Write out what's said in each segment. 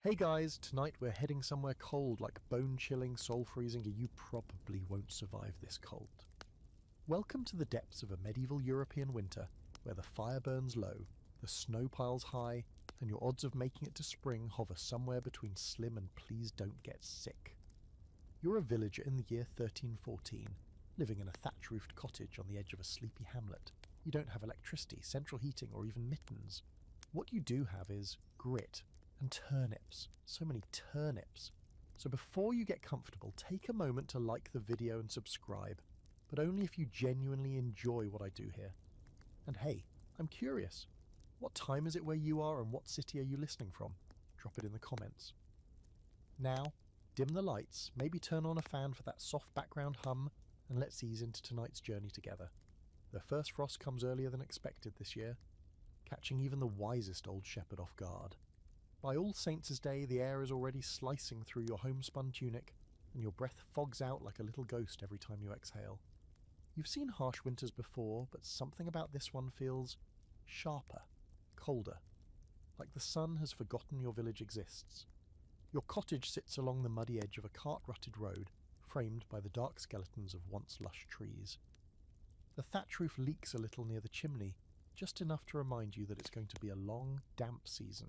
Hey guys, tonight we're heading somewhere cold like bone-chilling, soul-freezing, and you probably won't survive this cold. Welcome to the depths of a medieval European winter, where the fire burns low, the snow piles high, and your odds of making it to spring hover somewhere between slim and please don't get sick. You're a villager in the year 1314, living in a thatch-roofed cottage on the edge of a sleepy hamlet. You don't have electricity, central heating, or even mittens. What you do have is grit. And turnips. So many turnips. So before you get comfortable, take a moment to like the video and subscribe, but only if you genuinely enjoy what I do here. And hey, I'm curious. What time is it where you are and what city are you listening from? Drop it in the comments. Now, dim the lights, maybe turn on a fan for that soft background hum, and let's ease into tonight's journey together. The first frost comes earlier than expected this year, catching even the wisest old shepherd off guard. By All Saints' Day, the air is already slicing through your homespun tunic, and your breath fogs out like a little ghost every time you exhale. You've seen harsh winters before, but something about this one feels sharper, colder, like the sun has forgotten your village exists. Your cottage sits along the muddy edge of a cart-rutted road, framed by the dark skeletons of once lush trees. The thatch roof leaks a little near the chimney, just enough to remind you that it's going to be a long, damp season.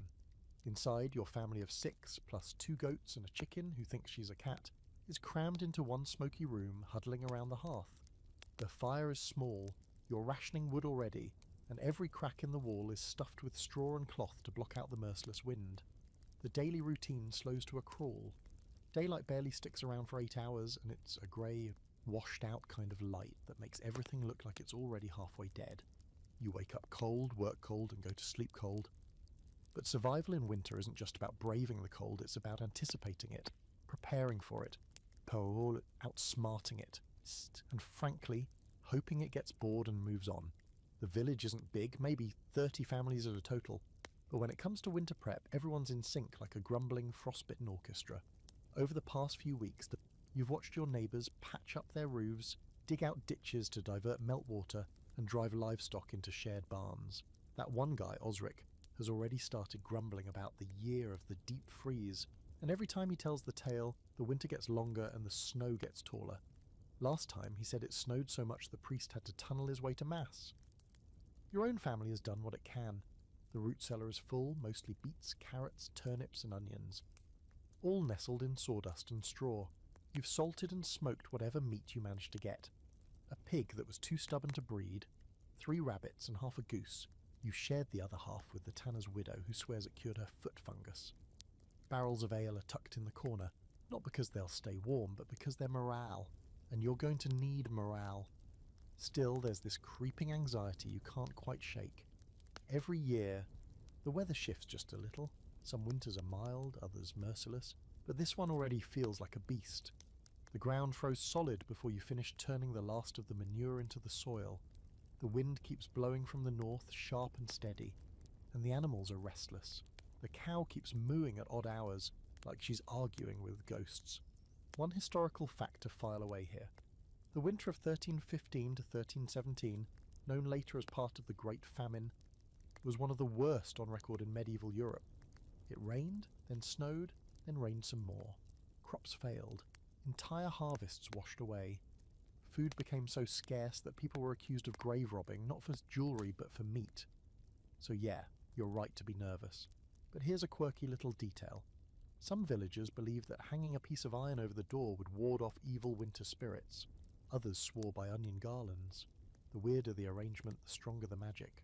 Inside, your family of 6, plus 2 goats and a chicken who thinks she's a cat, is crammed into one smoky room, huddling around the hearth. The fire is small, you're rationing wood already, and every crack in the wall is stuffed with straw and cloth to block out the merciless wind. The daily routine slows to a crawl. Daylight barely sticks around for 8 hours, and it's a grey, washed-out kind of light that makes everything look like it's already halfway dead. You wake up cold, work cold, and go to sleep cold. But survival in winter isn't just about braving the cold, it's about anticipating it, preparing for it, outsmarting it, and frankly, hoping it gets bored and moves on. The village isn't big, maybe 30 families at a total, but when it comes to winter prep, everyone's in sync like a grumbling, frostbitten orchestra. Over the past few weeks, you've watched your neighbours patch up their roofs, dig out ditches to divert meltwater, and drive livestock into shared barns. That one guy, Osric, has already started grumbling about the year of the deep freeze, and every time he tells the tale, the winter gets longer and the snow gets taller. Last time, he said it snowed so much the priest had to tunnel his way to mass. Your own family has done what it can. The root cellar is full, mostly beets, carrots, turnips and onions, all nestled in sawdust and straw. You've salted and smoked whatever meat you managed to get. A pig that was too stubborn to breed, 3 rabbits and half a goose. You shared the other half with the tanner's widow, who swears it cured her foot fungus. Barrels of ale are tucked in the corner, not because they'll stay warm, but because they're morale, and you're going to need morale. Still, there's this creeping anxiety you can't quite shake. Every year, the weather shifts just a little. Some winters are mild, others merciless, but this one already feels like a beast. The ground froze solid before you finished turning the last of the manure into the soil. The wind keeps blowing from the north, sharp and steady, and the animals are restless. The cow keeps mooing at odd hours, like she's arguing with ghosts. One historical fact to file away here. The winter of 1315 to 1317, known later as part of the Great Famine, was one of the worst on record in medieval Europe. It rained, then snowed, then rained some more. Crops failed. Entire harvests washed away. Food became so scarce that people were accused of grave robbing, not for jewellery but for meat. So yeah, you're right to be nervous. But here's a quirky little detail. Some villagers believed that hanging a piece of iron over the door would ward off evil winter spirits. Others swore by onion garlands. The weirder the arrangement, the stronger the magic.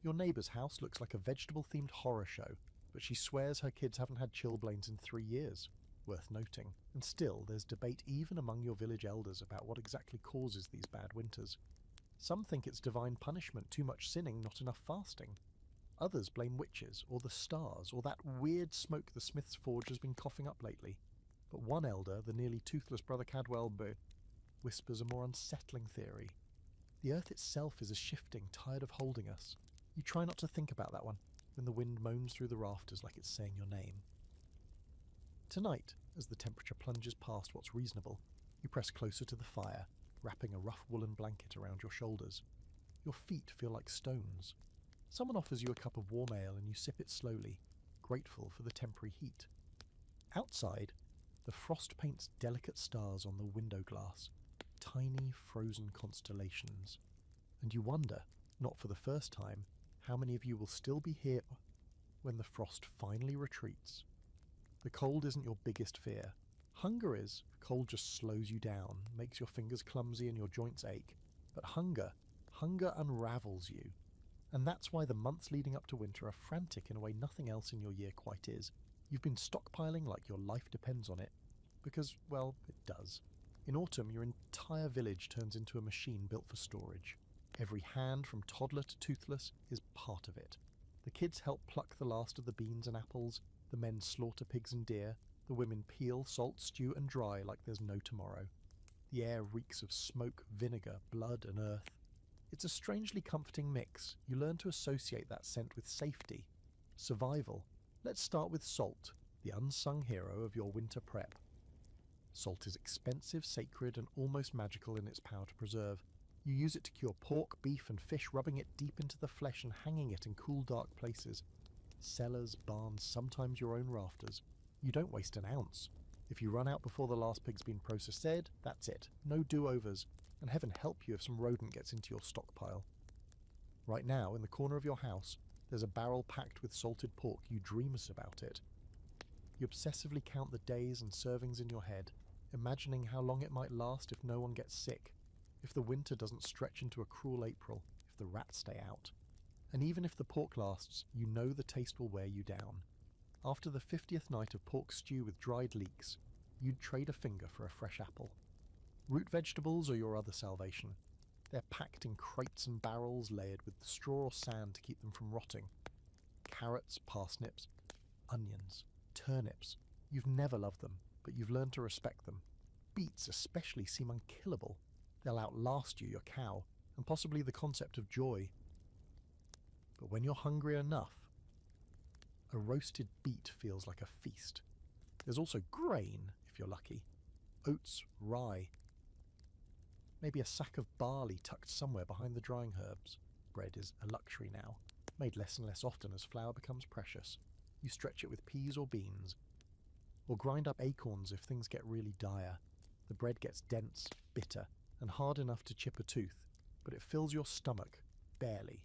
Your neighbour's house looks like a vegetable-themed horror show, but she swears her kids haven't had chilblains in 3 years. Worth noting. And still, there's debate even among your village elders about what exactly causes these bad winters. Some think it's divine punishment, too much sinning, not enough fasting. Others blame witches, or the stars, or that weird smoke the smith's forge has been coughing up lately. But one elder, the nearly toothless Brother Cadwell, whispers a more unsettling theory. The earth itself is a shifting, tired of holding us. You try not to think about that one, when the wind moans through the rafters like it's saying your name. Tonight, as the temperature plunges past what's reasonable, you press closer to the fire, wrapping a rough woolen blanket around your shoulders. Your feet feel like stones. Someone offers you a cup of warm ale and you sip it slowly, grateful for the temporary heat. Outside, the frost paints delicate stars on the window glass, tiny frozen constellations. And you wonder, not for the first time, how many of you will still be here when the frost finally retreats. The cold isn't your biggest fear. Hunger is. Cold just slows you down, makes your fingers clumsy and your joints ache. But hunger unravels you. And that's why the months leading up to winter are frantic in a way nothing else in your year quite is. You've been stockpiling like your life depends on it. Because, well, it does. In autumn, your entire village turns into a machine built for storage. Every hand, from toddler to toothless, is part of it. The kids help pluck the last of the beans and apples, the men slaughter pigs and deer, the women peel, salt, stew and dry like there's no tomorrow. The air reeks of smoke, vinegar, blood and earth. It's a strangely comforting mix. You learn to associate that scent with safety, survival. Let's start with salt, the unsung hero of your winter prep. Salt is expensive, sacred and almost magical in its power to preserve. You use it to cure pork, beef and fish, rubbing it deep into the flesh and hanging it in cool, dark places. Cellars, barns, sometimes your own rafters. You don't waste an ounce. If you run out before the last pig's been processed, that's it. No do-overs. And heaven help you if some rodent gets into your stockpile. Right now, in the corner of your house, there's a barrel packed with salted pork. You dream about it. You obsessively count the days and servings in your head, imagining how long it might last if no one gets sick, if the winter doesn't stretch into a cruel April, if the rats stay out. And even if the pork lasts, you know the taste will wear you down. After the 50th night of pork stew with dried leeks, you'd trade a finger for a fresh apple. Root vegetables are your other salvation. They're packed in crates and barrels layered with straw or sand to keep them from rotting. Carrots, parsnips, onions, turnips. You've never loved them, but you've learned to respect them. Beets especially seem unkillable. They'll outlast you, your cow, and possibly the concept of joy. But when you're hungry enough, a roasted beet feels like a feast. There's also grain, if you're lucky. Oats, rye. Maybe a sack of barley tucked somewhere behind the drying herbs. Bread is a luxury now, made less and less often as flour becomes precious. You stretch it with peas or beans. Or grind up acorns if things get really dire. The bread gets dense, bitter, and hard enough to chip a tooth, but it fills your stomach, barely.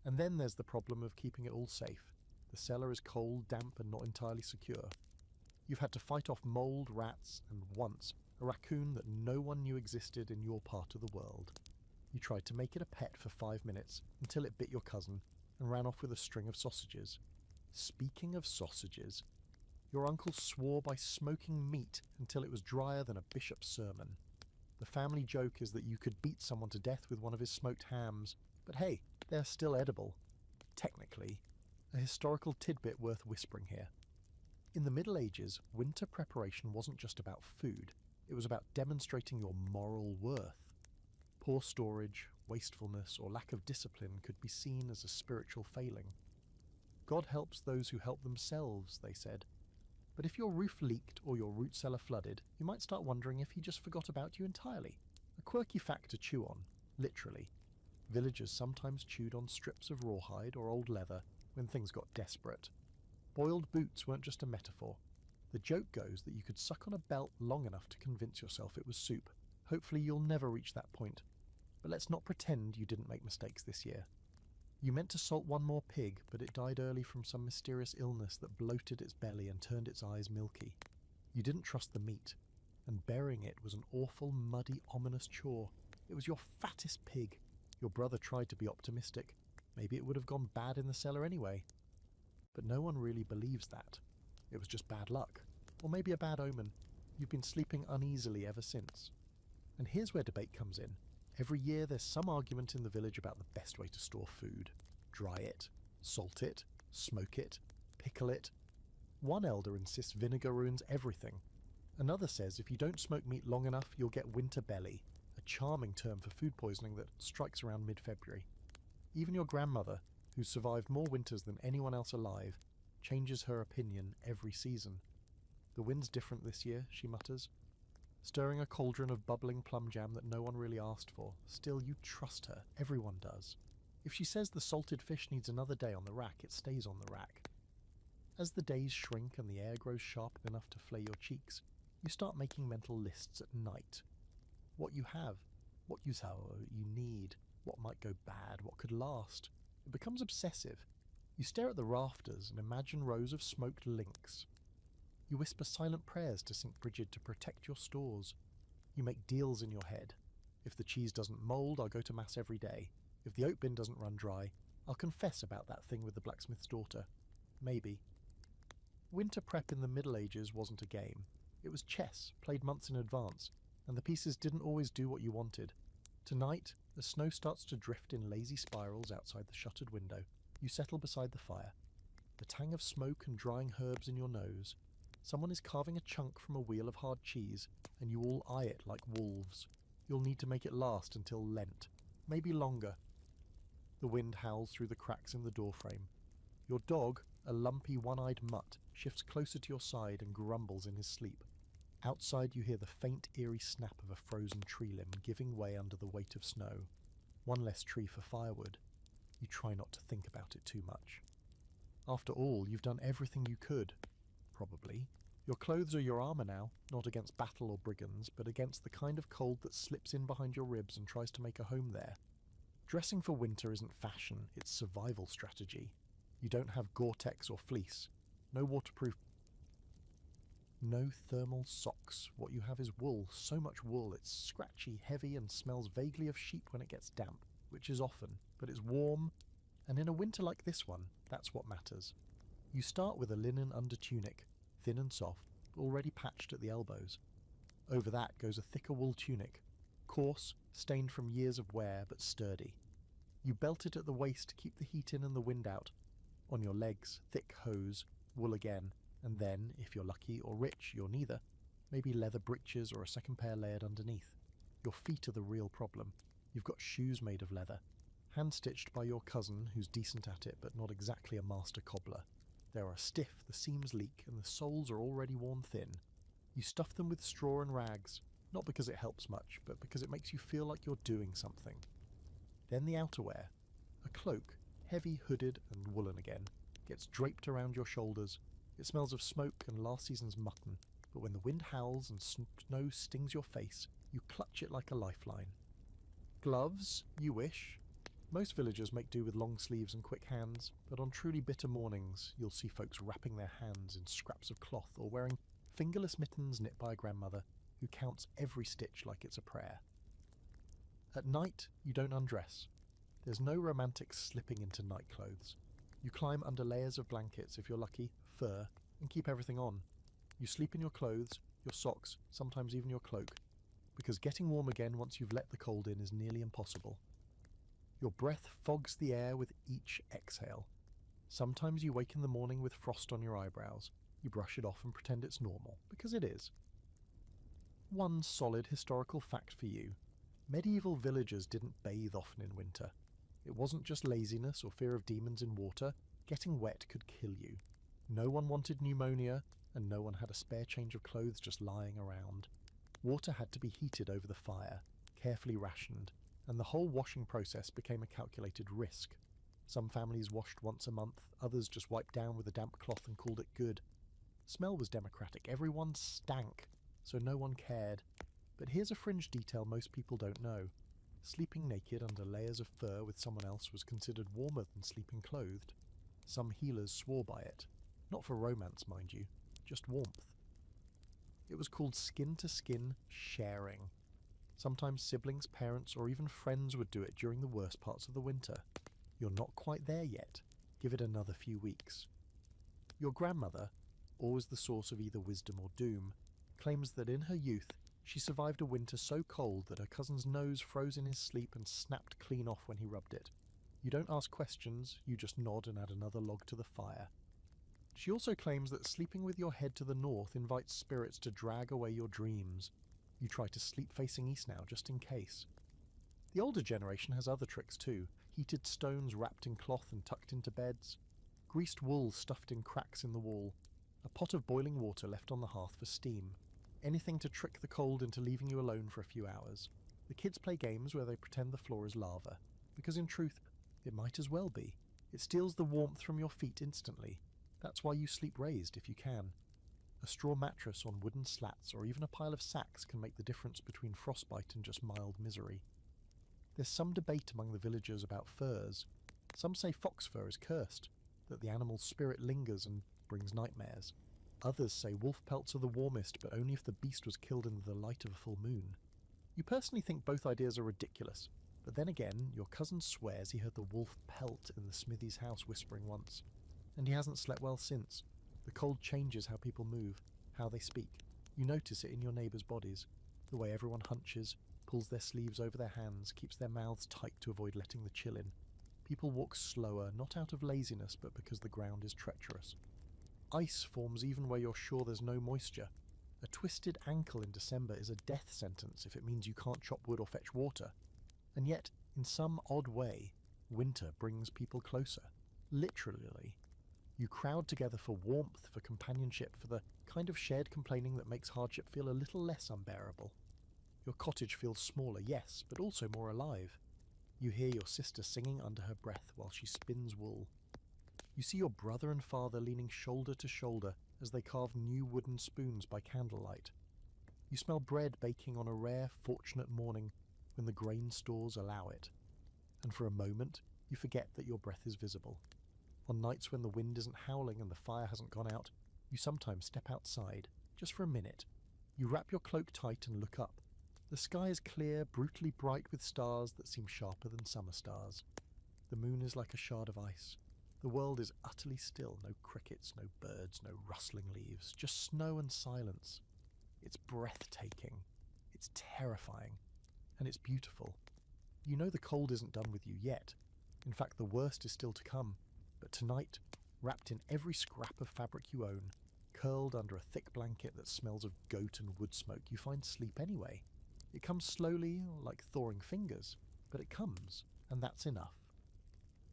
And then there's the problem of keeping it all safe. The cellar is cold, damp, and not entirely secure. You've had to fight off mold, rats, and once, a raccoon that no one knew existed in your part of the world. You tried to make it a pet for 5 minutes, until it bit your cousin, and ran off with a string of sausages. Speaking of sausages, your uncle swore by smoking meat until it was drier than a bishop's sermon. The family joke is that you could beat someone to death with one of his smoked hams, but hey, they're still edible. Technically. A historical tidbit worth whispering here. In the Middle Ages, winter preparation wasn't just about food, it was about demonstrating your moral worth. Poor storage, wastefulness, or lack of discipline could be seen as a spiritual failing. God helps those who help themselves, they said. But if your roof leaked or your root cellar flooded, you might start wondering if he just forgot about you entirely. A quirky fact to chew on, literally. Villagers sometimes chewed on strips of rawhide or old leather when things got desperate. Boiled boots weren't just a metaphor. The joke goes that you could suck on a belt long enough to convince yourself it was soup. Hopefully you'll never reach that point. But let's not pretend you didn't make mistakes this year. You meant to salt one more pig, but it died early from some mysterious illness that bloated its belly and turned its eyes milky. You didn't trust the meat, and burying it was an awful, muddy, ominous chore. It was your fattest pig. Your brother tried to be optimistic. Maybe it would have gone bad in the cellar anyway. But no one really believes that. It was just bad luck, or maybe a bad omen. You've been sleeping uneasily ever since. And here's where debate comes in. Every year there's some argument in the village about the best way to store food. Dry it, salt it, smoke it, pickle it. One elder insists vinegar ruins everything. Another says if you don't smoke meat long enough, you'll get winter belly, a charming term for food poisoning that strikes around mid-February. Even your grandmother, who's survived more winters than anyone else alive, changes her opinion every season. The wind's different this year, she mutters, stirring a cauldron of bubbling plum jam that no one really asked for. Still, you trust her. Everyone does. If she says the salted fish needs another day on the rack, it stays on the rack. As the days shrink and the air grows sharp enough to flay your cheeks, you start making mental lists at night. What you have, what you need, what might go bad, what could last. It becomes obsessive. You stare at the rafters and imagine rows of smoked links. You whisper silent prayers to St. Bridget to protect your stores. You make deals in your head. If the cheese doesn't mould, I'll go to mass every day. If the oat bin doesn't run dry, I'll confess about that thing with the blacksmith's daughter. Maybe. Winter prep in the Middle Ages wasn't a game. It was chess, played months in advance, and the pieces didn't always do what you wanted. Tonight, the snow starts to drift in lazy spirals outside the shuttered window. You settle beside the fire. The tang of smoke and drying herbs in your nose. Someone is carving a chunk from a wheel of hard cheese, and you all eye it like wolves. You'll need to make it last until Lent, maybe longer. The wind howls through the cracks in the doorframe. Your dog, a lumpy one-eyed mutt, shifts closer to your side and grumbles in his sleep. Outside you hear the faint, eerie snap of a frozen tree limb giving way under the weight of snow. One less tree for firewood. You try not to think about it too much. After all, you've done everything you could. Probably. Your clothes are your armour now, not against battle or brigands, but against the kind of cold that slips in behind your ribs and tries to make a home there. Dressing for winter isn't fashion, it's survival strategy. You don't have Gore-Tex or fleece. No waterproof. No thermal socks. What you have is wool, so much wool it's scratchy, heavy, and smells vaguely of sheep when it gets damp, which is often, but it's warm, and in a winter like this one, that's what matters. You start with a linen undertunic, thin and soft, already patched at the elbows. Over that goes a thicker wool tunic, coarse, stained from years of wear, but sturdy. You belt it at the waist to keep the heat in and the wind out. On your legs, thick hose, wool again, and then, if you're lucky or rich, you're neither, maybe leather breeches or a second pair layered underneath. Your feet are the real problem. You've got shoes made of leather, hand-stitched by your cousin who's decent at it but not exactly a master cobbler. They are stiff, the seams leak, and the soles are already worn thin. You stuff them with straw and rags, not because it helps much, but because it makes you feel like you're doing something. Then the outerwear, a cloak, heavy, hooded, and woolen again, gets draped around your shoulders. It smells of smoke and last season's mutton, but when the wind howls and snow stings your face, you clutch it like a lifeline. Gloves, you wish. Most villagers make do with long sleeves and quick hands, but on truly bitter mornings, you'll see folks wrapping their hands in scraps of cloth or wearing fingerless mittens knit by a grandmother who counts every stitch like it's a prayer. At night, you don't undress. There's no romantic slipping into night clothes. You climb under layers of blankets, if you're lucky, fur, and keep everything on. You sleep in your clothes, your socks, sometimes even your cloak, because getting warm again once you've let the cold in is nearly impossible. Your breath fogs the air with each exhale. Sometimes you wake in the morning with frost on your eyebrows. You brush it off and pretend it's normal, because it is. One solid historical fact for you. Medieval villagers didn't bathe often in winter. It wasn't just laziness or fear of demons in water. Getting wet could kill you. No one wanted pneumonia, and no one had a spare change of clothes just lying around. Water had to be heated over the fire, carefully rationed, and the whole washing process became a calculated risk. Some families washed once a month, others just wiped down with a damp cloth and called it good. Smell was democratic, everyone stank, so no one cared. But here's a fringe detail most people don't know. Sleeping naked under layers of fur with someone else was considered warmer than sleeping clothed. Some healers swore by it. Not for romance, mind you, just warmth. It was called skin-to-skin sharing. Sometimes siblings, parents, or even friends would do it during the worst parts of the winter. You're not quite there yet. Give it another few weeks. Your grandmother, always the source of either wisdom or doom, claims that in her youth she survived a winter so cold that her cousin's nose froze in his sleep and snapped clean off when he rubbed it. You don't ask questions, you just nod and add another log to the fire. She also claims that sleeping with your head to the north invites spirits to drag away your dreams. You try to sleep facing east now, just in case. The older generation has other tricks too. Heated stones wrapped in cloth and tucked into beds. Greased wool stuffed in cracks in the wall. A pot of boiling water left on the hearth for steam. Anything to trick the cold into leaving you alone for a few hours. The kids play games where they pretend the floor is lava, because in truth, it might as well be. It steals the warmth from your feet instantly. That's why you sleep raised if you can. A straw mattress on wooden slats or even a pile of sacks can make the difference between frostbite and just mild misery. There's some debate among the villagers about furs. Some say fox fur is cursed, that the animal's spirit lingers and brings nightmares. Others say wolf pelts are the warmest, but only if the beast was killed in the light of a full moon. You personally think both ideas are ridiculous, but then again, your cousin swears he heard the wolf pelt in the smithy's house whispering once, and he hasn't slept well since. The cold changes how people move, how they speak. You notice it in your neighbours' bodies, the way everyone hunches, pulls their sleeves over their hands, keeps their mouths tight to avoid letting the chill in. People walk slower, not out of laziness, but because the ground is treacherous. Ice forms even where you're sure there's no moisture. A twisted ankle in December is a death sentence if it means you can't chop wood or fetch water. And yet, in some odd way, winter brings people closer. Literally. You crowd together for warmth, for companionship, for the kind of shared complaining that makes hardship feel a little less unbearable. Your cottage feels smaller, yes, but also more alive. You hear your sister singing under her breath while she spins wool. You see your brother and father leaning shoulder to shoulder as they carve new wooden spoons by candlelight. You smell bread baking on a rare, fortunate morning when the grain stores allow it. And for a moment, you forget that your breath is visible. On nights when the wind isn't howling and the fire hasn't gone out, you sometimes step outside, just for a minute. You wrap your cloak tight and look up. The sky is clear, brutally bright with stars that seem sharper than summer stars. The moon is like a shard of ice. The world is utterly still, no crickets, no birds, no rustling leaves, just snow and silence. It's breathtaking, it's terrifying, and it's beautiful. You know the cold isn't done with you yet. In fact, the worst is still to come. But tonight, wrapped in every scrap of fabric you own, curled under a thick blanket that smells of goat and wood smoke, you find sleep anyway. It comes slowly, like thawing fingers, but it comes, and that's enough.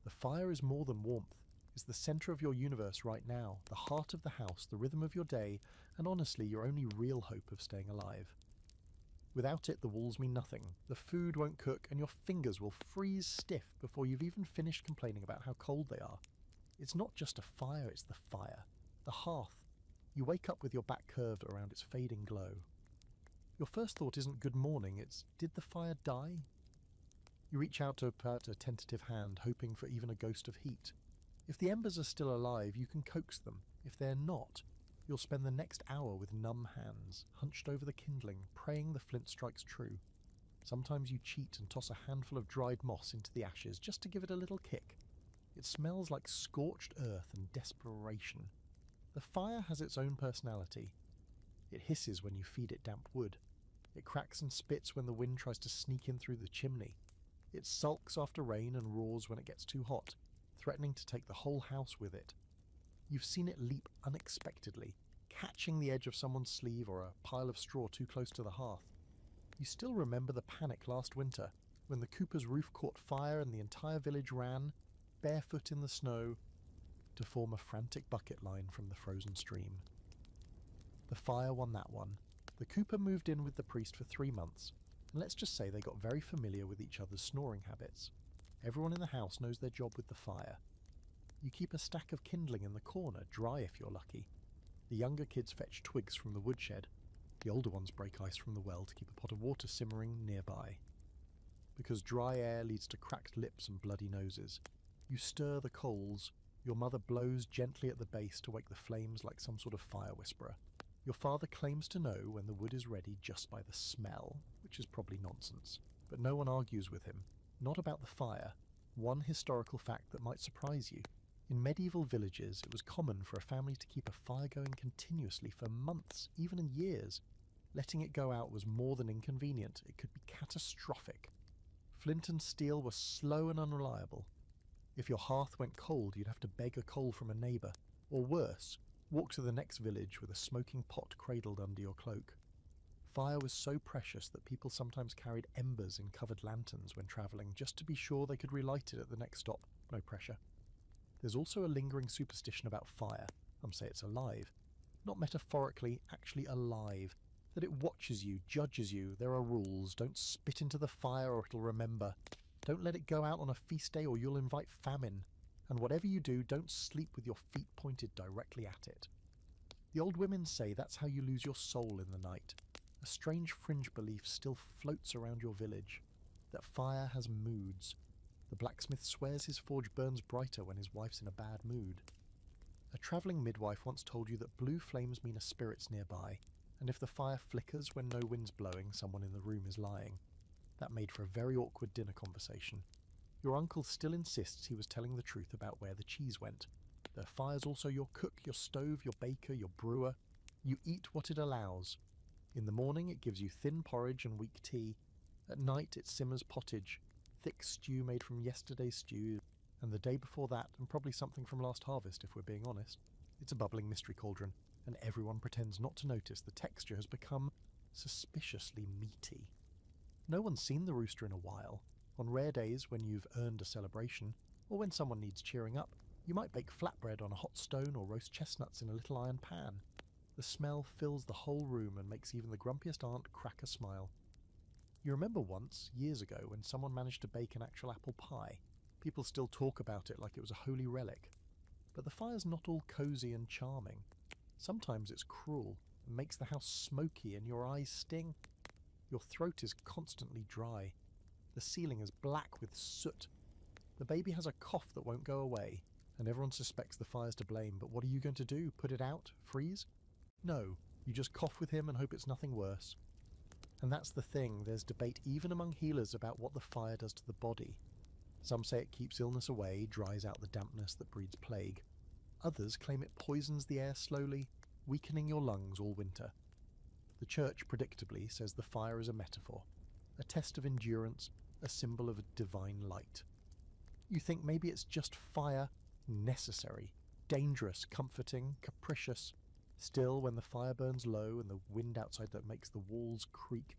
The fire is more than warmth. It's the centre of your universe right now, the heart of the house, the rhythm of your day, and honestly, your only real hope of staying alive. Without it, the walls mean nothing, the food won't cook, and your fingers will freeze stiff before you've even finished complaining about how cold they are. It's not just a fire, it's the fire. The hearth. You wake up with your back curved around its fading glow. Your first thought isn't good morning, it's did the fire die? You reach out to put a tentative hand, hoping for even a ghost of heat. If the embers are still alive, you can coax them. If they're not, you'll spend the next hour with numb hands, hunched over the kindling, praying the flint strikes true. Sometimes you cheat and toss a handful of dried moss into the ashes just to give it a little kick. It smells like scorched earth and desperation. The fire has its own personality. It hisses when you feed it damp wood. It cracks and spits when the wind tries to sneak in through the chimney. It sulks after rain and roars when it gets too hot, threatening to take the whole house with it. You've seen it leap unexpectedly, catching the edge of someone's sleeve or a pile of straw too close to the hearth. You still remember the panic last winter, when the Cooper's roof caught fire and the entire village ran, barefoot in the snow, to form a frantic bucket line from the frozen stream. The fire won that one. The Cooper moved in with the priest for 3 months, and let's just say they got very familiar with each other's snoring habits. Everyone in the house knows their job with the fire. You keep a stack of kindling in the corner, dry if you're lucky. The younger kids fetch twigs from the woodshed. The older ones break ice from the well to keep a pot of water simmering nearby. Because dry air leads to cracked lips and bloody noses. You stir the coals. Your mother blows gently at the base to wake the flames like some sort of fire whisperer. Your father claims to know when the wood is ready just by the smell, which is probably nonsense. But no one argues with him. Not about the fire. One historical fact that might surprise you. In medieval villages, it was common for a family to keep a fire going continuously for months, even in years. Letting it go out was more than inconvenient. It could be catastrophic. Flint and steel were slow and unreliable. If your hearth went cold, you'd have to beg a coal from a neighbour. Or worse, walk to the next village with a smoking pot cradled under your cloak. Fire was so precious that people sometimes carried embers in covered lanterns when travelling, just to be sure they could relight it at the next stop. No pressure. There's also a lingering superstition about fire. Some say it's alive. Not metaphorically, actually alive. That it watches you, judges you. There are rules. Don't spit into the fire or it'll remember. Don't let it go out on a feast day or you'll invite famine. And whatever you do, don't sleep with your feet pointed directly at it. The old women say that's how you lose your soul in the night. A strange fringe belief still floats around your village, that fire has moods. The blacksmith swears his forge burns brighter when his wife's in a bad mood. A travelling midwife once told you that blue flames mean a spirit's nearby, and if the fire flickers when no wind's blowing, someone in the room is lying. That made for a very awkward dinner conversation. Your uncle still insists he was telling the truth about where the cheese went. The fire's also your cook, your stove, your baker, your brewer. You eat what it allows. In the morning it gives you thin porridge and weak tea. At night it simmers pottage, thick stew made from yesterday's stew, and the day before that, and probably something from last harvest if we're being honest. It's a bubbling mystery cauldron, and everyone pretends not to notice the texture has become suspiciously meaty. No one's seen the rooster in a while. On rare days when you've earned a celebration, or when someone needs cheering up, you might bake flatbread on a hot stone or roast chestnuts in a little iron pan. The smell fills the whole room and makes even the grumpiest aunt crack a smile. You remember once, years ago, when someone managed to bake an actual apple pie? People still talk about it like it was a holy relic. But the fire's not all cosy and charming. Sometimes it's cruel and makes the house smoky and your eyes sting. Your throat is constantly dry. The ceiling is black with soot. The baby has a cough that won't go away, and everyone suspects the fire's to blame. But what are you going to do? Put it out? Freeze? No, you just cough with him and hope it's nothing worse. And that's the thing, there's debate even among healers about what the fire does to the body. Some say it keeps illness away, dries out the dampness that breeds plague. Others claim it poisons the air slowly, weakening your lungs all winter. The church, predictably, says the fire is a metaphor, a test of endurance, a symbol of a divine light. You think maybe it's just fire, necessary, dangerous, comforting, capricious. Still, when the fire burns low and the wind outside that makes the walls creak,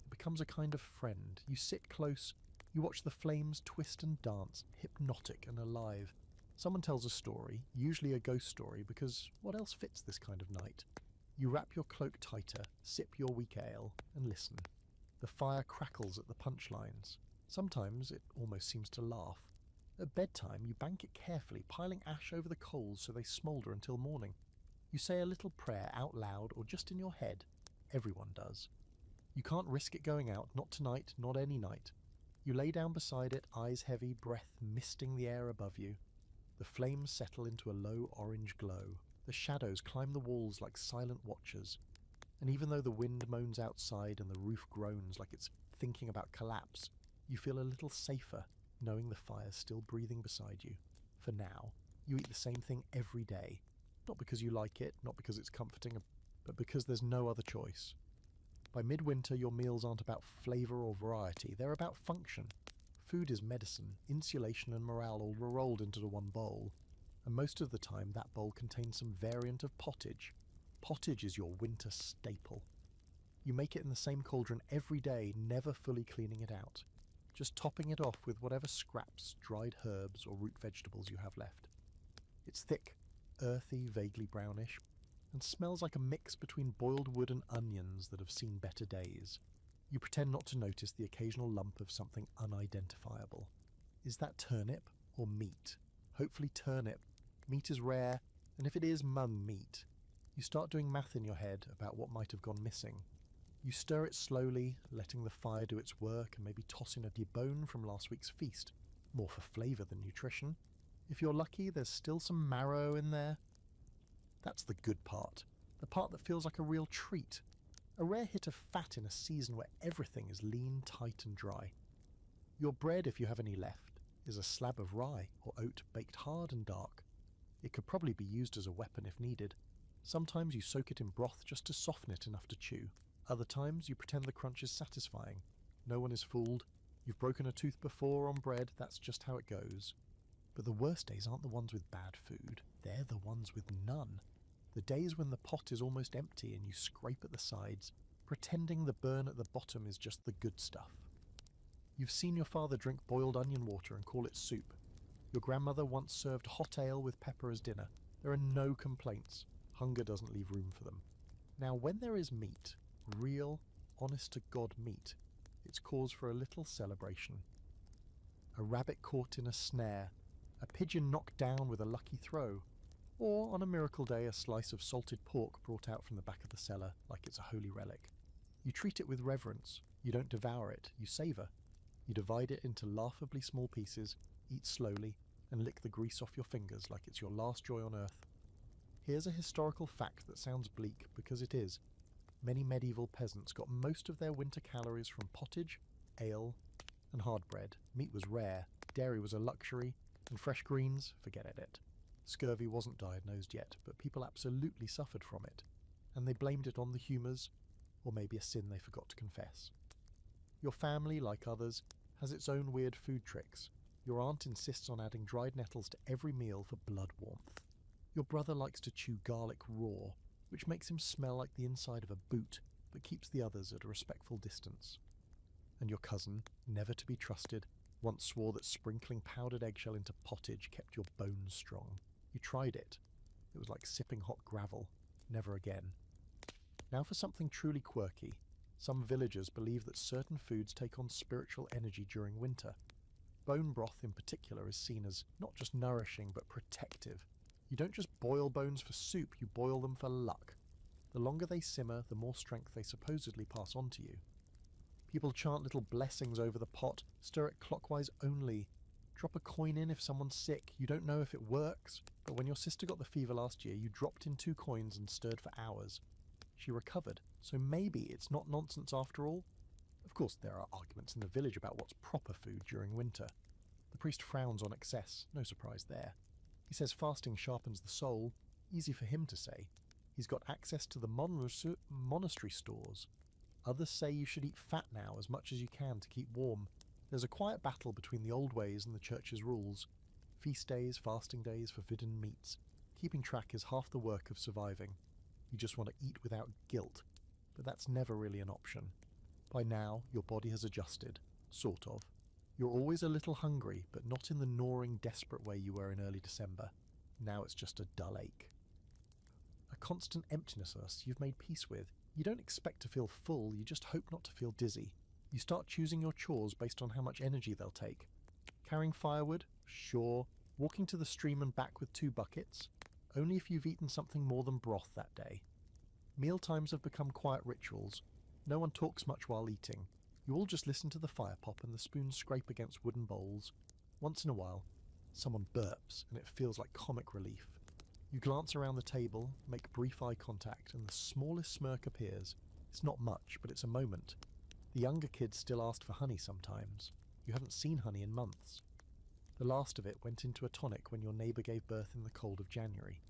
it becomes a kind of friend. You sit close, you watch the flames twist and dance, hypnotic and alive. Someone tells a story, usually a ghost story, because what else fits this kind of night? You wrap your cloak tighter, sip your weak ale, and listen. The fire crackles at the punchlines. Sometimes it almost seems to laugh. At bedtime, you bank it carefully, piling ash over the coals so they smoulder until morning. You say a little prayer out loud or just in your head. Everyone does. You can't risk it going out, not tonight, not any night. You lay down beside it, eyes heavy, breath misting the air above you. The flames settle into a low orange glow. The shadows climb the walls like silent watchers. And even though the wind moans outside and the roof groans like it's thinking about collapse, you feel a little safer, knowing the fire's still breathing beside you. For now, you eat the same thing every day. Not because you like it, not because it's comforting, but because there's no other choice. By midwinter, your meals aren't about flavour or variety, they're about function. Food is medicine, insulation and morale all rolled into the one bowl. And most of the time that bowl contains some variant of pottage. Pottage is your winter staple. You make it in the same cauldron every day, never fully cleaning it out. Just topping it off with whatever scraps, dried herbs or root vegetables you have left. It's thick, earthy, vaguely brownish, and smells like a mix between boiled wood and onions that have seen better days. You pretend not to notice the occasional lump of something unidentifiable. Is that turnip or meat? Hopefully turnip. Meat is rare, and if it is mung meat, you start doing math in your head about what might have gone missing. You stir it slowly, letting the fire do its work, and maybe toss in a debone from last week's feast, more for flavour than nutrition. If you're lucky, there's still some marrow in there. That's the good part, the part that feels like a real treat. A rare hit of fat in a season where everything is lean, tight and dry. Your bread, if you have any left, is a slab of rye or oat baked hard and dark. It could probably be used as a weapon if needed. Sometimes you soak it in broth just to soften it enough to chew. Other times you pretend the crunch is satisfying. No one is fooled. You've broken a tooth before on bread, that's just how it goes. But the worst days aren't the ones with bad food, they're the ones with none. The days when the pot is almost empty and you scrape at the sides, pretending the burn at the bottom is just the good stuff. You've seen your father drink boiled onion water and call it soup. Your grandmother once served hot ale with pepper as dinner. There are no complaints. Hunger doesn't leave room for them. Now when there is meat, real, honest-to-God meat, it's cause for a little celebration. A rabbit caught in a snare, a pigeon knocked down with a lucky throw, or on a miracle day a slice of salted pork brought out from the back of the cellar like it's a holy relic. You treat it with reverence, you don't devour it, you savour. You divide it into laughably small pieces, eat slowly, and lick the grease off your fingers like it's your last joy on earth. Here's a historical fact that sounds bleak because it is. Many medieval peasants got most of their winter calories from pottage, ale, and hard bread. Meat was rare, dairy was a luxury, and fresh greens, forget it. Scurvy wasn't diagnosed yet, but people absolutely suffered from it, and they blamed it on the humours, or maybe a sin they forgot to confess. Your family, like others, has its own weird food tricks. Your aunt insists on adding dried nettles to every meal for blood warmth. Your brother likes to chew garlic raw, which makes him smell like the inside of a boot, but keeps the others at a respectful distance. And your cousin, never to be trusted, once swore that sprinkling powdered eggshell into pottage kept your bones strong. You tried it. It was like sipping hot gravel. Never again. Now for something truly quirky. Some villagers believe that certain foods take on spiritual energy during winter. Bone broth in particular is seen as not just nourishing but protective. You don't just boil bones for soup, you boil them for luck. The longer they simmer, the more strength they supposedly pass on to you. People chant little blessings over the pot, stir it clockwise only. Drop a coin in if someone's sick. You don't know if it works, but when your sister got the fever last year, you dropped in 2 coins and stirred for hours. She recovered, so maybe it's not nonsense after all. Of course, there are arguments in the village about what's proper food during winter. The priest frowns on excess, no surprise there. He says fasting sharpens the soul, easy for him to say. He's got access to the monastery stores. Others say you should eat fat now as much as you can to keep warm. There's a quiet battle between the old ways and the church's rules. Feast days, fasting days, forbidden meats. Keeping track is half the work of surviving. You just want to eat without guilt, but that's never really an option. By now, your body has adjusted, sort of. You're always a little hungry, but not in the gnawing, desperate way you were in early December. Now it's just a dull ache. A constant emptiness you've made peace with. You don't expect to feel full, you just hope not to feel dizzy. You start choosing your chores based on how much energy they'll take. Carrying firewood? Sure. Walking to the stream and back with 2 buckets? Only if you've eaten something more than broth that day. Mealtimes have become quiet rituals. No one talks much while eating. You all just listen to the fire pop and the spoons scrape against wooden bowls. Once in a while, someone burps and it feels like comic relief. You glance around the table, make brief eye contact, and the smallest smirk appears. It's not much, but it's a moment. The younger kids still ask for honey sometimes. You haven't seen honey in months. The last of it went into a tonic when your neighbour gave birth in the cold of January.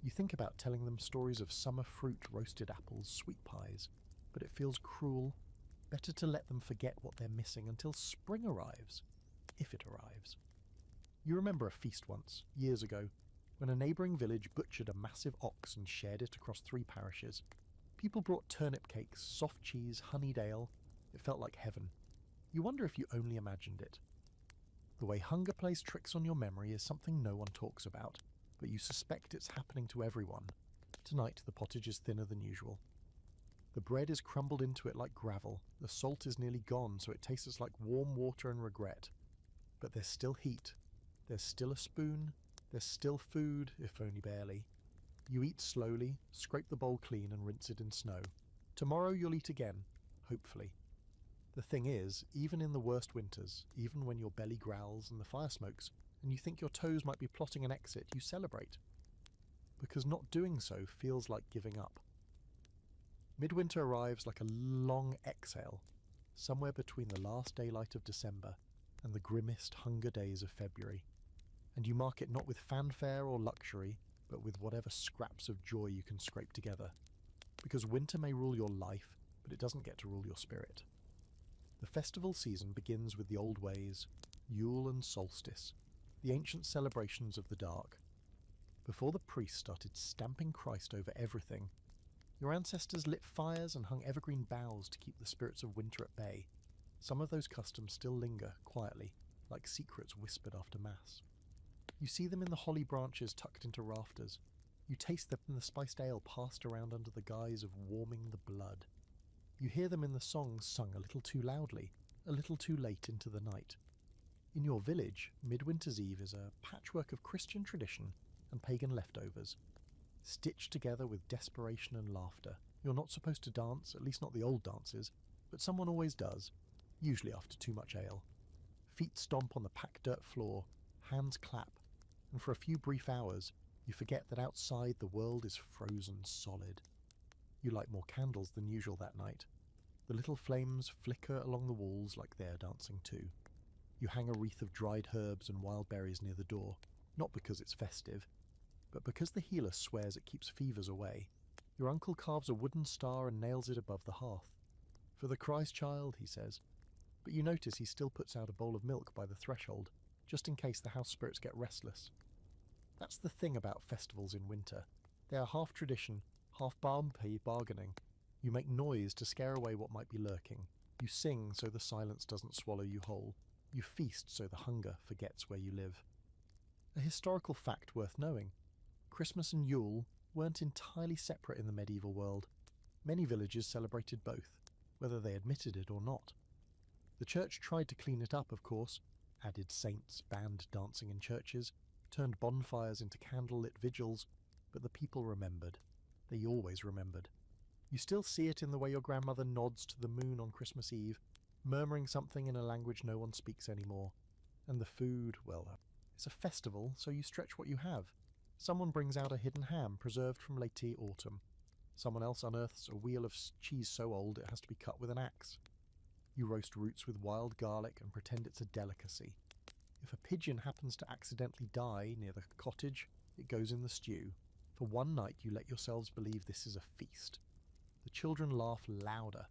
You think about telling them stories of summer fruit, roasted apples, sweet pies, but it feels cruel. Better to let them forget what they're missing until spring arrives, if it arrives. You remember a feast once, years ago, when a neighbouring village butchered a massive ox and shared it across 3 parishes. People brought turnip cakes, soft cheese, honeyed ale. It felt like heaven. You wonder if you only imagined it. The way hunger plays tricks on your memory is something no one talks about, but you suspect it's happening to everyone. Tonight the pottage is thinner than usual. The bread is crumbled into it like gravel, the salt is nearly gone so it tastes like warm water and regret. But there's still heat, there's still a spoon, there's still food, if only barely. You eat slowly, scrape the bowl clean and rinse it in snow. Tomorrow you'll eat again, hopefully. The thing is, even in the worst winters, even when your belly growls and the fire smokes, and you think your toes might be plotting an exit, you celebrate. Because not doing so feels like giving up. Midwinter arrives like a long exhale, somewhere between the last daylight of December and the grimmest hunger days of February. And you mark it not with fanfare or luxury, but with whatever scraps of joy you can scrape together. Because winter may rule your life, but it doesn't get to rule your spirit. The festival season begins with the old ways, Yule and solstice, the ancient celebrations of the dark. Before the priests started stamping Christ over everything, your ancestors lit fires and hung evergreen boughs to keep the spirits of winter at bay. Some of those customs still linger quietly, like secrets whispered after Mass. You see them in the holly branches tucked into rafters. You taste them in the spiced ale passed around under the guise of warming the blood. You hear them in the songs sung a little too loudly, a little too late into the night. In your village, Midwinter's Eve is a patchwork of Christian tradition and pagan leftovers, stitched together with desperation and laughter. You're not supposed to dance, at least not the old dances, but someone always does, usually after too much ale. Feet stomp on the packed dirt floor, hands clap, and for a few brief hours, you forget that outside the world is frozen solid. You light more candles than usual that night. The little flames flicker along the walls like they're dancing too. You hang a wreath of dried herbs and wild berries near the door, not because it's festive, but because the healer swears it keeps fevers away. Your uncle carves a wooden star and nails it above the hearth. "For the Christ child," he says, but you notice he still puts out a bowl of milk by the threshold, just in case the house spirits get restless. That's the thing about festivals in winter. They are half tradition, half bargaining. You make noise to scare away what might be lurking. You sing so the silence doesn't swallow you whole. You feast so the hunger forgets where you live. A historical fact worth knowing: Christmas and Yule weren't entirely separate in the medieval world. Many villages celebrated both, whether they admitted it or not. The church tried to clean it up, of course, added saints, banned dancing in churches, turned bonfires into candle-lit vigils, but the people remembered. They always remembered. You still see it in the way your grandmother nods to the moon on Christmas Eve, murmuring something in a language no one speaks anymore. And the food, well, it's a festival, so you stretch what you have. Someone brings out a hidden ham preserved from late autumn. Someone else unearths a wheel of cheese so old it has to be cut with an axe. You roast roots with wild garlic and pretend it's a delicacy. If a pigeon happens to accidentally die near the cottage, it goes in the stew. For one night you let yourselves believe this is a feast. The children laugh louder.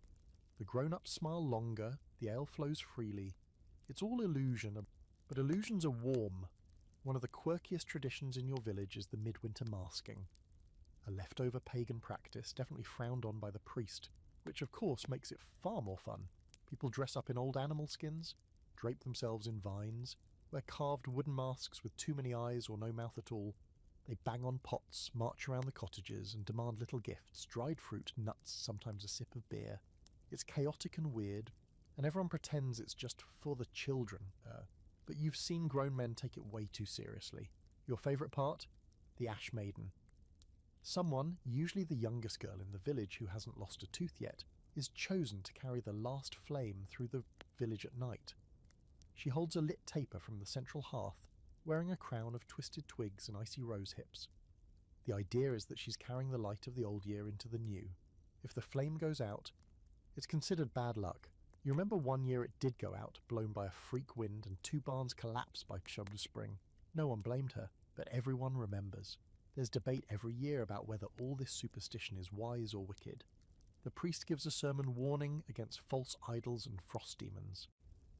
The grown-ups smile longer, the ale flows freely. It's all illusion, but illusions are warm. One of the quirkiest traditions in your village is the midwinter masking. A leftover pagan practice, definitely frowned on by the priest, which of course makes it far more fun. People dress up in old animal skins, drape themselves in vines, wear carved wooden masks with too many eyes or no mouth at all. They bang on pots, march around the cottages, and demand little gifts, dried fruit, nuts, sometimes a sip of beer. It's chaotic and weird, and everyone pretends it's just for the children. But you've seen grown men take it way too seriously. Your favourite part? The Ash Maiden. Someone, usually the youngest girl in the village who hasn't lost a tooth yet, is chosen to carry the last flame through the village at night. She holds a lit taper from the central hearth, wearing a crown of twisted twigs and icy rose hips. The idea is that she's carrying the light of the old year into the new. If the flame goes out, it's considered bad luck. You remember one year it did go out, blown by a freak wind, and 2 barns collapsed by shoulder spring. No one blamed her, but everyone remembers. There's debate every year about whether all this superstition is wise or wicked. The priest gives a sermon warning against false idols and frost demons.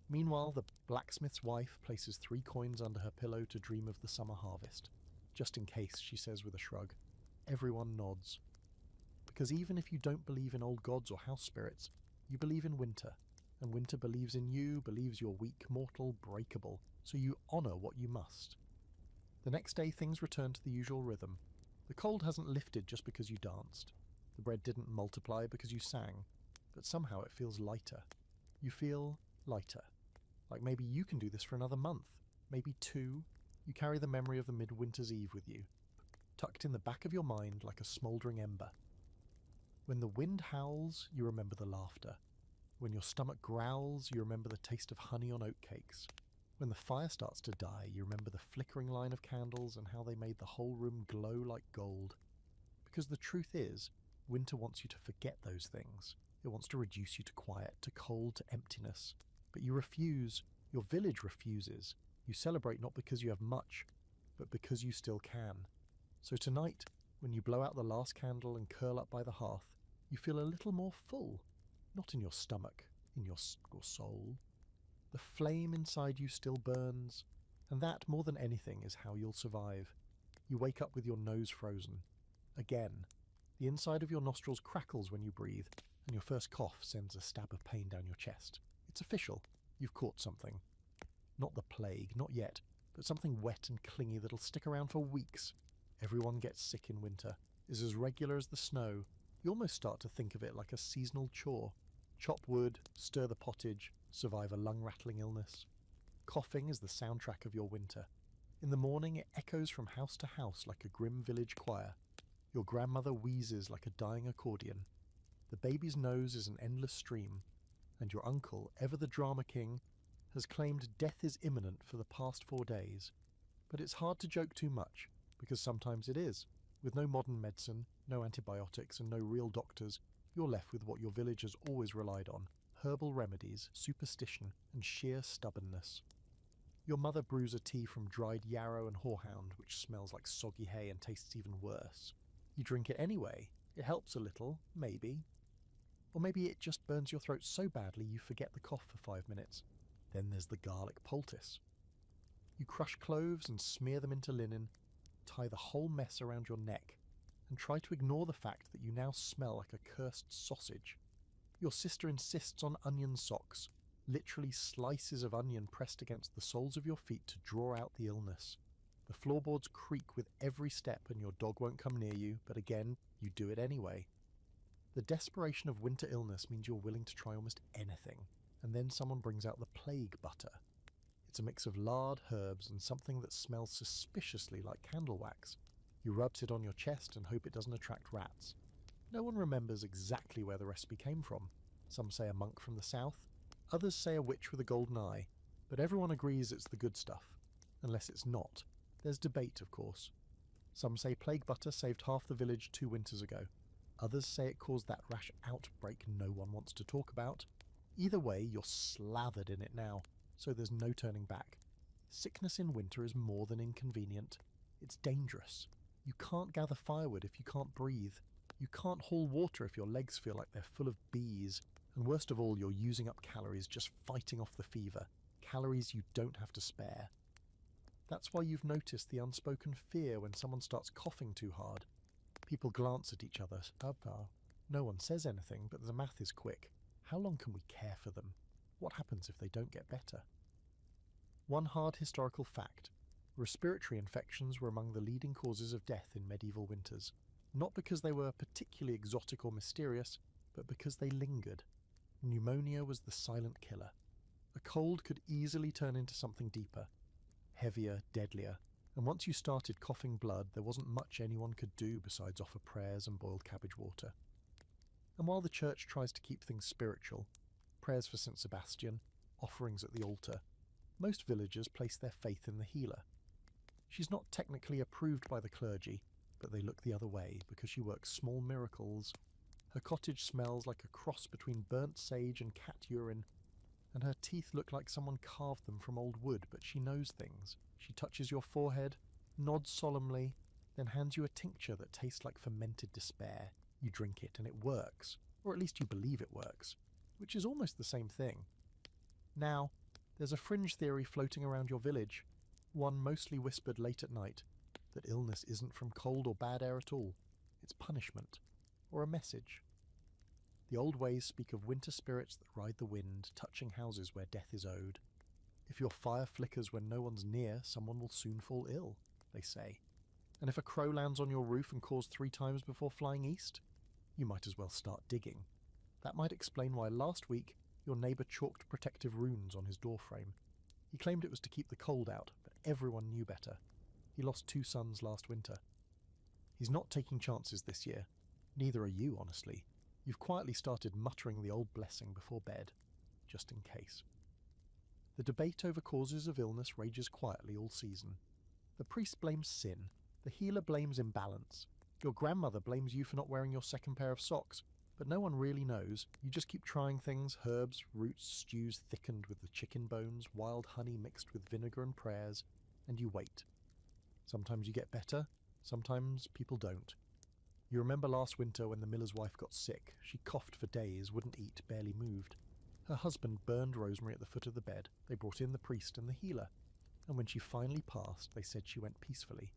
Meanwhile, the blacksmith's wife places 3 coins under her pillow to dream of the summer harvest. "Just in case," she says with a shrug. Everyone nods. Because even if you don't believe in old gods or house spirits, you believe in winter. And winter believes in you, believes you're weak, mortal, breakable, so you honour what you must. The next day things return to the usual rhythm. The cold hasn't lifted just because you danced. The bread didn't multiply because you sang, but somehow it feels lighter. You feel lighter. Like maybe you can do this for another month, maybe 2. You carry the memory of the midwinter's eve with you, tucked in the back of your mind like a smouldering ember. When the wind howls, you remember the laughter. When your stomach growls, you remember the taste of honey on oatcakes. When the fire starts to die, you remember the flickering line of candles and how they made the whole room glow like gold. Because the truth is, winter wants you to forget those things. It wants to reduce you to quiet, to cold, to emptiness. But you refuse. Your village refuses. You celebrate not because you have much, but because you still can. So tonight, when you blow out the last candle and curl up by the hearth, you feel a little more full. Not in your stomach, in your soul. The flame inside you still burns, and that, more than anything, is how you'll survive. You wake up with your nose frozen. Again. The inside of your nostrils crackles when you breathe, and your first cough sends a stab of pain down your chest. It's official. You've caught something. Not the plague, not yet, but something wet and clingy that'll stick around for weeks. Everyone gets sick in winter. It's as regular as the snow. You almost start to think of it like a seasonal chore. Chop wood, stir the pottage, survive a lung-rattling illness. Coughing is the soundtrack of your winter. In the morning it echoes from house to house like a grim village choir. Your grandmother wheezes like a dying accordion. The baby's nose is an endless stream, and your uncle, ever the drama king, has claimed death is imminent for the past 4 days. But it's hard to joke too much, because sometimes it is. With no modern medicine, no antibiotics, and no real doctors, you're left with what your village has always relied on: herbal remedies, superstition, and sheer stubbornness. Your mother brews a tea from dried yarrow and horehound, which smells like soggy hay and tastes even worse. You drink it anyway. It helps a little, maybe. Or maybe it just burns your throat so badly you forget the cough for 5 minutes. Then there's the garlic poultice. You crush cloves and smear them into linen, tie the whole mess around your neck, and try to ignore the fact that you now smell like a cursed sausage. Your sister insists on onion socks, literally slices of onion pressed against the soles of your feet to draw out the illness. The floorboards creak with every step and your dog won't come near you, but again, you do it anyway. The desperation of winter illness means you're willing to try almost anything, and then someone brings out the plague butter. It's a mix of lard, herbs, and something that smells suspiciously like candle wax. You rub it on your chest and hope it doesn't attract rats. No one remembers exactly where the recipe came from. Some say a monk from the south, others say a witch with a golden eye, but everyone agrees it's the good stuff. Unless it's not. There's debate, of course. Some say plague butter saved half the village 2 winters ago. Others say it caused that rash outbreak no one wants to talk about. Either way, you're slathered in it now, so there's no turning back. Sickness in winter is more than inconvenient. It's dangerous. You can't gather firewood if you can't breathe. You can't haul water if your legs feel like they're full of bees. And worst of all, you're using up calories just fighting off the fever. Calories you don't have to spare. That's why you've noticed the unspoken fear when someone starts coughing too hard. People glance at each other. No one says anything, but the math is quick. How long can we care for them? What happens if they don't get better? One hard historical fact. Respiratory infections were among the leading causes of death in medieval winters. Not because they were particularly exotic or mysterious, but because they lingered. Pneumonia was the silent killer. A cold could easily turn into something deeper, heavier, deadlier, and once you started coughing blood, there wasn't much anyone could do besides offer prayers and boiled cabbage water. And while the church tries to keep things spiritual, prayers for St. Sebastian, offerings at the altar, most villagers place their faith in the healer. She's not technically approved by the clergy, but they look the other way because she works small miracles. Her cottage smells like a cross between burnt sage and cat urine, and her teeth look like someone carved them from old wood, but she knows things. She touches your forehead, nods solemnly, then hands you a tincture that tastes like fermented despair. You drink it and it works, or at least you believe it works, which is almost the same thing. Now, there's a fringe theory floating around your village, one mostly whispered late at night, that illness isn't from cold or bad air at all. It's punishment, or a message. The old ways speak of winter spirits that ride the wind, touching houses where death is owed. If your fire flickers when no one's near, someone will soon fall ill, they say. And if a crow lands on your roof and caws 3 times before flying east, you might as well start digging. That might explain why last week your neighbour chalked protective runes on his doorframe. He claimed it was to keep the cold out, but everyone knew better. He lost 2 sons last winter. He's not taking chances this year. Neither are you, honestly. You've quietly started muttering the old blessing before bed, just in case. The debate over causes of illness rages quietly all season. The priest blames sin. The healer blames imbalance. Your grandmother blames you for not wearing your second pair of socks, but no one really knows. You just keep trying things: herbs, roots, stews thickened with the chicken bones, wild honey mixed with vinegar and prayers, and you wait. Sometimes you get better, sometimes people don't. You remember last winter when the miller's wife got sick. She coughed for days, wouldn't eat, barely moved. Her husband burned rosemary at the foot of the bed. They brought in the priest and the healer, and when she finally passed, they said she went peacefully.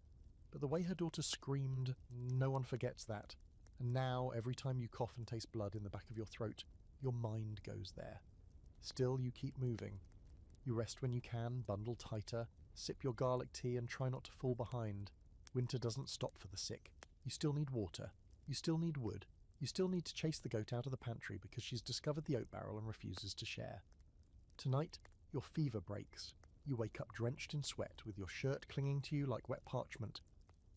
But the way her daughter screamed, no one forgets that. And now, every time you cough and taste blood in the back of your throat, your mind goes there. Still, you keep moving. You rest when you can, bundle tighter, sip your garlic tea and try not to fall behind. Winter doesn't stop for the sick. You still need water. You still need wood. You still need to chase the goat out of the pantry because she's discovered the oat barrel and refuses to share. Tonight, your fever breaks. You wake up drenched in sweat, with your shirt clinging to you like wet parchment.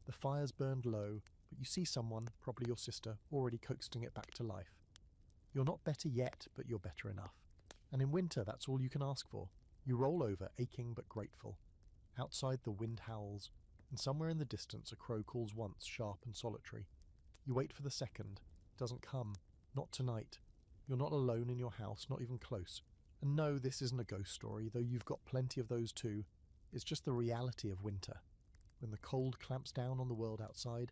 The fire's burned low, but you see someone, probably your sister, already coaxing it back to life. You're not better yet, but you're better enough. And in winter, that's all you can ask for. You roll over, aching but grateful. Outside, the wind howls, and somewhere in the distance a crow calls once, sharp and solitary. You wait for the second. It doesn't come. Not tonight. You're not alone in your house, not even close. And no, this isn't a ghost story, though you've got plenty of those too. It's just the reality of winter. When the cold clamps down on the world outside,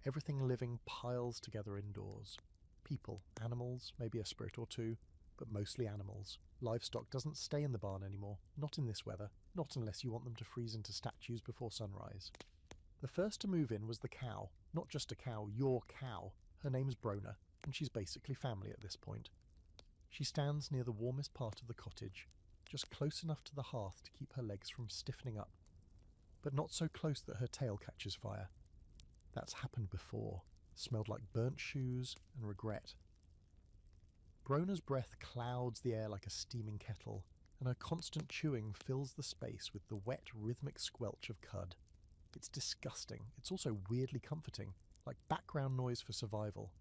everything living piles together indoors. People, animals, maybe a spirit or two, but mostly animals. Livestock doesn't stay in the barn anymore, not in this weather, not unless you want them to freeze into statues before sunrise. The first to move in was the cow. Not just a cow, your cow. Her name's Brona, and she's basically family at this point. She stands near the warmest part of the cottage, just close enough to the hearth to keep her legs from stiffening up, but not so close that her tail catches fire. That's happened before. Smelled like burnt shoes and regret. Brona's breath clouds the air like a steaming kettle, and her constant chewing fills the space with the wet, rhythmic squelch of cud. It's disgusting. It's also weirdly comforting, like background noise for survival.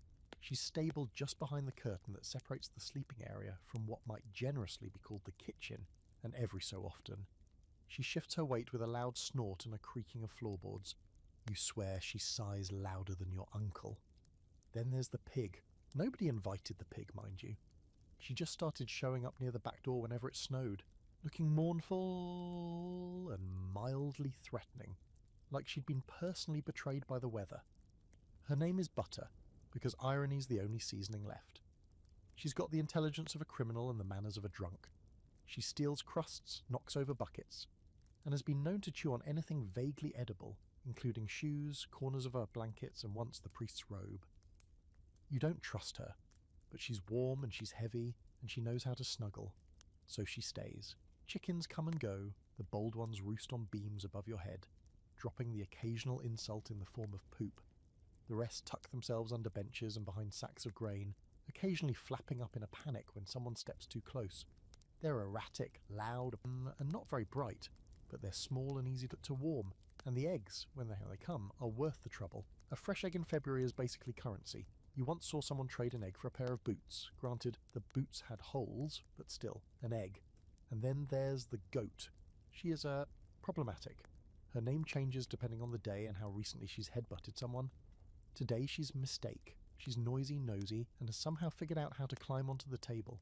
She's stabled just behind the curtain that separates the sleeping area from what might generously be called the kitchen, and every so often, she shifts her weight with a loud snort and a creaking of floorboards. You swear she sighs louder than your uncle. Then there's the pig. Nobody invited the pig, mind you. She just started showing up near the back door whenever it snowed, looking mournful and mildly threatening, like she'd been personally betrayed by the weather. Her name is Butter, because irony's the only seasoning left. She's got the intelligence of a criminal and the manners of a drunk. She steals crusts, knocks over buckets, and has been known to chew on anything vaguely edible, including shoes, corners of her blankets, and once the priest's robe. You don't trust her, but she's warm and she's heavy, and she knows how to snuggle. So she stays. Chickens come and go, the bold ones roost on beams above your head, dropping the occasional insult in the form of poop. The rest tuck themselves under benches and behind sacks of grain, occasionally flapping up in a panic when someone steps too close. They're erratic, loud, and not very bright, but they're small and easy to warm, and the eggs, when they come, are worth the trouble. A fresh egg in February is basically currency. You once saw someone trade an egg for a pair of boots. Granted, the boots had holes, but still, an egg. And then there's the goat. She is, problematic. Her name changes depending on the day and how recently she's headbutted someone. Today she's Mistake. She's noisy, nosy, and has somehow figured out how to climb onto the table.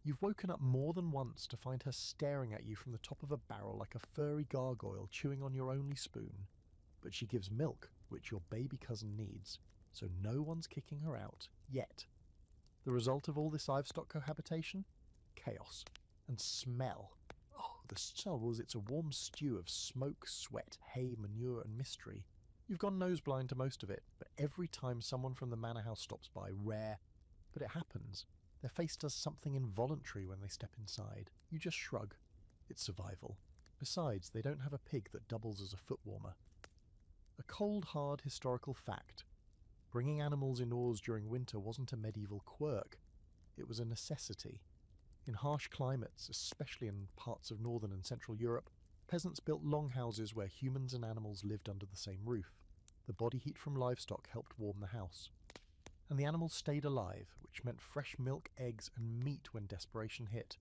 You've woken up more than once to find her staring at you from the top of a barrel like a furry gargoyle chewing on your only spoon. But she gives milk, which your baby cousin needs, so no one's kicking her out, yet. The result of all this livestock cohabitation? Chaos. And smell. Oh, the smell it's a warm stew of smoke, sweat, hay, manure, and mystery. You've gone nose-blind to most of it, but every time someone from the manor house stops by, rare, but it happens, their face does something involuntary when they step inside. You just shrug. It's survival. Besides, they don't have a pig that doubles as a foot warmer. A cold, hard historical fact. Bringing animals indoors during winter wasn't a medieval quirk. It was a necessity. In harsh climates, especially in parts of northern and central Europe, peasants built longhouses where humans and animals lived under the same roof. The body heat from livestock helped warm the house. And the animals stayed alive, which meant fresh milk, eggs, and meat when desperation hit.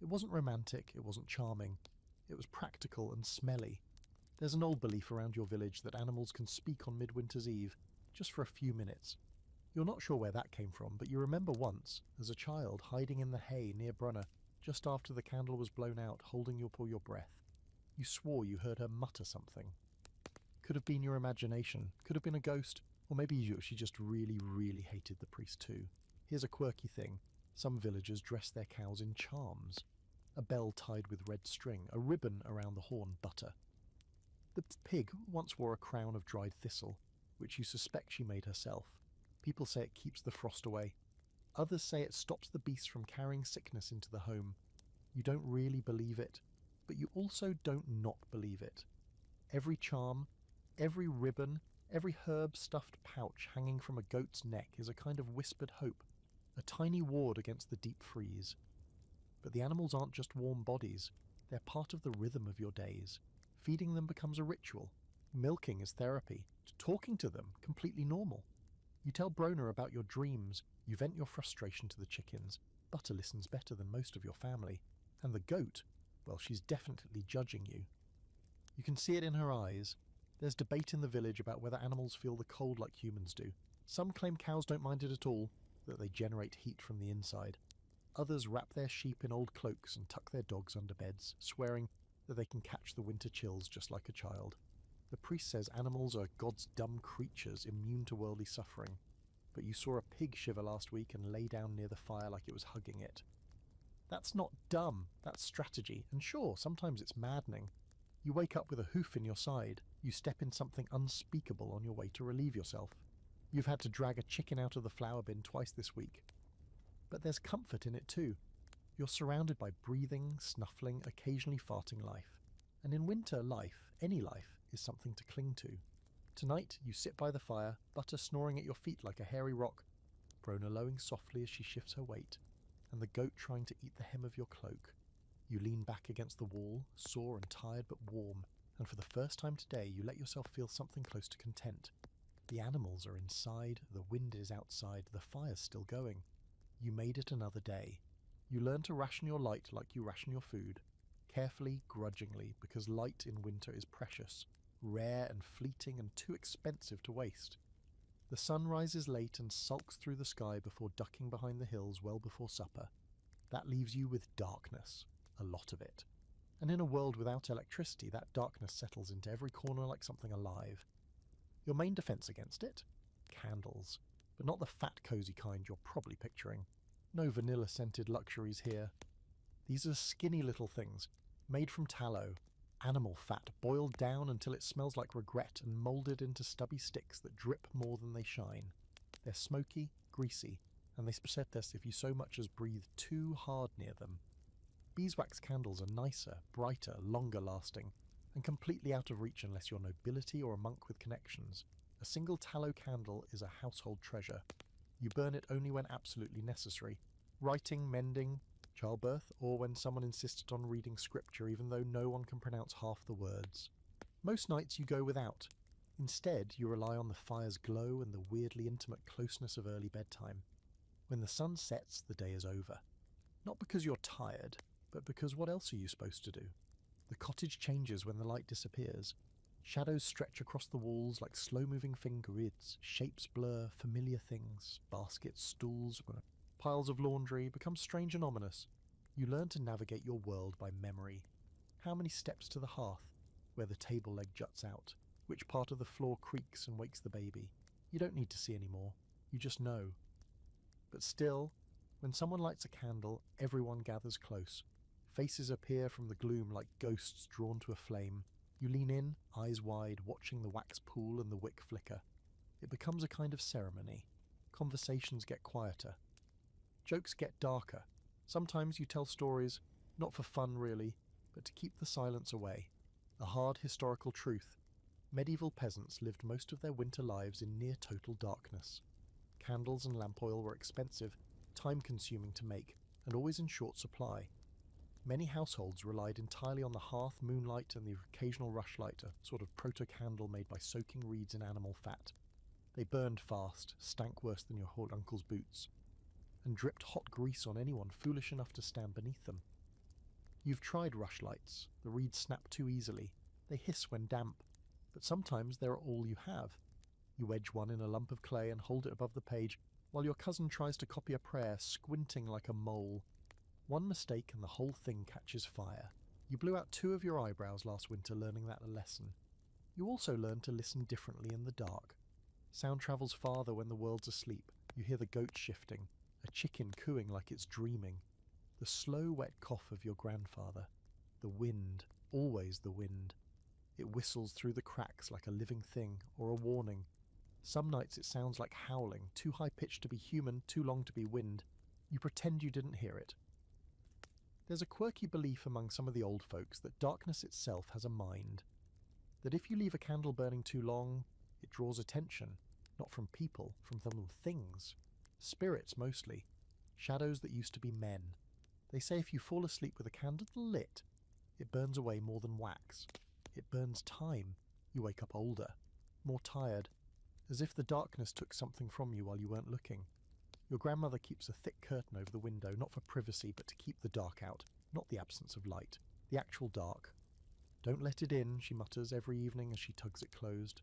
It wasn't romantic, it wasn't charming. It was practical and smelly. There's an old belief around your village that animals can speak on Midwinter's Eve, just for a few minutes. You're not sure where that came from, but you remember once, as a child, hiding in the hay near Brunner, just after the candle was blown out, holding your breath. You swore you heard her mutter something. Could have been your imagination, could have been a ghost, or maybe she just really, really hated the priest too. Here's a quirky thing. Some villagers dress their cows in charms. A bell tied with red string, a ribbon around the horn, Butter. The pig once wore a crown of dried thistle, which you suspect she made herself. People say it keeps the frost away. Others say it stops the beasts from carrying sickness into the home. You don't really believe it, but you also don't not believe it. Every charm, every ribbon, every herb-stuffed pouch hanging from a goat's neck is a kind of whispered hope, a tiny ward against the deep freeze. But the animals aren't just warm bodies. They're part of the rhythm of your days. Feeding them becomes a ritual. Milking is therapy. Talking to them, completely normal. You tell Brona about your dreams. You vent your frustration to the chickens. Butter listens better than most of your family. And the goat, well, she's definitely judging you. You can see it in her eyes. There's debate in the village about whether animals feel the cold like humans do. Some claim cows don't mind it at all, that they generate heat from the inside. Others wrap their sheep in old cloaks and tuck their dogs under beds, swearing that they can catch the winter chills just like a child. The priest says animals are God's dumb creatures immune to worldly suffering. But you saw a pig shiver last week and lay down near the fire like it was hugging it. That's not dumb, that's strategy, and sure, sometimes it's maddening. You wake up with a hoof in your side, you step in something unspeakable on your way to relieve yourself. You've had to drag a chicken out of the flour bin twice this week. But there's comfort in it too. You're surrounded by breathing, snuffling, occasionally farting life. And in winter, life, any life, is something to cling to. Tonight, you sit by the fire, Butter snoring at your feet like a hairy rock, Brona lowing softly as she shifts her weight, and the goat trying to eat the hem of your cloak. You lean back against the wall, sore and tired but warm, and for the first time today you let yourself feel something close to content. The animals are inside, the wind is outside, the fire's still going. You made it another day. You learn to ration your light like you ration your food, carefully, grudgingly, because light in winter is precious, rare and fleeting and too expensive to waste. The sun rises late and sulks through the sky before ducking behind the hills well before supper. That leaves you with darkness, a lot of it. And in a world without electricity, that darkness settles into every corner like something alive. Your main defense against it? Candles. But not the fat, cozy kind you're probably picturing. No vanilla-scented luxuries here. These are skinny little things, made from tallow, animal fat boiled down until it smells like regret and moulded into stubby sticks that drip more than they shine. They're smoky, greasy, and they set this if you so much as breathe too hard near them. Beeswax candles are nicer, brighter, longer lasting, and completely out of reach unless you're nobility or a monk with connections. A single tallow candle is a household treasure. You burn it only when absolutely necessary. Writing, mending, childbirth, or when someone insisted on reading scripture even though no one can pronounce half the words. Most nights you go without. Instead, you rely on the fire's glow and the weirdly intimate closeness of early bedtime. When the sun sets, the day is over. Not because you're tired, but because what else are you supposed to do? The cottage changes when the light disappears. Shadows stretch across the walls like slow-moving grids, shapes blur, familiar things, baskets, stools, piles of laundry become strange and ominous. You learn to navigate your world by memory. How many steps to the hearth, where the table leg juts out? Which part of the floor creaks and wakes the baby? You don't need to see anymore. You just know. But still, when someone lights a candle, everyone gathers close. Faces appear from the gloom like ghosts drawn to a flame. You lean in, eyes wide, watching the wax pool and the wick flicker. It becomes a kind of ceremony. Conversations get quieter. Jokes get darker. Sometimes you tell stories, not for fun really, but to keep the silence away. A hard historical truth. Medieval peasants lived most of their winter lives in near total darkness. Candles and lamp oil were expensive, time-consuming to make, and always in short supply. Many households relied entirely on the hearth, moonlight, and the occasional rushlight, a sort of proto-candle made by soaking reeds in animal fat. They burned fast, stank worse than your old uncle's boots, and dripped hot grease on anyone foolish enough to stand beneath them. You've tried rushlights. The reeds snap too easily. They hiss when damp, but sometimes they're all you have. You wedge one in a lump of clay and hold it above the page, while your cousin tries to copy a prayer, squinting like a mole. One mistake and the whole thing catches fire. You blew out 2 of your eyebrows last winter learning that lesson. You also learn to listen differently in the dark. Sound travels farther when the world's asleep. You hear the goat shifting, a chicken cooing like it's dreaming, the slow wet cough of your grandfather, the wind, always the wind. It whistles through the cracks like a living thing or a warning. Some nights it sounds like howling, too high-pitched to be human, too long to be wind. You pretend you didn't hear it. There's a quirky belief among some of the old folks that darkness itself has a mind. That if you leave a candle burning too long, it draws attention, not from people, from things. Spirits mostly. Shadows that used to be men. They say if you fall asleep with a candle lit, It burns away more than wax. It burns time. You wake up older, more tired, as if the darkness took something from you while you weren't looking. Your grandmother keeps a thick curtain over the window, not for privacy, but to keep the dark out, not the absence of light, the actual dark. Don't let it in, she mutters every evening as she tugs it closed.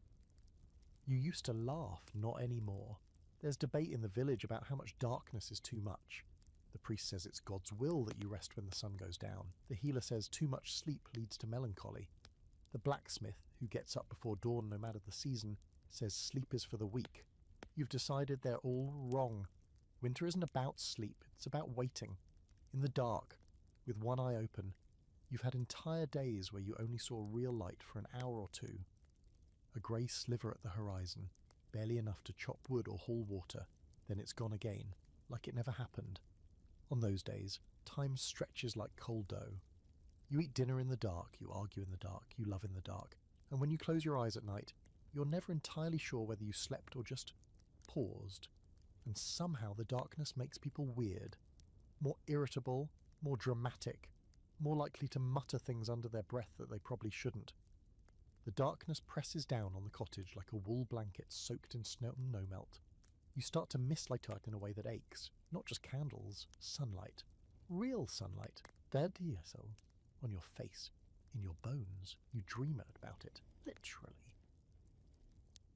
You used to laugh, not anymore. There's debate in the village about how much darkness is too much. The priest says it's God's will that you rest when the sun goes down. The healer says too much sleep leads to melancholy. The blacksmith, who gets up before dawn no matter the season, says sleep is for the weak. You've decided they're all wrong. Winter isn't about sleep, it's about waiting. In the dark, with one eye open, you've had entire days where you only saw real light for an hour or two. A grey sliver at the horizon, barely enough to chop wood or haul water, then it's gone again, like it never happened. On those days, time stretches like cold dough. You eat dinner in the dark, you argue in the dark, you love in the dark, and when you close your eyes at night, you're never entirely sure whether you slept or just paused. And somehow the darkness makes people weird, more irritable, more dramatic, more likely to mutter things under their breath that they probably shouldn't. The darkness presses down on the cottage like a wool blanket soaked in snow and no-melt. You start to miss light in a way that aches. Not just candles, sunlight. Real sunlight. Daddy-so, on your face, in your bones. You dream about it, literally.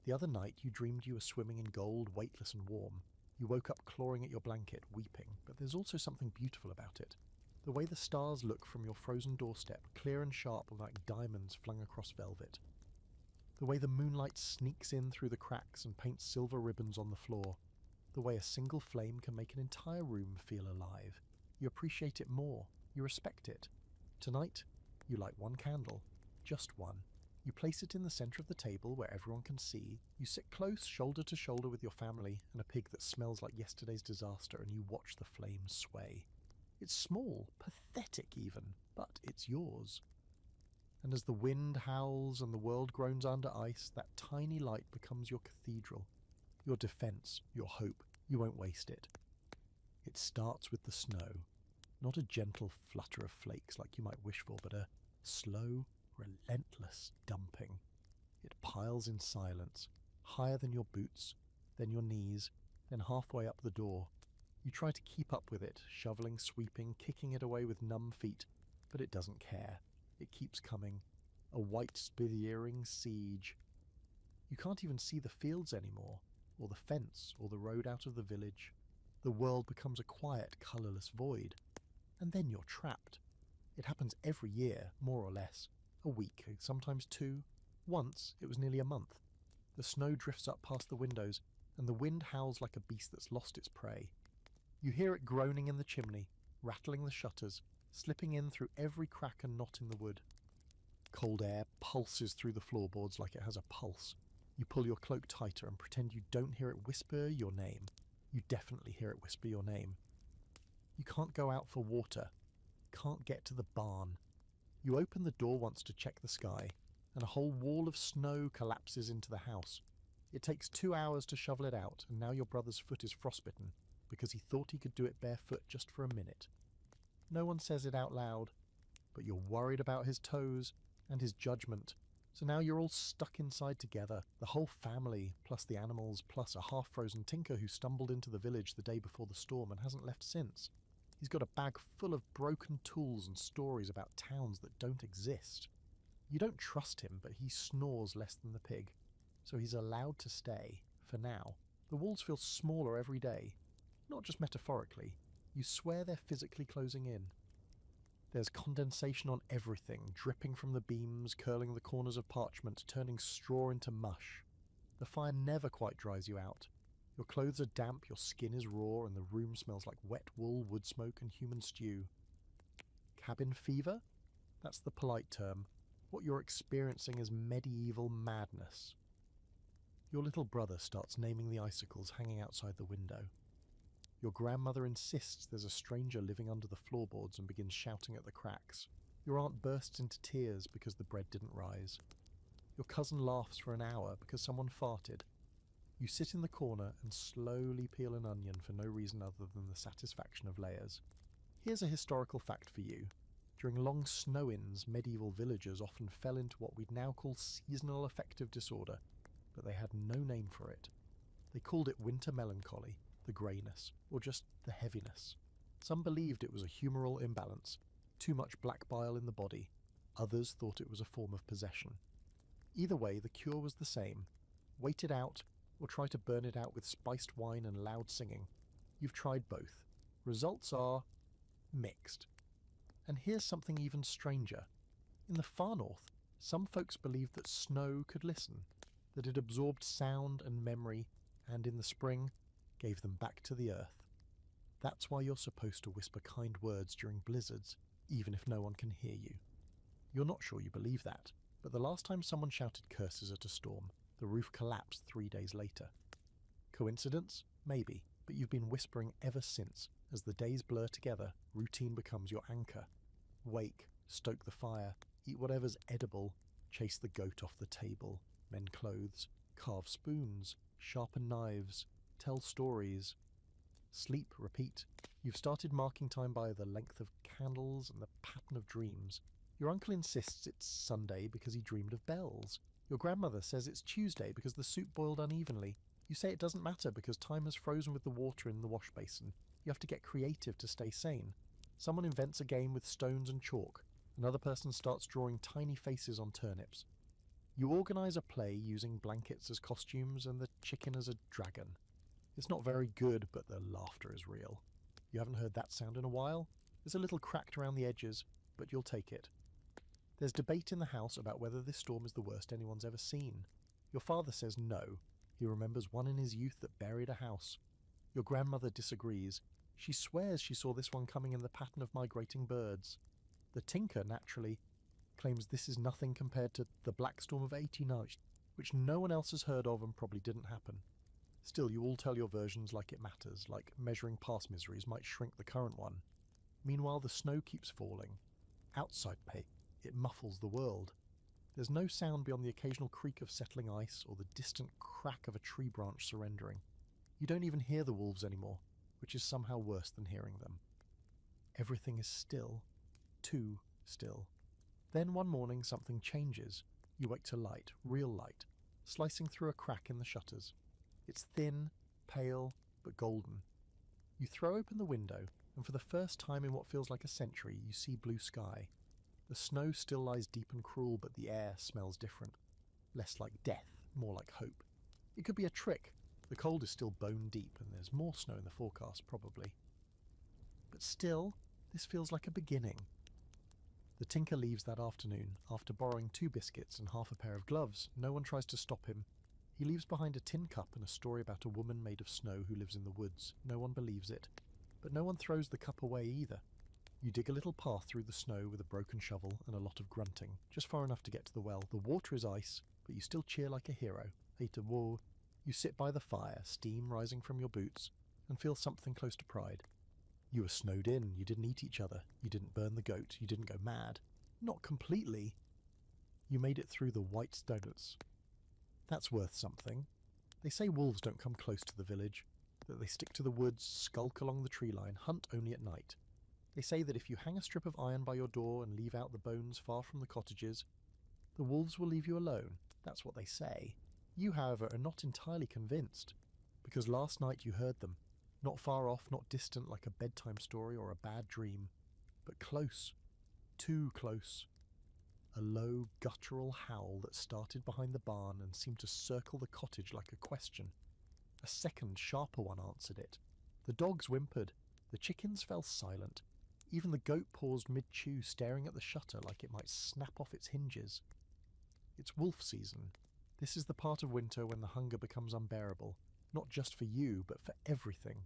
The other night you dreamed you were swimming in gold, weightless and warm. You woke up clawing at your blanket, weeping, but there's also something beautiful about it. The way the stars look from your frozen doorstep, clear and sharp like diamonds flung across velvet. The way the moonlight sneaks in through the cracks and paints silver ribbons on the floor. The way a single flame can make an entire room feel alive. You appreciate it more. You respect it. Tonight, you light one candle. Just one. You place it in the centre of the table where everyone can see. You sit close, shoulder to shoulder with your family and a pig that smells like yesterday's disaster, and you watch the flames sway. It's small, pathetic even, but it's yours. And as the wind howls and the world groans under ice, that tiny light becomes your cathedral, your defence, your hope. You won't waste it. It starts with the snow, not a gentle flutter of flakes like you might wish for, but a slow, relentless dumping. It piles in silence, higher than your boots, then your knees, then halfway up the door. You try to keep up with it, shoveling, sweeping, kicking it away with numb feet, but it doesn't care. It keeps coming. A white, spitheering siege. You can't even see the fields anymore, or the fence, or the road out of the village. The world becomes a quiet, colourless void. And then you're trapped. It happens every year, more or less. A week, sometimes two. Once, it was nearly a month. The snow drifts up past the windows, and the wind howls like a beast that's lost its prey. You hear it groaning in the chimney, rattling the shutters, slipping in through every crack and knot in the wood. Cold air pulses through the floorboards like it has a pulse. You pull your cloak tighter and pretend you don't hear it whisper your name. You definitely hear it whisper your name. You can't go out for water. Can't get to the barn. You open the door once to check the sky, and a whole wall of snow collapses into the house. It takes 2 hours to shovel it out, and now your brother's foot is frostbitten, because he thought he could do it barefoot just for a minute. No one says it out loud, but you're worried about his toes and his judgment. So now you're all stuck inside together, the whole family, plus the animals, plus a half-frozen tinker who stumbled into the village the day before the storm and hasn't left since. He's got a bag full of broken tools and stories about towns that don't exist. You don't trust him, but he snores less than the pig, so he's allowed to stay, for now. The walls feel smaller every day. Not just metaphorically. You swear they're physically closing in. There's condensation on everything, dripping from the beams, curling the corners of parchment, turning straw into mush. The fire never quite dries you out. Your clothes are damp, your skin is raw, and the room smells like wet wool, wood smoke, and human stew. Cabin fever? That's the polite term. What you're experiencing is medieval madness. Your little brother starts naming the icicles hanging outside the window. Your grandmother insists there's a stranger living under the floorboards and begins shouting at the cracks. Your aunt bursts into tears because the bread didn't rise. Your cousin laughs for an hour because someone farted. You sit in the corner and slowly peel an onion for no reason other than the satisfaction of layers. Here's a historical fact for you. During long snow-ins, medieval villagers often fell into what we'd now call seasonal affective disorder, but they had no name for it. They called it winter melancholy, the greyness, or just the heaviness. Some believed it was a humoral imbalance, too much black bile in the body. Others thought it was a form of possession. Either way, the cure was the same. Wait it out, or try to burn it out with spiced wine and loud singing. You've tried both. Results are mixed. And here's something even stranger. In the far north, some folks believed that snow could listen, that it absorbed sound and memory, and in the spring, gave them back to the earth. That's why you're supposed to whisper kind words during blizzards, even if no one can hear you. You're not sure you believe that, but the last time someone shouted curses at a storm, the roof collapsed 3 days later. Coincidence? Maybe, but you've been whispering ever since. As the days blur together, routine becomes your anchor. Wake, stoke the fire, eat whatever's edible, chase the goat off the table, mend clothes, carve spoons, sharpen knives, tell stories. Sleep, repeat. You've started marking time by the length of candles and the pattern of dreams. Your uncle insists it's Sunday because he dreamed of bells. Your grandmother says it's Tuesday because the soup boiled unevenly. You say it doesn't matter because time has frozen with the water in the wash basin. You have to get creative to stay sane. Someone invents a game with stones and chalk. Another person starts drawing tiny faces on turnips. You organise a play using blankets as costumes and the chicken as a dragon. It's not very good, but the laughter is real. You haven't heard that sound in a while? It's a little cracked around the edges, but you'll take it. There's debate in the house about whether this storm is the worst anyone's ever seen. Your father says no. He remembers one in his youth that buried a house. Your grandmother disagrees. She swears she saw this one coming in the pattern of migrating birds. The tinker, naturally, claims this is nothing compared to the Black Storm of 89, which no one else has heard of and probably didn't happen. Still, you all tell your versions like it matters, like measuring past miseries might shrink the current one. Meanwhile, the snow keeps falling. Outside pay, it muffles the world. There's no sound beyond the occasional creak of settling ice or the distant crack of a tree branch surrendering. You don't even hear the wolves anymore, which is somehow worse than hearing them. Everything is still. Too still. Then one morning something changes. You wake to light, real light, slicing through a crack in the shutters. It's thin, pale, but golden. You throw open the window, and for the first time in what feels like a century, you see blue sky. The snow still lies deep and cruel, but the air smells different. Less like death, more like hope. It could be a trick. The cold is still bone deep, and there's more snow in the forecast, probably. But still, this feels like a beginning. The tinker leaves that afternoon. After borrowing 2 biscuits and half a pair of gloves, no one tries to stop him. He leaves behind a tin cup and a story about a woman made of snow who lives in the woods. No one believes it. But no one throws the cup away either. You dig a little path through the snow with a broken shovel and a lot of grunting, just far enough to get to the well. The water is ice, but you still cheer like a hero. Later, whoa. You sit by the fire, steam rising from your boots, and feel something close to pride. You were snowed in, you didn't eat each other, you didn't burn the goat, you didn't go mad. Not completely. You made it through the white donuts. That's worth something. They say wolves don't come close to the village, that they stick to the woods, skulk along the tree line, hunt only at night. They say that if you hang a strip of iron by your door and leave out the bones far from the cottages, the wolves will leave you alone. That's what they say. You, however, are not entirely convinced, because last night you heard them. Not far off, not distant like a bedtime story or a bad dream, but close. Too close. A low, guttural howl that started behind the barn and seemed to circle the cottage like a question. A second, sharper one answered it. The dogs whimpered. The chickens fell silent. Even the goat paused mid-chew, staring at the shutter like it might snap off its hinges. It's wolf season. This is the part of winter when the hunger becomes unbearable, not just for you, but for everything.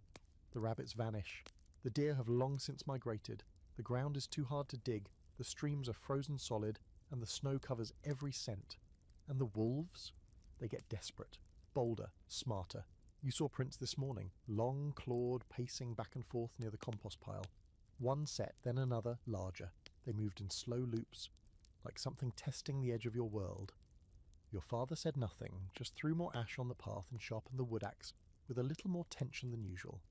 The rabbits vanish. The deer have long since migrated. The ground is too hard to dig. The streams are frozen solid, and the snow covers every scent. And the wolves? They get desperate. Bolder, smarter. You saw prints this morning, long-clawed, pacing back and forth near the compost pile. One set, then another, larger. They moved in slow loops, like something testing the edge of your world. Your father said nothing, just threw more ash on the path and sharpened the wood axe, with a little more tension than usual.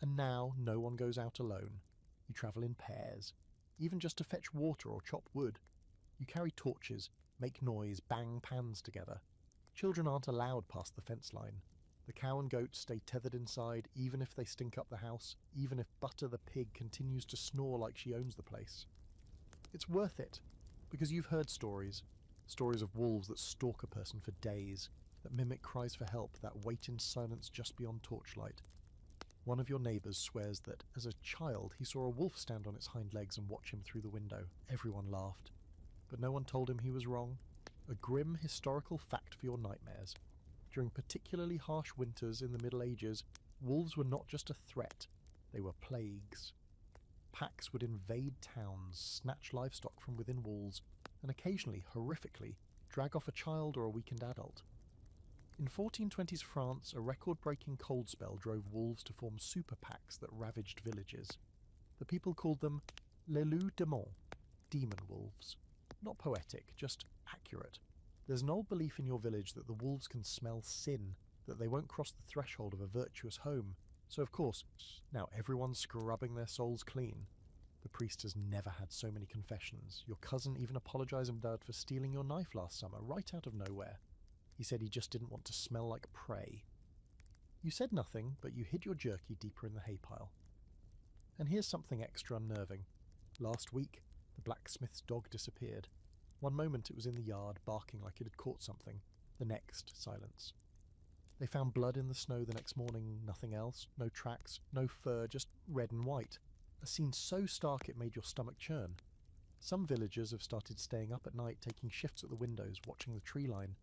And now no one goes out alone. You travel in pairs. even just to fetch water or chop wood. You carry torches, make noise, bang pans together. Children aren't allowed past the fence line. The cow and goat stay tethered inside, even if they stink up the house, even if Butter the pig continues to snore like she owns the place. It's worth it, because you've heard stories of wolves that stalk a person for days, that mimic cries for help, that wait in silence just beyond torchlight. One of your neighbours swears that, as a child, he saw a wolf stand on its hind legs and watch him through the window. Everyone laughed, but no one told him he was wrong. A grim historical fact for your nightmares. During particularly harsh winters in the Middle Ages, wolves were not just a threat, they were plagues. Packs would invade towns, snatch livestock from within walls, and occasionally, horrifically, drag off a child or a weakened adult. In 1420s France, a record-breaking cold spell drove wolves to form super packs that ravaged villages. The people called them les loups démons, demon wolves. Not poetic, just accurate. There's an old belief in your village that the wolves can smell sin, that they won't cross the threshold of a virtuous home. So of course, now everyone's scrubbing their souls clean. The priest has never had so many confessions. Your cousin even apologised and dad for stealing your knife last summer, right out of nowhere. He said he just didn't want to smell like prey. You said nothing, but you hid your jerky deeper in the hay pile. And here's something extra unnerving. Last week, the blacksmith's dog disappeared. One moment it was in the yard, barking like it had caught something. The next, silence. They found blood in the snow the next morning, nothing else. No tracks, no fur, just red and white. A scene so stark it made your stomach churn. Some villagers have started staying up at night, taking shifts at the windows, watching the tree line.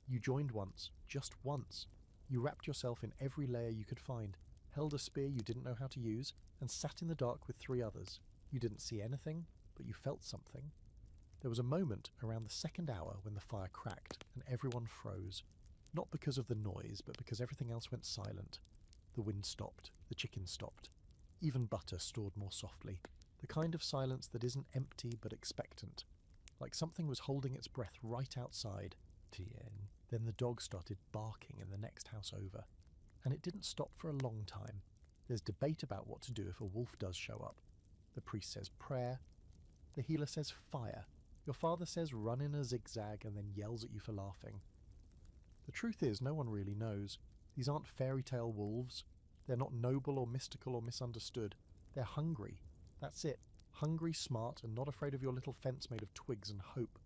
You joined once, just once. You wrapped yourself in every layer you could find, held a spear you didn't know how to use, and sat in the dark with 3 others. You didn't see anything, but you felt something. There was a moment around the second hour when the fire cracked and everyone froze. Not because of the noise, but because everything else went silent. The wind stopped, the chicken stopped. Even Butter snored more softly, the kind of silence that isn't empty but expectant, like something was holding its breath right outside. Then the dog started barking in the next house over. And it didn't stop for a long time. There's debate about what to do if a wolf does show up. The priest says prayer. The healer says fire. Your father says run in a zigzag and then yells at you for laughing. The truth is, no one really knows. These aren't fairy tale wolves. They're not noble or mystical or misunderstood. They're hungry. That's it. Hungry, smart, and not afraid of your little fence made of twigs and hope.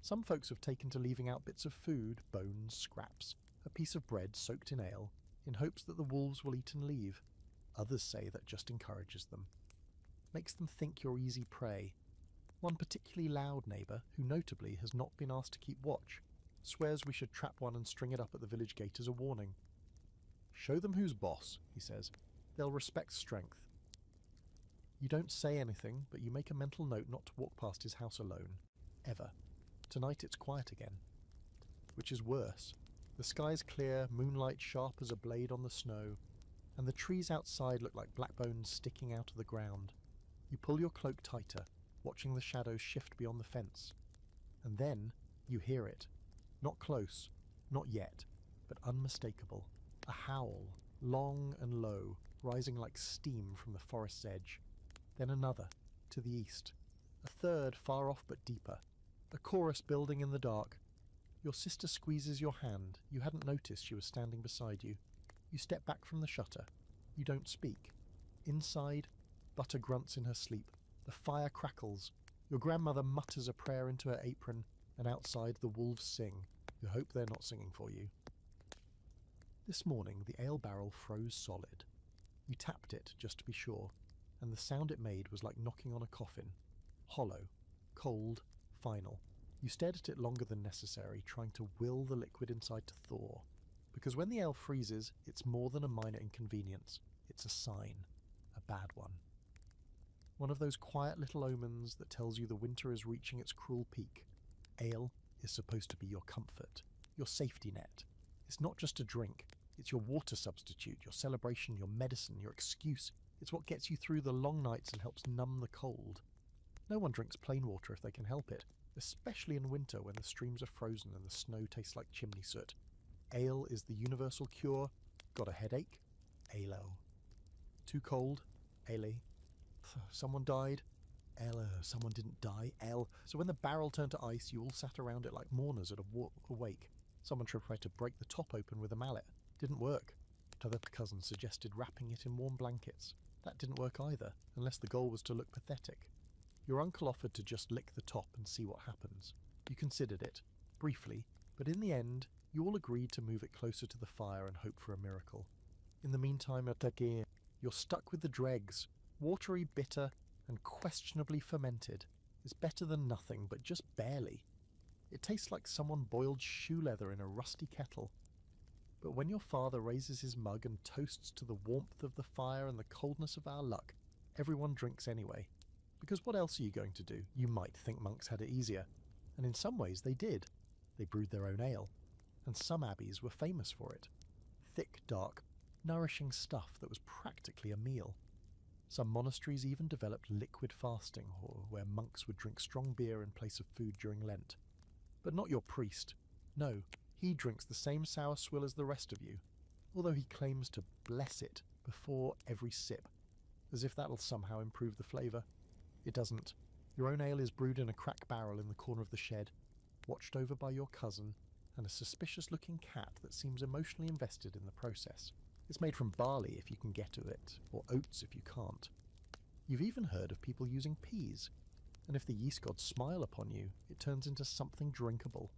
Some folks have taken to leaving out bits of food, bones, scraps, a piece of bread soaked in ale, in hopes that the wolves will eat and leave. Others say that just encourages them. Makes them think you're easy prey. One particularly loud neighbour, who notably has not been asked to keep watch, swears we should trap one and string it up at the village gate as a warning. Show them who's boss, he says. They'll respect strength. You don't say anything, but you make a mental note not to walk past his house alone. Ever. Tonight it's quiet again. Which is worse. The sky's clear, moonlight sharp as a blade on the snow, and the trees outside look like black bones sticking out of the ground. You pull your cloak tighter, watching the shadows shift beyond the fence. And then you hear it. Not close, not yet, but unmistakable. A howl, long and low, rising like steam from the forest's edge. Then another, to the east. A third far off but deeper. A chorus building in the dark. Your sister squeezes your hand. You hadn't noticed she was standing beside you. You step back from the shutter. You don't speak. Inside, Butter grunts in her sleep. The fire crackles. Your grandmother mutters a prayer into her apron, and outside the wolves sing. You hope they're not singing for you. This morning the ale barrel froze solid. You tapped it just to be sure, and the sound it made was like knocking on a coffin. Hollow, cold, final. You stared at it longer than necessary, trying to will the liquid inside to thaw. Because when the ale freezes, it's more than a minor inconvenience. It's a sign. A bad one. One of those quiet little omens that tells you the winter is reaching its cruel peak. Ale is supposed to be your comfort, your safety net. It's not just a drink. It's your water substitute, your celebration, your medicine, your excuse. It's what gets you through the long nights and helps numb the cold. No one drinks plain water if they can help it, especially in winter when the streams are frozen and the snow tastes like chimney soot. Ale is the universal cure. Got a headache? Ale. Too cold? Ale. Someone died? Ella, someone didn't die, L. So when the barrel turned to ice, you all sat around it like mourners at a wake. Someone tried to break the top open with a mallet. Didn't work. T'other cousin suggested wrapping it in warm blankets. That didn't work either, unless the goal was to look pathetic. Your uncle offered to just lick the top and see what happens. You considered it, briefly, but in the end, you all agreed to move it closer to the fire and hope for a miracle. In the meantime, you're stuck with the dregs, watery, bitter, and questionably fermented. It's better than nothing, but just barely. It tastes like someone boiled shoe leather in a rusty kettle. But when your father raises his mug and toasts to the warmth of the fire and the coldness of our luck, everyone drinks anyway. Because what else are you going to do? You might think monks had it easier. And in some ways they did. They brewed their own ale. And some abbeys were famous for it. Thick, dark, nourishing stuff that was practically a meal. Some monasteries even developed liquid fasting, or where monks would drink strong beer in place of food during Lent. But not your priest. No, he drinks the same sour swill as the rest of you, although he claims to bless it before every sip, as if that'll somehow improve the flavour. It doesn't. Your own ale is brewed in a crack barrel in the corner of the shed, watched over by your cousin and a suspicious-looking cat that seems emotionally invested in the process. It's made from barley if you can get to it, or oats if you can't. You've even heard of people using peas, and if the yeast gods smile upon you, it turns into something drinkable.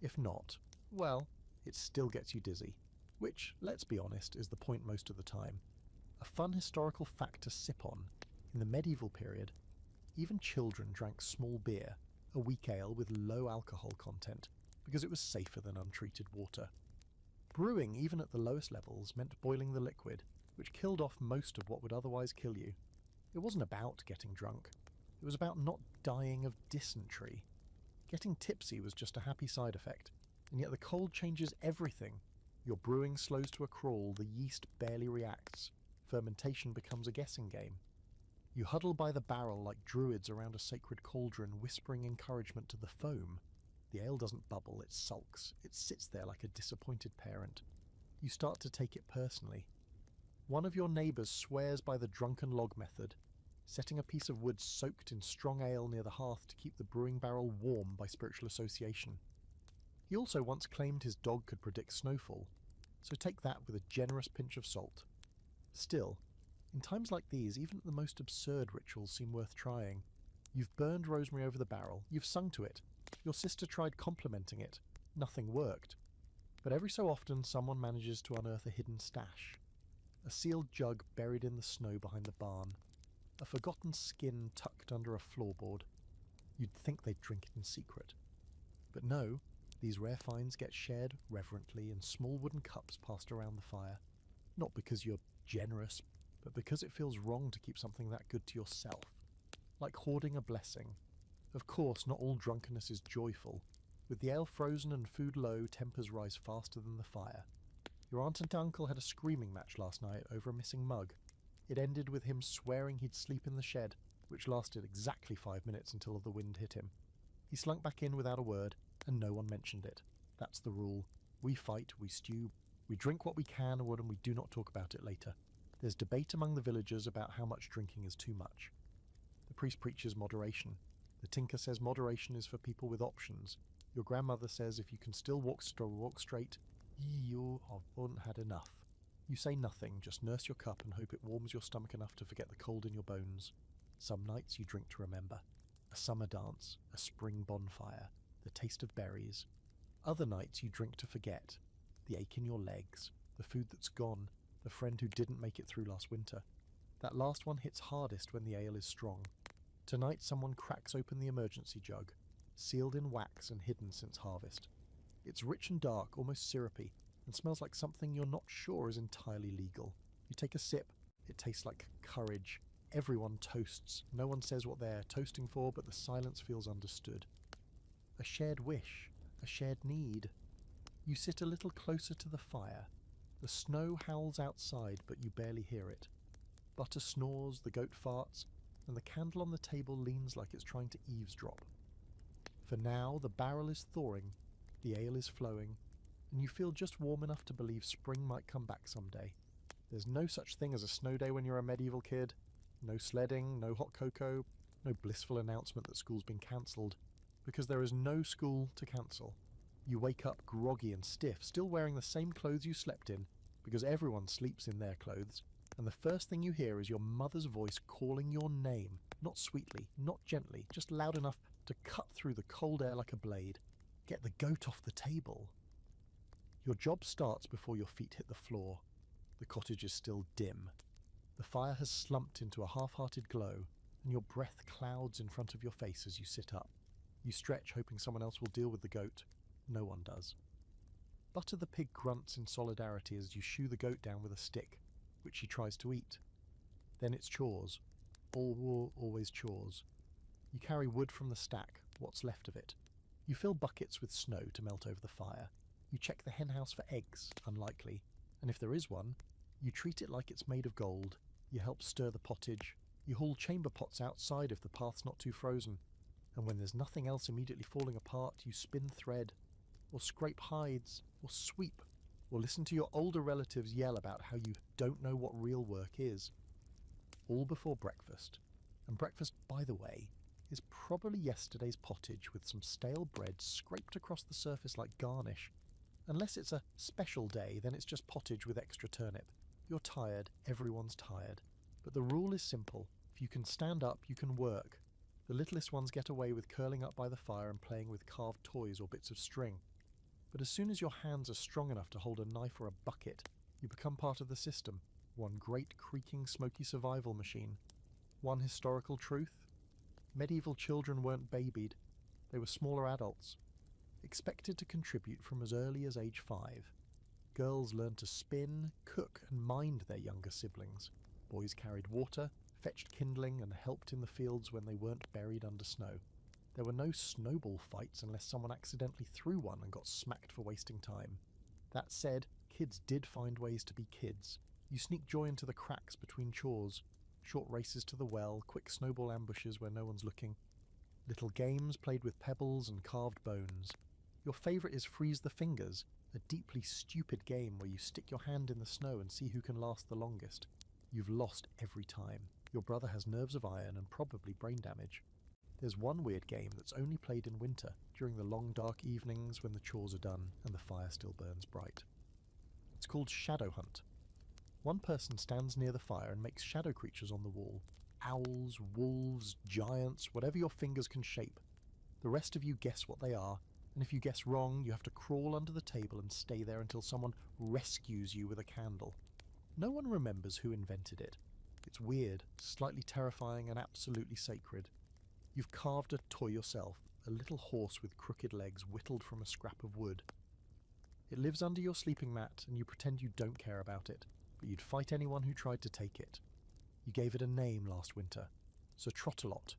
If not, well, it still gets you dizzy, which, let's be honest, is the point most of the time. A fun historical fact to sip on: in the medieval period, even children drank small beer, a weak ale with low alcohol content, because it was safer than untreated water. Brewing, even at the lowest levels, meant boiling the liquid, which killed off most of what would otherwise kill you. It wasn't about getting drunk. It was about not dying of dysentery. Getting tipsy was just a happy side effect, and yet the cold changes everything. Your brewing slows to a crawl, the yeast barely reacts. Fermentation becomes a guessing game. You huddle by the barrel like druids around a sacred cauldron, whispering encouragement to the foam. The ale doesn't bubble, it sulks. It sits there like a disappointed parent. You start to take it personally. One of your neighbours swears by the drunken log method, setting a piece of wood soaked in strong ale near the hearth to keep the brewing barrel warm by spiritual association. He also once claimed his dog could predict snowfall, so take that with a generous pinch of salt. Still, in times like these, even the most absurd rituals seem worth trying. You've burned rosemary over the barrel, you've sung to it. Your sister tried complimenting it. Nothing worked. But every so often someone manages to unearth a hidden stash. A sealed jug buried in the snow behind the barn. A forgotten skin tucked under a floorboard. You'd think they'd drink it in secret. But no, these rare finds get shared reverently in small wooden cups passed around the fire. Not because you're generous, but because it feels wrong to keep something that good to yourself. Like hoarding a blessing. Of course, not all drunkenness is joyful. With the ale frozen and food low, tempers rise faster than the fire. Your aunt and uncle had a screaming match last night over a missing mug. It ended with him swearing he'd sleep in the shed, which lasted exactly 5 minutes until the wind hit him. He slunk back in without a word, and no one mentioned it. That's the rule. We fight, we stew, we drink what we can, and we do not talk about it later. There's debate among the villagers about how much drinking is too much. The priest preaches moderation. The tinker says moderation is for people with options. Your grandmother says if you can still walk straight, you haven't had enough. You say nothing, just nurse your cup and hope it warms your stomach enough to forget the cold in your bones. Some nights you drink to remember. A summer dance, a spring bonfire, the taste of berries. Other nights you drink to forget. The ache in your legs, the food that's gone, the friend who didn't make it through last winter. That last one hits hardest when the ale is strong. Tonight someone cracks open the emergency jug, sealed in wax and hidden since harvest. It's rich and dark, almost syrupy, and smells like something you're not sure is entirely legal. You take a sip, it tastes like courage. Everyone toasts. No one says what they're toasting for, but the silence feels understood. A shared wish, a shared need. You sit a little closer to the fire. The snow howls outside, but you barely hear it. Butter snores, the goat farts, and the candle on the table leans like it's trying to eavesdrop. For now, the barrel is thawing, the ale is flowing, and you feel just warm enough to believe spring might come back someday. There's no such thing as a snow day when you're a medieval kid. No sledding, no hot cocoa, no blissful announcement that school's been cancelled, because there is no school to cancel. You wake up groggy and stiff, still wearing the same clothes you slept in, because everyone sleeps in their clothes, and the first thing you hear is your mother's voice calling your name, not sweetly, not gently, just loud enough to cut through the cold air like a blade. Get the goat off the table. Your job starts before your feet hit the floor. The cottage is still dim. The fire has slumped into a half-hearted glow, and your breath clouds in front of your face as you sit up. You stretch, hoping someone else will deal with the goat. No one does. Butter the pig grunts in solidarity as you shoo the goat down with a stick, which she tries to eat. Then it's chores. All war, always chores. You carry wood from the stack, what's left of it. You fill buckets with snow to melt over the fire. You check the henhouse for eggs, unlikely, and if there is one, you treat it like it's made of gold. You help stir the pottage. You haul chamber pots outside if the path's not too frozen. And when there's nothing else immediately falling apart, you spin thread, or scrape hides, or sweep, or listen to your older relatives yell about how you don't know what real work is. All before breakfast. And breakfast, by the way, is probably yesterday's pottage with some stale bread scraped across the surface like garnish. Unless it's a special day, then it's just pottage with extra turnip. You're tired, everyone's tired. But the rule is simple. If you can stand up, you can work. The littlest ones get away with curling up by the fire and playing with carved toys or bits of string. But as soon as your hands are strong enough to hold a knife or a bucket, you become part of the system. One great creaking smoky survival machine. One historical truth. Medieval children weren't babied. They were smaller adults, expected to contribute from as early as age 5. Girls learned to spin, cook and mind their younger siblings. Boys carried water, fetched kindling and helped in the fields when they weren't buried under snow. There were no snowball fights unless someone accidentally threw one and got smacked for wasting time. That said, kids did find ways to be kids. You sneak joy into the cracks between chores. Short races to the well, quick snowball ambushes where no one's looking. Little games played with pebbles and carved bones. Your favourite is Freeze the Fingers, a deeply stupid game where you stick your hand in the snow and see who can last the longest. You've lost every time. Your brother has nerves of iron and probably brain damage. There's one weird game that's only played in winter, during the long dark evenings when the chores are done and the fire still burns bright. It's called Shadow Hunt. One person stands near the fire and makes shadow creatures on the wall. Owls, wolves, giants, whatever your fingers can shape. The rest of you guess what they are, and if you guess wrong, you have to crawl under the table and stay there until someone rescues you with a candle. No one remembers who invented it. It's weird, slightly terrifying, and absolutely sacred. You've carved a toy yourself, a little horse with crooked legs whittled from a scrap of wood. It lives under your sleeping mat, and you pretend you don't care about it, but you'd fight anyone who tried to take it. You gave it a name last winter, Sir Trottalot.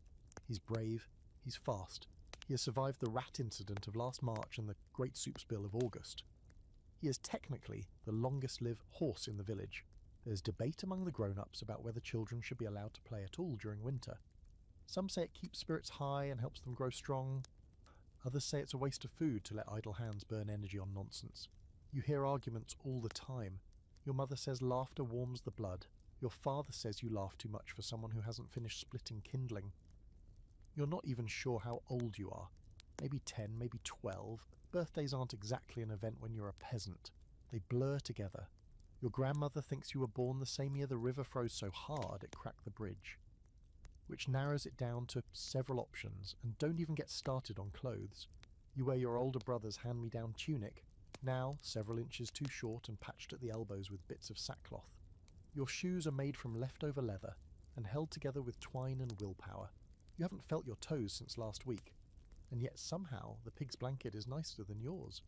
He's brave, he's fast. He has survived the rat incident of last March and the Great Soup Spill of August. He is technically the longest-lived horse in the village. There's debate among the grown-ups about whether children should be allowed to play at all during winter. Some say it keeps spirits high and helps them grow strong. Others say it's a waste of food to let idle hands burn energy on nonsense. You hear arguments all the time. Your mother says laughter warms the blood. Your father says you laugh too much for someone who hasn't finished splitting kindling. You're not even sure how old you are. Maybe 10, maybe 12. Birthdays aren't exactly an event when you're a peasant. They blur together. Your grandmother thinks you were born the same year the river froze so hard it cracked the bridge. Which narrows it down to several options, and don't even get started on clothes. You wear your older brother's hand-me-down tunic, now several inches too short and patched at the elbows with bits of sackcloth. Your shoes are made from leftover leather and held together with twine and willpower. You haven't felt your toes since last week, and yet somehow the pig's blanket is nicer than yours.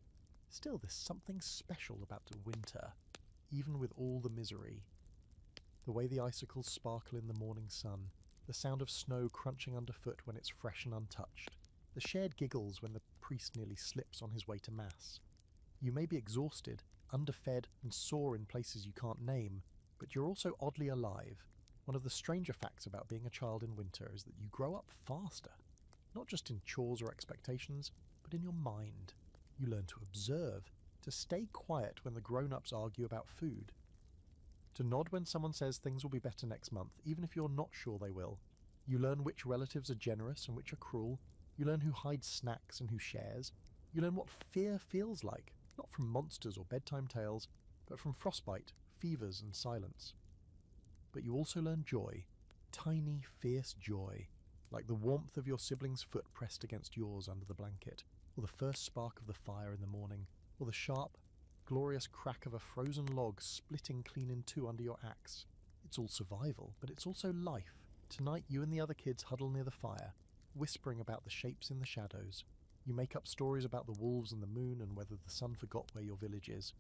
Still, there's something special about winter, even with all the misery. The way the icicles sparkle in the morning sun, the sound of snow crunching underfoot when it's fresh and untouched, the shared giggles when the priest nearly slips on his way to mass. You may be exhausted, underfed and sore in places you can't name, but you're also oddly alive. One of the stranger facts about being a child in winter is that you grow up faster, not just in chores or expectations, but in your mind. You learn to observe, to stay quiet when the grown-ups argue about food, to nod when someone says things will be better next month, even if you're not sure they will. You learn which relatives are generous and which are cruel. You learn who hides snacks and who shares. You learn what fear feels like, not from monsters or bedtime tales, but from frostbite, fevers and silence. But you also learn joy, tiny, fierce joy, like the warmth of your sibling's foot pressed against yours under the blanket, or the first spark of the fire in the morning, or the sharp, glorious crack of a frozen log splitting clean in two under your axe. It's all survival, but it's also life. Tonight you and the other kids huddle near the fire, whispering about the shapes in the shadows. You make up stories about the wolves and the moon and whether the sun forgot where your village is.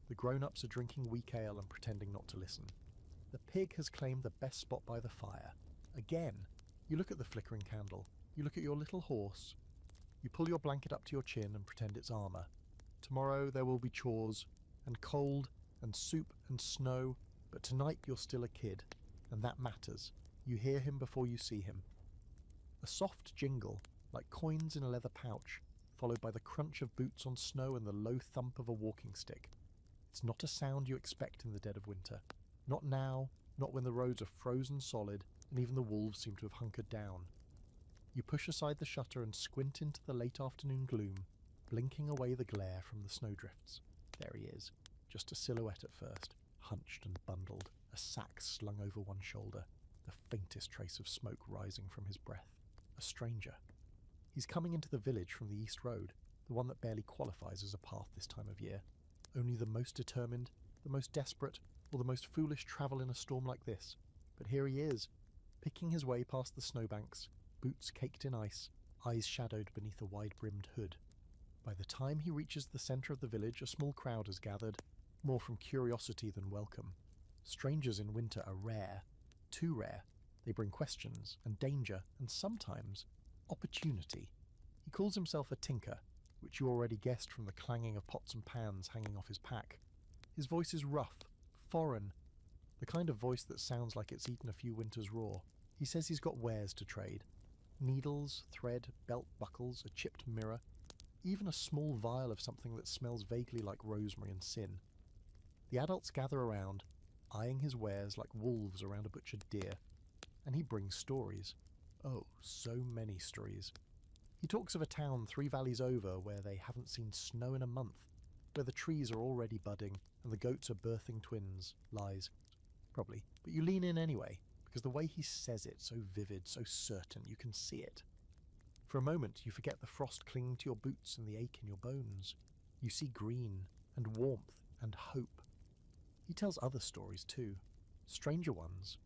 The grown-ups are drinking weak ale and pretending not to listen. The pig has claimed the best spot by the fire. Again, you look at the flickering candle. You look at your little horse. You pull your blanket up to your chin and pretend it's armour. Tomorrow there will be chores, and cold, and soup, and snow, but tonight you're still a kid, and that matters. You hear him before you see him. A soft jingle, like coins in a leather pouch, followed by the crunch of boots on snow and the low thump of a walking stick. It's not a sound you expect in the dead of winter. Not now, not when the roads are frozen solid, and even the wolves seem to have hunkered down. You push aside the shutter and squint into the late afternoon gloom, blinking away the glare from the snowdrifts. There he is, just a silhouette at first, hunched and bundled, a sack slung over one shoulder, the faintest trace of smoke rising from his breath. A stranger. He's coming into the village from the east road, the one that barely qualifies as a path this time of year. Only the most determined, the most desperate, or the most foolish travel in a storm like this. But here he is, picking his way past the snowbanks, boots caked in ice, eyes shadowed beneath a wide-brimmed hood. By the time he reaches the centre of the village, a small crowd has gathered, more from curiosity than welcome. Strangers in winter are rare, too rare. They bring questions and danger and sometimes opportunity. He calls himself a tinker, which you already guessed from the clanging of pots and pans hanging off his pack. His voice is rough, foreign, the kind of voice that sounds like it's eaten a few winters raw. He says he's got wares to trade. Needles, thread, belt buckles, a chipped mirror, even a small vial of something that smells vaguely like rosemary and sin. The adults gather around, eyeing his wares like wolves around a butchered deer. And he brings stories. Oh, so many stories. He talks of a town 3 valleys over where they haven't seen snow in a month, where the trees are already budding and the goats are birthing twins. Lies. Probably. But you lean in anyway, because the way he says it, so vivid, so certain, you can see it. For a moment you forget the frost clinging to your boots and the ache in your bones. You see green and warmth and hope. He tells other stories too, stranger ones,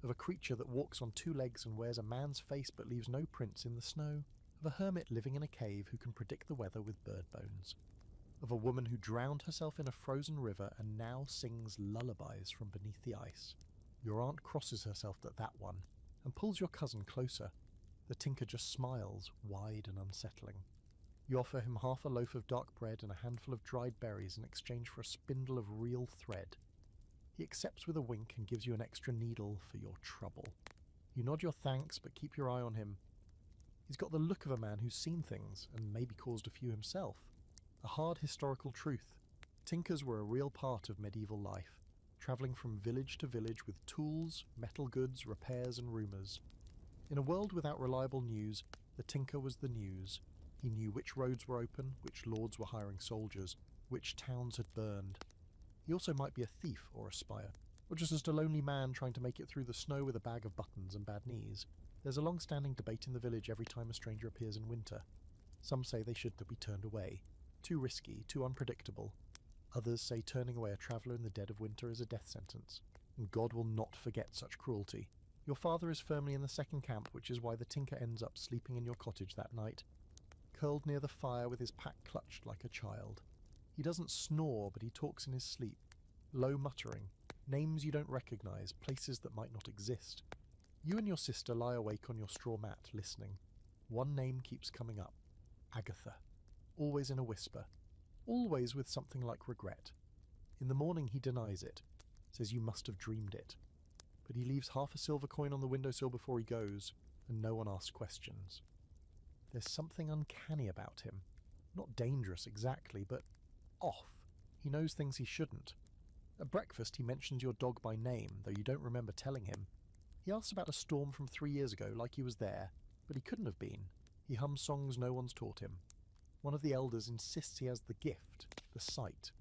of a creature that walks on 2 legs and wears a man's face but leaves no prints in the snow, of a hermit living in a cave who can predict the weather with bird bones, of a woman who drowned herself in a frozen river and now sings lullabies from beneath the ice. Your aunt crosses herself at that one and pulls your cousin closer. The tinker just smiles, wide and unsettling. You offer him half a loaf of dark bread and a handful of dried berries in exchange for a spindle of real thread. He accepts with a wink and gives you an extra needle for your trouble. You nod your thanks, but keep your eye on him. He's got the look of a man who's seen things, and maybe caused a few himself. A hard historical truth. Tinkers were a real part of medieval life, travelling from village to village with tools, metal goods, repairs and rumours. In a world without reliable news, the tinker was the news. He knew which roads were open, which lords were hiring soldiers, which towns had burned. He also might be a thief or a spy, or just a lonely man trying to make it through the snow with a bag of buttons and bad knees. There's a long-standing debate in the village every time a stranger appears in winter. Some say they should be turned away. Too risky, too unpredictable. Others say turning away a traveller in the dead of winter is a death sentence, and God will not forget such cruelty. Your father is firmly in the second camp, which is why the tinker ends up sleeping in your cottage that night, curled near the fire with his pack clutched like a child. He doesn't snore, but he talks in his sleep, low muttering, names you don't recognise, places that might not exist. You and your sister lie awake on your straw mat, listening. One name keeps coming up. Agatha. Always in a whisper. Always with something like regret. In the morning he denies it, says you must have dreamed it. But he leaves half a silver coin on the windowsill before he goes, and no one asks questions. There's something uncanny about him. Not dangerous exactly, but off. He knows things he shouldn't. At breakfast he mentions your dog by name, though you don't remember telling him. He asks about a storm from 3 years ago like he was there, but he couldn't have been. He hums songs no one's taught him. One of the elders insists he has the gift, the sight.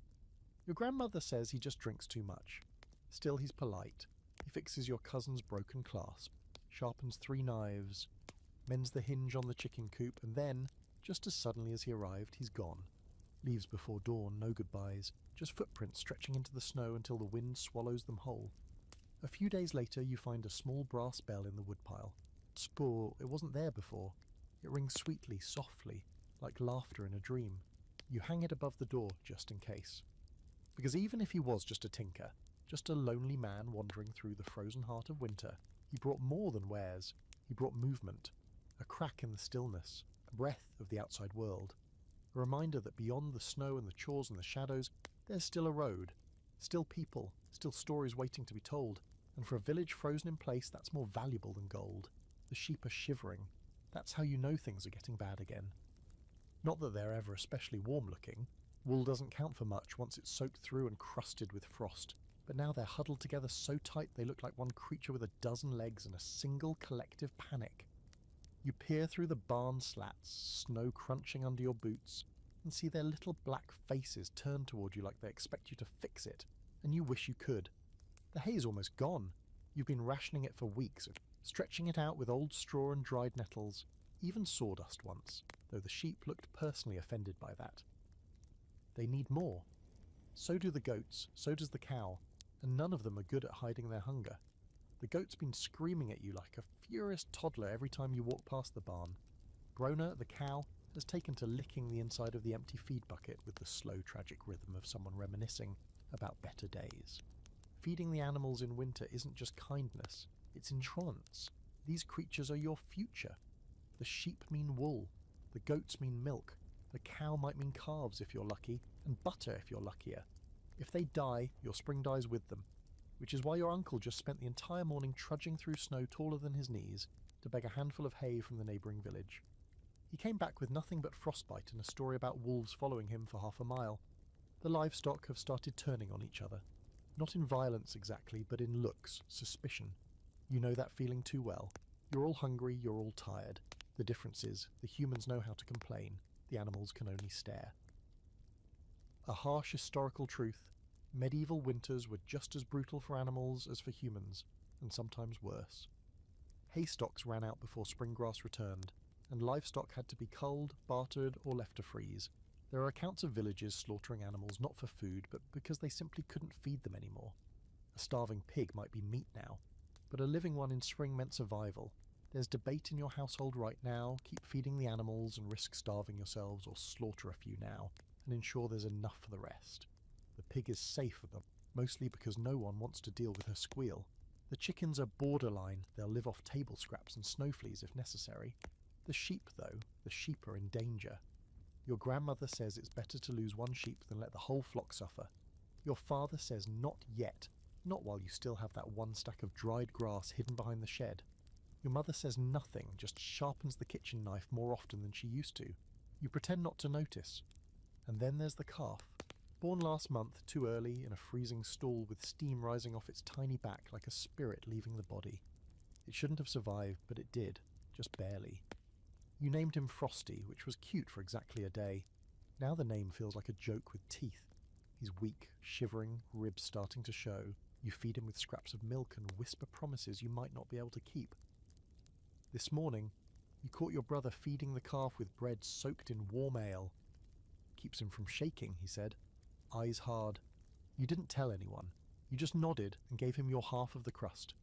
Your grandmother says he just drinks too much. Still, he's polite. He fixes your cousin's broken clasp, sharpens 3 knives, mends the hinge on the chicken coop, and then, just as suddenly as he arrived, he's gone. Leaves before dawn, no goodbyes, just footprints stretching into the snow until the wind swallows them whole. A few days later, you find a small brass bell in the woodpile. It wasn't there before. It rings sweetly, softly, like laughter in a dream. You hang it above the door, just in case. Because even if he was just a tinker, just a lonely man wandering through the frozen heart of winter, he brought more than wares. He brought movement, a crack in the stillness, a breath of the outside world, a reminder that beyond the snow and the chores and the shadows, there's still a road, still people, still stories waiting to be told, and for a village frozen in place, that's more valuable than gold. The sheep are shivering. That's how you know things are getting bad again. Not that they're ever especially warm-looking. Wool doesn't count for much once it's soaked through and crusted with frost, but now they're huddled together so tight they look like one creature with a dozen legs in a single collective panic. You peer through the barn slats, snow crunching under your boots, and see their little black faces turn toward you like they expect you to fix it, and you wish you could. The hay's almost gone. You've been rationing it for weeks, stretching it out with old straw and dried nettles, even sawdust once, though the sheep looked personally offended by that. They need more. So do the goats, so does the cow, and none of them are good at hiding their hunger. The goat's been screaming at you like a furious toddler every time you walk past the barn. Brona, the cow, has taken to licking the inside of the empty feed bucket with the slow, tragic rhythm of someone reminiscing about better days. Feeding the animals in winter isn't just kindness, it's insurance. These creatures are your future. The sheep mean wool, the goats mean milk, the cow might mean calves if you're lucky, and butter if you're luckier. If they die, your spring dies with them, which is why your uncle just spent the entire morning trudging through snow taller than his knees to beg a handful of hay from the neighbouring village. He came back with nothing but frostbite and a story about wolves following him for half a mile. The livestock have started turning on each other. Not in violence exactly, but in looks, suspicion. You know that feeling too well. You're all hungry, you're all tired. The difference is, the humans know how to complain, the animals can only stare. A harsh historical truth. Medieval winters were just as brutal for animals as for humans, and sometimes worse. Hay stocks ran out before spring grass returned, and livestock had to be culled, bartered, or left to freeze. There are accounts of villages slaughtering animals not for food, but because they simply couldn't feed them anymore. A starving pig might be meat now, but a living one in spring meant survival. There's debate in your household right now. Keep feeding the animals and risk starving yourselves, or slaughter a few now, and ensure there's enough for the rest. The pig is safe for them, mostly because no one wants to deal with her squeal. The chickens are borderline, they'll live off table scraps and snow fleas if necessary. The sheep, though, the sheep are in danger. Your grandmother says it's better to lose one sheep than let the whole flock suffer. Your father says not yet, not while you still have that one stack of dried grass hidden behind the shed. Your mother says nothing, just sharpens the kitchen knife more often than she used to. You pretend not to notice. And then there's the calf. Born last month, too early, in a freezing stall with steam rising off its tiny back like a spirit leaving the body. It shouldn't have survived, but it did, just barely. You named him Frosty, which was cute for exactly a day. Now the name feels like a joke with teeth. He's weak, shivering, ribs starting to show. You feed him with scraps of milk and whisper promises you might not be able to keep. This morning, you caught your brother feeding the calf with bread soaked in warm ale. Keeps him from shaking, he said, eyes hard. You didn't tell anyone. You just nodded and gave him your half of the crust.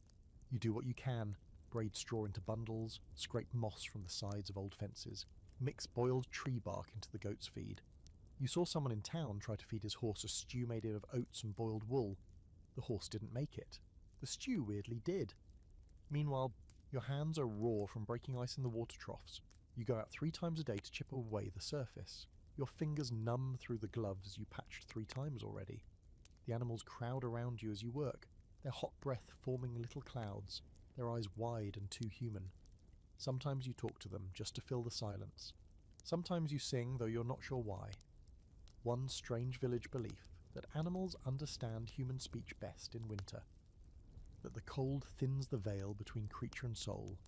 You do what you can. Braid straw into bundles, scrape moss from the sides of old fences, mix boiled tree bark into the goat's feed. You saw someone in town try to feed his horse a stew made of oats and boiled wool. The horse didn't make it. The stew weirdly did. Meanwhile, your hands are raw from breaking ice in the water troughs. You go out 3 times a day to chip away the surface. Your fingers numb through the gloves you patched 3 times already. The animals crowd around you as you work, their hot breath forming little clouds, their eyes wide and too human. Sometimes you talk to them just to fill the silence. Sometimes you sing, though you're not sure why. One strange village belief that animals understand human speech best in winter. that the cold thins the veil between creature and soul.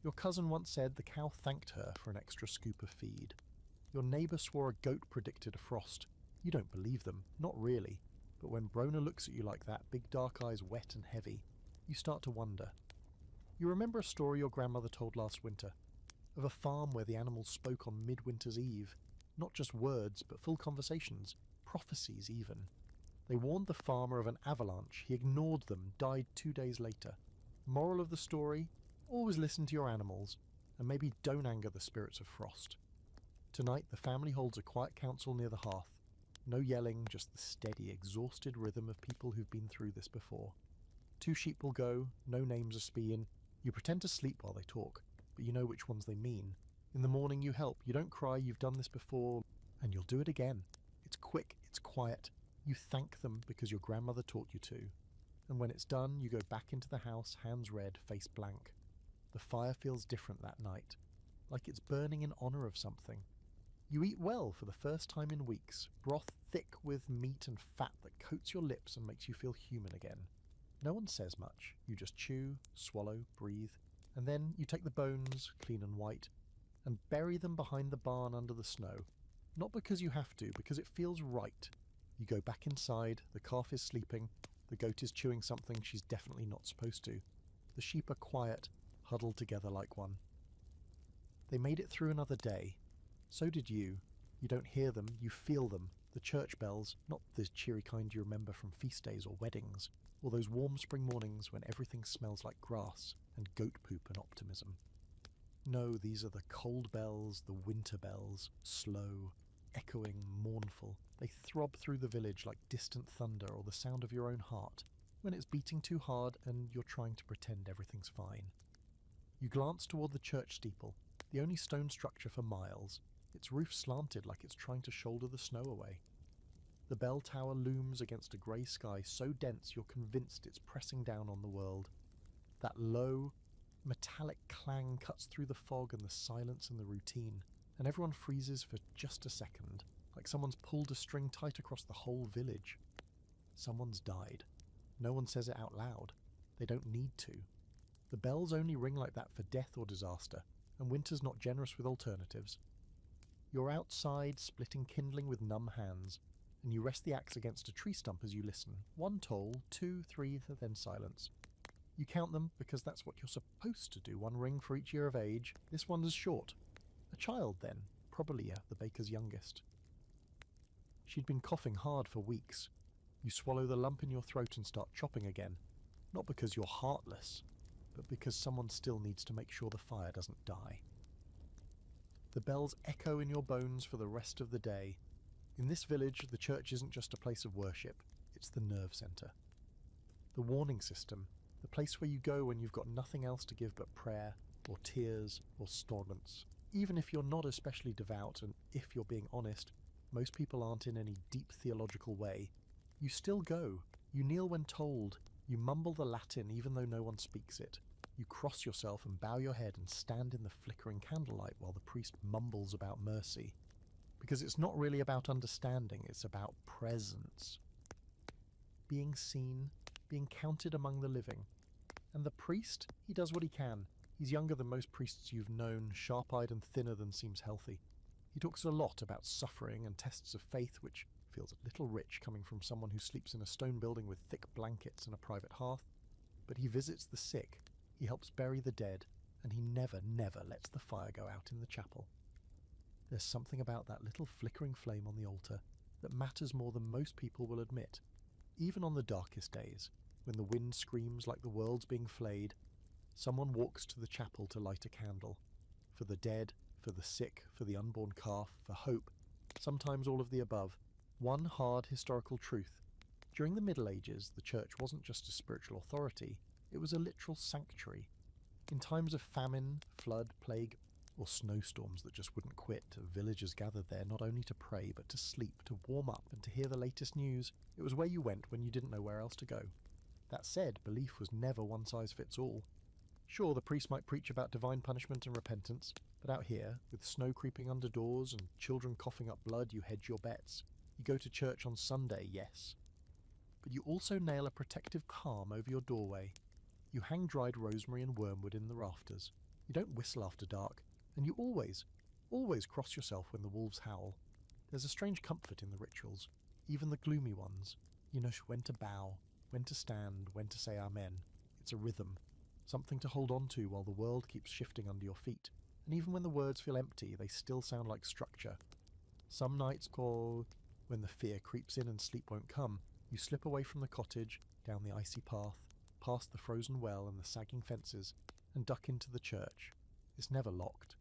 Your cousin once said the cow thanked her for an extra scoop of feed. Your neighbour swore a goat predicted a frost. You don't believe them, not really, but when Brona looks at you like that, big dark eyes wet and heavy, you start to wonder. You remember a story your grandmother told last winter, of a farm where the animals spoke on midwinter's eve, not just words, but full conversations, prophecies even. They warned the farmer of an avalanche, he ignored them, died 2 days later. Moral of the story? Always listen to your animals, and maybe don't anger the spirits of frost. Tonight the family holds a quiet council near the hearth. No yelling, just the steady, exhausted rhythm of people who've been through this before. 2 sheep will go, no names are speaking. You pretend to sleep while they talk, but you know which ones they mean. In the morning you help, you don't cry, you've done this before, and you'll do it again. It's quick, it's quiet. You thank them because your grandmother taught you to. And when it's done, you go back into the house, hands red, face blank. The fire feels different that night, like it's burning in honour of something. You eat well for the first time in weeks, broth thick with meat and fat that coats your lips and makes you feel human again. No one says much, you just chew, swallow, breathe, and then you take the bones, clean and white, and bury them behind the barn under the snow. Not because you have to, because it feels right. You go back inside, the calf is sleeping, the goat is chewing something she's definitely not supposed to. The sheep are quiet, huddled together like one. They made it through another day. So did you. You don't hear them, you feel them. The church bells, not the cheery kind you remember from feast days or weddings, or those warm spring mornings when everything smells like grass and goat poop and optimism. No, these are the cold bells, the winter bells, slow, echoing, mournful. They throb through the village like distant thunder or the sound of your own heart, when it's beating too hard and you're trying to pretend everything's fine. You glance toward the church steeple, the only stone structure for miles, its roof slanted like it's trying to shoulder the snow away. The bell tower looms against a grey sky so dense you're convinced it's pressing down on the world. That low, metallic clang cuts through the fog and the silence and the routine, and everyone freezes for just a second, like someone's pulled a string tight across the whole village. Someone's died. No one says it out loud. They don't need to. The bells only ring like that for death or disaster, and winter's not generous with alternatives. You're outside, splitting kindling with numb hands, and you rest the axe against a tree stump as you listen. 1 toll, 2, 3, then silence. You count them because that's what you're supposed to do, 1 ring for each year of age. This one is short. A child then, probably the baker's youngest. She'd been coughing hard for weeks. You swallow the lump in your throat and start chopping again, not because you're heartless, but because someone still needs to make sure the fire doesn't die. The bells echo in your bones for the rest of the day. In this village, the church isn't just a place of worship, it's the nerve centre. The warning system, the place where you go when you've got nothing else to give but prayer, or tears, or storments. Even if you're not especially devout, and if you're being honest, most people aren't in any deep theological way, you still go. You kneel when told. You mumble the Latin even though no one speaks it. You cross yourself and bow your head and stand in the flickering candlelight while the priest mumbles about mercy. Because it's not really about understanding, it's about presence. Being seen, being counted among the living. And the priest, he does what he can. He's younger than most priests you've known, sharp-eyed and thinner than seems healthy. He talks a lot about suffering and tests of faith, which feels a little rich coming from someone who sleeps in a stone building with thick blankets and a private hearth. But he visits the sick, he helps bury the dead, and he never, never lets the fire go out in the chapel. There's something about that little flickering flame on the altar that matters more than most people will admit. Even on the darkest days, when the wind screams like the world's being flayed, someone walks to the chapel to light a candle. For the dead, for the sick, for the unborn calf, for hope, sometimes all of the above. One hard historical truth. During the Middle Ages, the church wasn't just a spiritual authority, it was a literal sanctuary. In times of famine, flood, plague, or snowstorms that just wouldn't quit, villagers gathered there not only to pray, but to sleep, to warm up, and to hear the latest news. It was where you went when you didn't know where else to go. That said, belief was never one size fits all. Sure, the priest might preach about divine punishment and repentance, but out here, with snow creeping under doors and children coughing up blood, you hedge your bets. You go to church on Sunday, yes. But you also nail a protective calm over your doorway. You hang dried rosemary and wormwood in the rafters. You don't whistle after dark, and you always cross yourself when the wolves howl. There's a strange comfort in the rituals, even the gloomy ones. You know when to bow, when to stand, when to say amen. It's a rhythm, something to hold on to while the world keeps shifting under your feet. And even when the words feel empty, they still sound like structure. Some nights call, when the fear creeps in and sleep won't come, you slip away from the cottage, down the icy path, past the frozen well and the sagging fences, and duck into the church. It's never locked.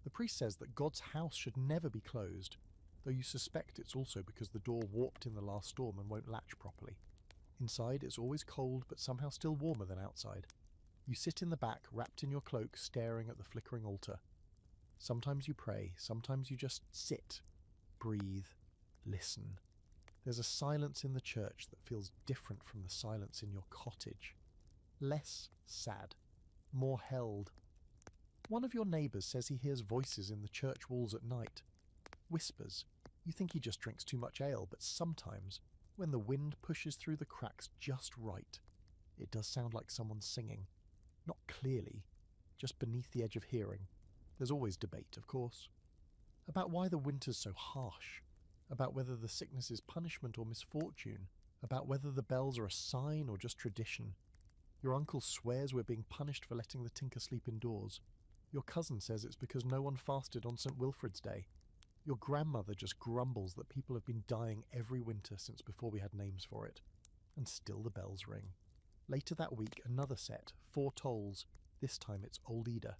The priest says that God's house should never be closed, though you suspect it's also because the door warped in the last storm and won't latch properly. Inside it's always cold but somehow still warmer than outside. You sit in the back, wrapped in your cloak, staring at the flickering altar. Sometimes you pray, sometimes you just sit, breathe, listen. There's a silence in the church that feels different from the silence in your cottage. Less sad, more held. One of your neighbours says he hears voices in the church walls at night. Whispers. You think he just drinks too much ale, but sometimes, when the wind pushes through the cracks just right, it does sound like someone singing. Not clearly, just beneath the edge of hearing. There's always debate, of course. About why the winter's so harsh. About whether the sickness is punishment or misfortune. About whether the bells are a sign or just tradition. Your uncle swears we're being punished for letting the tinker sleep indoors. Your cousin says it's because no one fasted on St. Wilfrid's Day. Your grandmother just grumbles that people have been dying every winter since before we had names for it. And still the bells ring. Later that week, another set, 4 tolls. This time it's old Ida.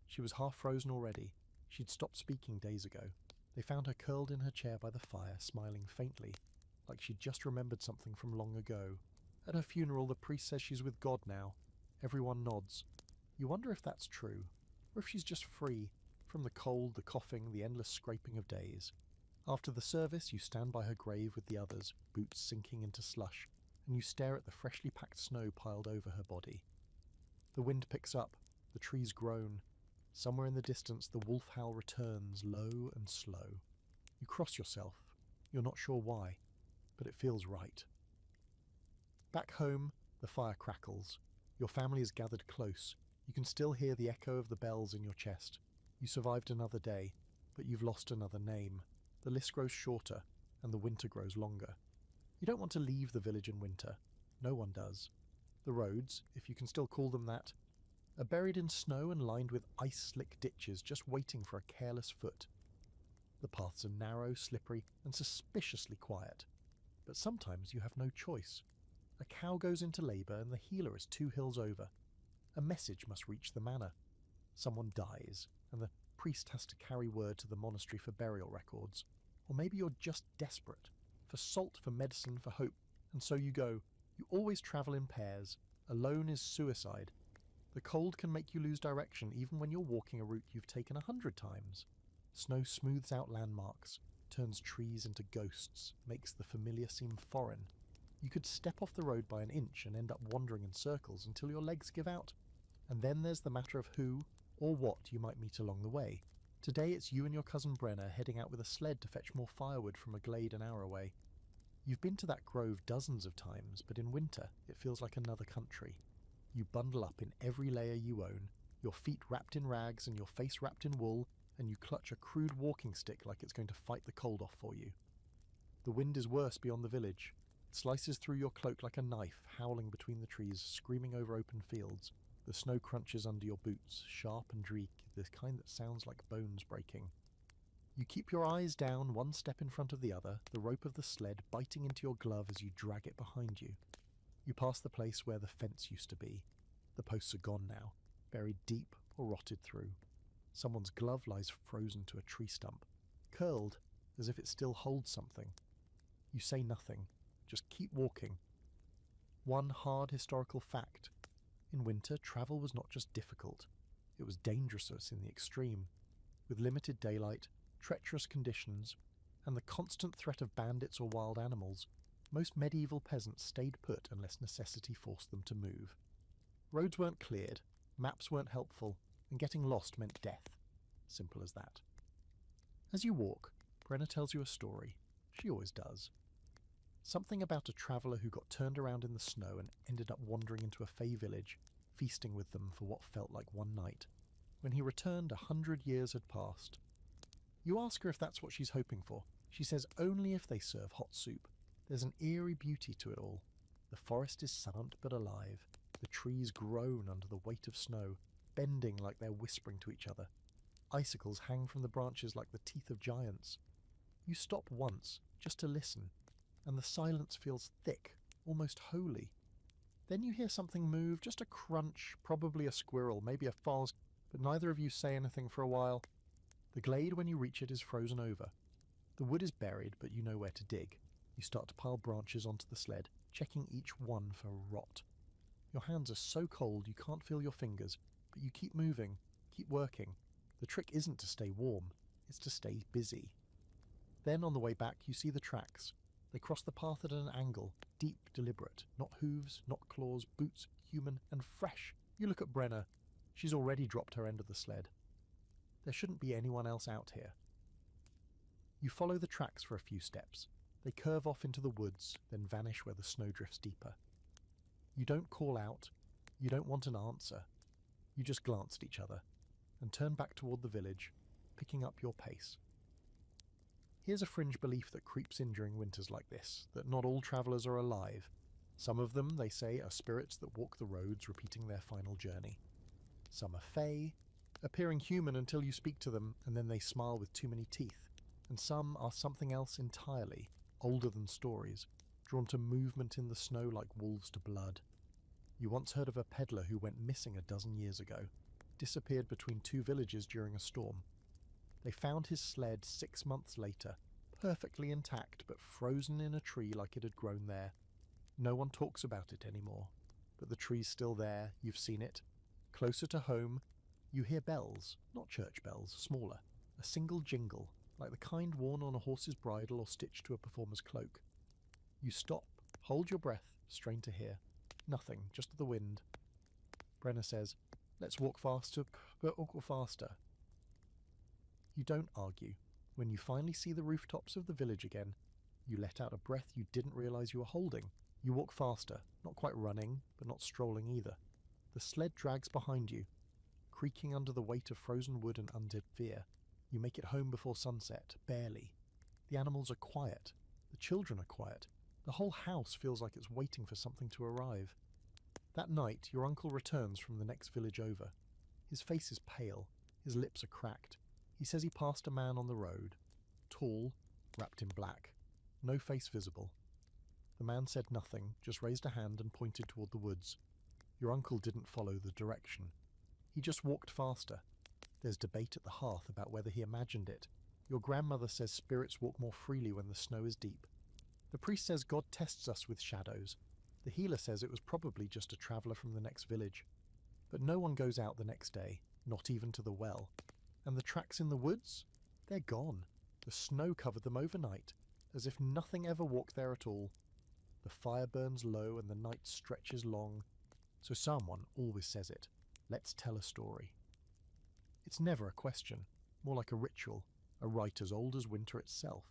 She was half frozen already. She'd stopped speaking days ago. They found her curled in her chair by the fire, smiling faintly, like she'd just remembered something from long ago. At her funeral, the priest says she's with God now. Everyone nods. You wonder if that's true, or if she's just free, from the cold, the coughing, the endless scraping of days. After the service, you stand by her grave with the others, boots sinking into slush, and you stare at the freshly packed snow piled over her body. The wind picks up, the trees groan. Somewhere in the distance the wolf howl returns, low and slow. You cross yourself. You're not sure why, but it feels right. Back home, the fire crackles. Your family is gathered close. You can still hear the echo of the bells in your chest. You survived another day, but you've lost another name. The list grows shorter, and the winter grows longer. You don't want to leave the village in winter. No one does. The roads, if you can still call them that, are buried in snow and lined with ice-slick ditches just waiting for a careless foot. The paths are narrow, slippery, and suspiciously quiet. But sometimes you have no choice. A cow goes into labour and the healer is 2 hills over. A message must reach the manor. Someone dies, and the priest has to carry word to the monastery for burial records. Or maybe you're just desperate. For salt, for medicine, for hope. And so you go. You always travel in pairs. Alone is suicide. The cold can make you lose direction even when you're walking a route you've taken 100 times. Snow smooths out landmarks, turns trees into ghosts, makes the familiar seem foreign. You could step off the road by an inch and end up wandering in circles until your legs give out. And then there's the matter of who or what you might meet along the way. Today it's you and your cousin Brenna heading out with a sled to fetch more firewood from a glade an hour away. You've been to that grove dozens of times, but in winter it feels like another country. You bundle up in every layer you own, your feet wrapped in rags and your face wrapped in wool, and you clutch a crude walking stick like it's going to fight the cold off for you. The wind is worse beyond the village. It slices through your cloak like a knife, howling between the trees, screaming over open fields. The snow crunches under your boots, sharp and dreek, the kind that sounds like bones breaking. You keep your eyes down, one step in front of the other, the rope of the sled biting into your glove as you drag it behind you. You pass the place where the fence used to be. The posts are gone now, buried deep or rotted through. Someone's glove lies frozen to a tree stump, curled as if it still holds something. You say nothing, just keep walking. One hard historical fact. In winter, travel was not just difficult, it was dangerous in the extreme. With limited daylight, treacherous conditions, and the constant threat of bandits or wild animals, most medieval peasants stayed put unless necessity forced them to move. Roads weren't cleared, maps weren't helpful, and getting lost meant death. Simple as that. As you walk, Brenna tells you a story. She always does. Something about a traveller who got turned around in the snow and ended up wandering into a fey village, feasting with them for what felt like one night. When he returned, 100 years had passed. You ask her if that's what she's hoping for. She says only if they serve hot soup. There's an eerie beauty to it all. The forest is silent but alive. The trees groan under the weight of snow, bending like they're whispering to each other. Icicles hang from the branches like the teeth of giants. You stop once, just to listen, and the silence feels thick, almost holy. Then you hear something move, just a crunch, probably a squirrel, maybe a fox, but neither of you say anything for a while. The glade, when you reach it, is frozen over. The wood is buried, but you know where to dig. You start to pile branches onto the sled, checking each one for rot. Your hands are so cold you can't feel your fingers, but you keep moving, keep working. The trick isn't to stay warm, it's to stay busy. Then on the way back you see the tracks. They cross the path at an angle, deep, deliberate, not hooves, not claws, boots, human, and fresh. You look at Brenna. She's already dropped her end of the sled. There shouldn't be anyone else out here. You follow the tracks for a few steps. They curve off into the woods, then vanish where the snow drifts deeper. You don't call out. You don't want an answer. You just glance at each other and turn back toward the village, picking up your pace. Here's a fringe belief that creeps in during winters like this, that not all travellers are alive. Some of them, they say, are spirits that walk the roads repeating their final journey. Some are fey, appearing human until you speak to them and then they smile with too many teeth. And some are something else entirely, older than stories, drawn to movement in the snow like wolves to blood. You once heard of a peddler who went missing a dozen years ago, disappeared between two villages during a storm. They found his sled 6 months later, perfectly intact but frozen in a tree like it had grown there. No one talks about it anymore, but the tree's still there, you've seen it. Closer to home, you hear bells, not church bells, smaller, a single jingle, like the kind worn on a horse's bridle or stitched to a performer's cloak. You stop, hold your breath, strain to hear. Nothing, just the wind. Brenna says, "Let's walk faster, but walk faster." You don't argue. When you finally see the rooftops of the village again, you let out a breath you didn't realize you were holding. You walk faster, not quite running, but not strolling either. The sled drags behind you, creaking under the weight of frozen wood and undead fear. You make it home before sunset, barely. The animals are quiet. The children are quiet. The whole house feels like it's waiting for something to arrive. That night, your uncle returns from the next village over. His face is pale. His lips are cracked. He says he passed a man on the road. Tall, wrapped in black. No face visible. The man said nothing, just raised a hand and pointed toward the woods. Your uncle didn't follow the direction. He just walked faster. There's debate at the hearth about whether he imagined it. Your grandmother says spirits walk more freely when the snow is deep. The priest says God tests us with shadows. The healer says it was probably just a traveller from the next village. But no one goes out the next day, not even to the well. And the tracks in the woods? They're gone. The snow covered them overnight, as if nothing ever walked there at all. The fire burns low and the night stretches long. So someone always says it. Let's tell a story. It's never a question, more like a ritual, a rite as old as winter itself.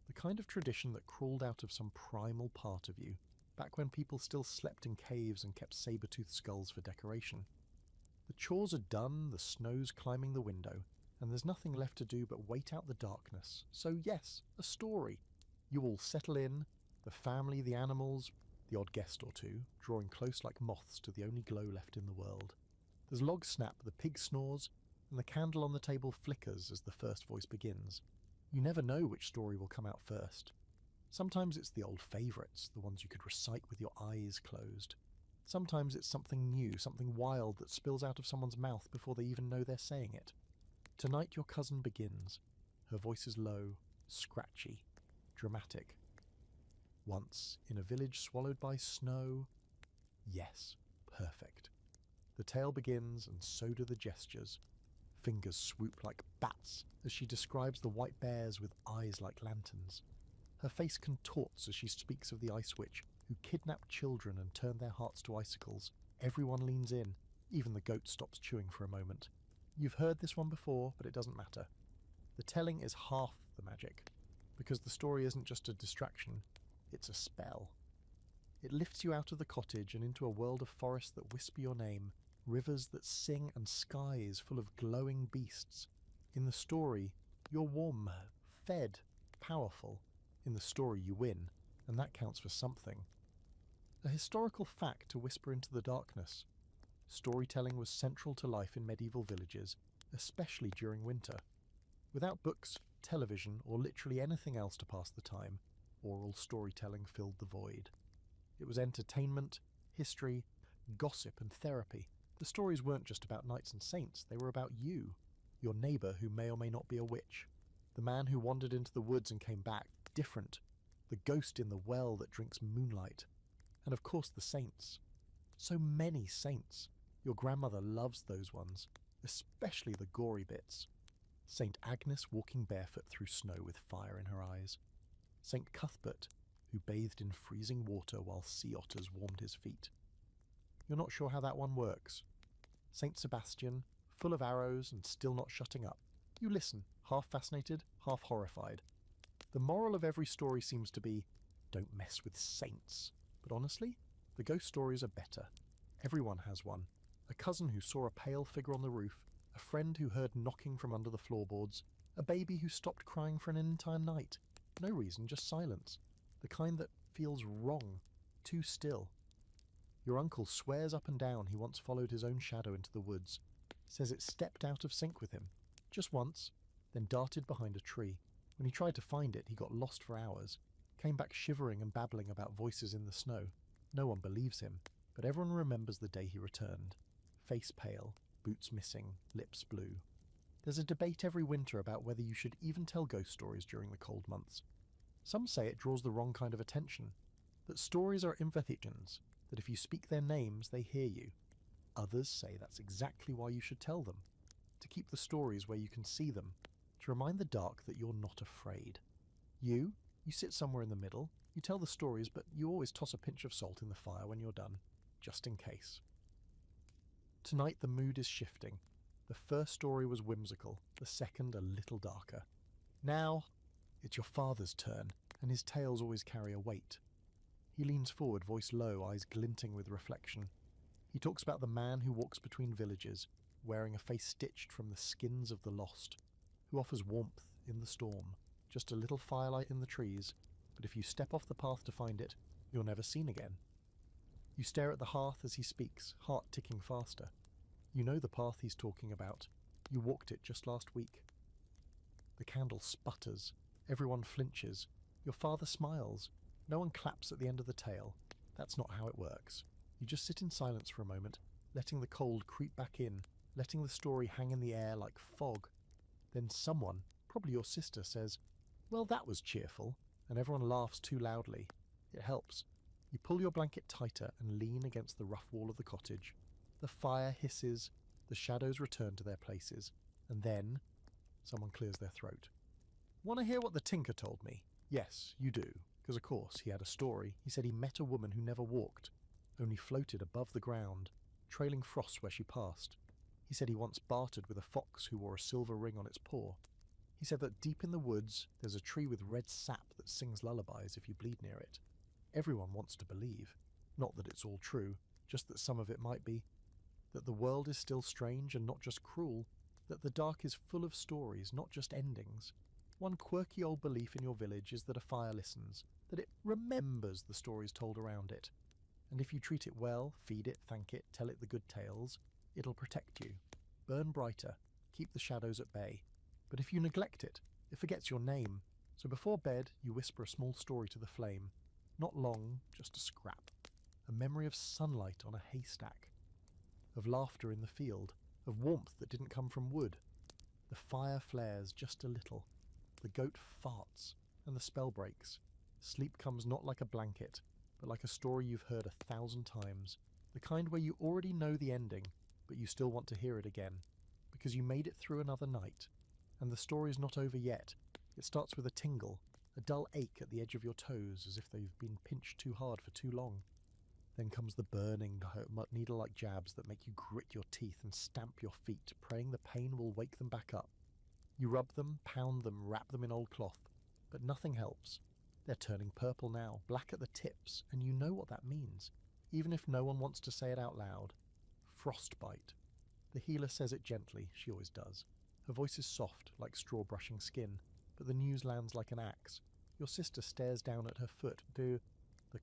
The kind of tradition that crawled out of some primal part of you, back when people still slept in caves and kept saber-toothed skulls for decoration. The chores are done, the snow's climbing the window, and there's nothing left to do but wait out the darkness. So yes, a story. You all settle in, the family, the animals, the odd guest or two, drawing close like moths to the only glow left in the world. There's logs snap, the pig snores, and the candle on the table flickers as the first voice begins. You never know which story will come out first. Sometimes it's the old favourites, the ones you could recite with your eyes closed. Sometimes it's something new, something wild that spills out of someone's mouth before they even know they're saying it. Tonight your cousin begins. Her voice is low, scratchy, dramatic. Once, in a village swallowed by snow... Yes, perfect. The tale begins, and so do the gestures. Fingers swoop like bats as she describes the white bears with eyes like lanterns. Her face contorts as she speaks of the Ice Witch, who kidnapped children and turned their hearts to icicles. Everyone leans in. Even the goat stops chewing for a moment. You've heard this one before, but it doesn't matter. The telling is half the magic, because the story isn't just a distraction, It's a spell. It lifts you out of the cottage and into a world of forests that whisper your name, rivers that sing, and skies full of glowing beasts. In the story, you're warm, fed, powerful. In the story, you win, and that counts for something. A historical fact to whisper into the darkness. Storytelling was central to life in medieval villages, especially during winter. Without books, television, or literally anything else to pass the time, oral storytelling filled the void. It was entertainment, history, gossip, and therapy. The stories weren't just about knights and saints, they were about you, your neighbour who may or may not be a witch, the man who wandered into the woods and came back different, the ghost in the well that drinks moonlight, and of course the saints. So many saints. Your grandmother loves those ones, especially the gory bits. Saint Agnes walking barefoot through snow with fire in her eyes. Saint Cuthbert, who bathed in freezing water while sea otters warmed his feet. You're not sure how that one works. Saint Sebastian, full of arrows and still not shutting up. You listen, half fascinated, half horrified. The moral of every story seems to be, don't mess with saints. But honestly, the ghost stories are better. Everyone has one. A cousin who saw a pale figure on the roof, a friend who heard knocking from under the floorboards, a baby who stopped crying for an entire night. No reason, just silence. The kind that feels wrong, too still. Your uncle swears up and down he once followed his own shadow into the woods, says it stepped out of sync with him, just once, then darted behind a tree. When he tried to find it, he got lost for hours, came back shivering and babbling about voices in the snow. No one believes him, but everyone remembers the day he returned. Face pale, boots missing, lips blue. There's a debate every winter about whether you should even tell ghost stories during the cold months. Some say it draws the wrong kind of attention, that stories are invitations, that if you speak their names, they hear you. Others say that's exactly why you should tell them, to keep the stories where you can see them, to remind the dark that you're not afraid. You sit somewhere in the middle, you tell the stories, but you always toss a pinch of salt in the fire when you're done, just in case. Tonight the mood is shifting. The first story was whimsical, the second a little darker. Now, it's your father's turn, and his tales always carry a weight. He leans forward, voice low, eyes glinting with reflection. He talks about the man who walks between villages, wearing a face stitched from the skins of the lost, who offers warmth in the storm, just a little firelight in the trees, but if you step off the path to find it, you're never seen again. You stare at the hearth as he speaks, heart ticking faster. You know the path he's talking about. You walked it just last week. The candle sputters. Everyone flinches. Your father smiles. No one claps at the end of the tale. That's not how it works. You just sit in silence for a moment, letting the cold creep back in, letting the story hang in the air like fog. Then someone, probably your sister, says, "Well, that was cheerful," and everyone laughs too loudly. It helps. You pull your blanket tighter and lean against the rough wall of the cottage. The fire hisses, the shadows return to their places, and then someone clears their throat. "Want to hear what the tinker told me?" Yes, you do, because of course he had a story. He said he met a woman who never walked, only floated above the ground, trailing frost where she passed. He said he once bartered with a fox who wore a silver ring on its paw. He said that deep in the woods there's a tree with red sap that sings lullabies if you bleed near it. Everyone wants to believe. Not that it's all true, just that some of it might be. That the world is still strange and not just cruel. That the dark is full of stories, not just endings. One quirky old belief in your village is that a fire listens, that it remembers the stories told around it. And if you treat it well, feed it, thank it, tell it the good tales, it'll protect you. Burn brighter, keep the shadows at bay. But if you neglect it, it forgets your name. So before bed, you whisper a small story to the flame. Not long, just a scrap. A memory of sunlight on a haystack. Of laughter in the field. Of warmth that didn't come from wood. The fire flares just a little. The goat farts, and the spell breaks. Sleep comes not like a blanket, but like a story you've heard 1,000 times. The kind where you already know the ending, but you still want to hear it again. Because you made it through another night. And the story's not over yet. It starts with a tingle, a dull ache at the edge of your toes as if they've been pinched too hard for too long. Then comes the burning, needle-like jabs that make you grit your teeth and stamp your feet, praying the pain will wake them back up. You rub them, pound them, wrap them in old cloth, but nothing helps. They're turning purple now, black at the tips, and you know what that means, even if no one wants to say it out loud. Frostbite. The healer says it gently, she always does. Her voice is soft, like straw brushing skin, but the news lands like an axe. Your sister stares down at her foot, the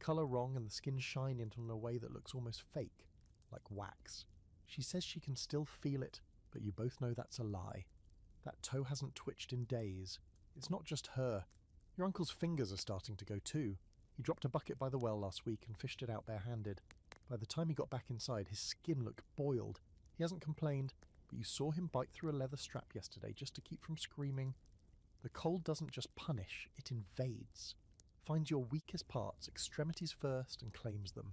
colour wrong and the skin shiny in a way that looks almost fake, like wax. She says she can still feel it, but you both know that's a lie. That toe hasn't twitched in days. It's not just her. Your uncle's fingers are starting to go too. He dropped a bucket by the well last week and fished it out barehanded. By the time he got back inside, his skin looked boiled. He hasn't complained, but you saw him bite through a leather strap yesterday just to keep from screaming. The cold doesn't just punish, it invades. Finds your weakest parts, extremities first, and claims them.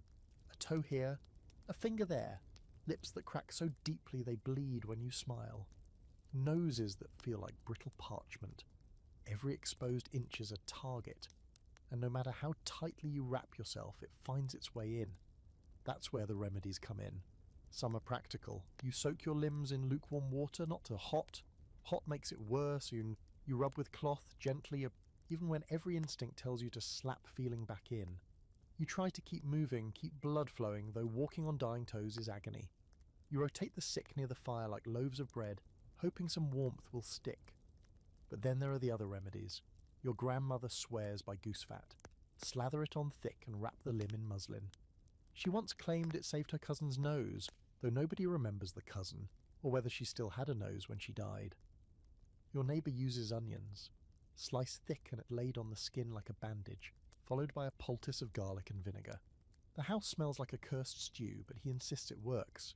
A toe here, a finger there, lips that crack so deeply they bleed when you smile. Noses that feel like brittle parchment. Every exposed inch is a target, and no matter how tightly you wrap yourself, it finds its way in. That's where the remedies come in. Some are practical. You soak your limbs in lukewarm water, not to hot. Hot makes it worse. You rub with cloth gently, even when every instinct tells you to slap feeling back in. You try to keep moving, keep blood flowing, though walking on dying toes is agony. You rotate the sick near the fire like loaves of bread, hoping some warmth will stick. But then there are the other remedies. Your grandmother swears by goose fat. Slather it on thick and wrap the limb in muslin. She once claimed it saved her cousin's nose, though nobody remembers the cousin, or whether she still had a nose when she died. Your neighbour uses onions, sliced thick and laid on the skin like a bandage, followed by a poultice of garlic and vinegar. The house smells like a cursed stew, but he insists it works.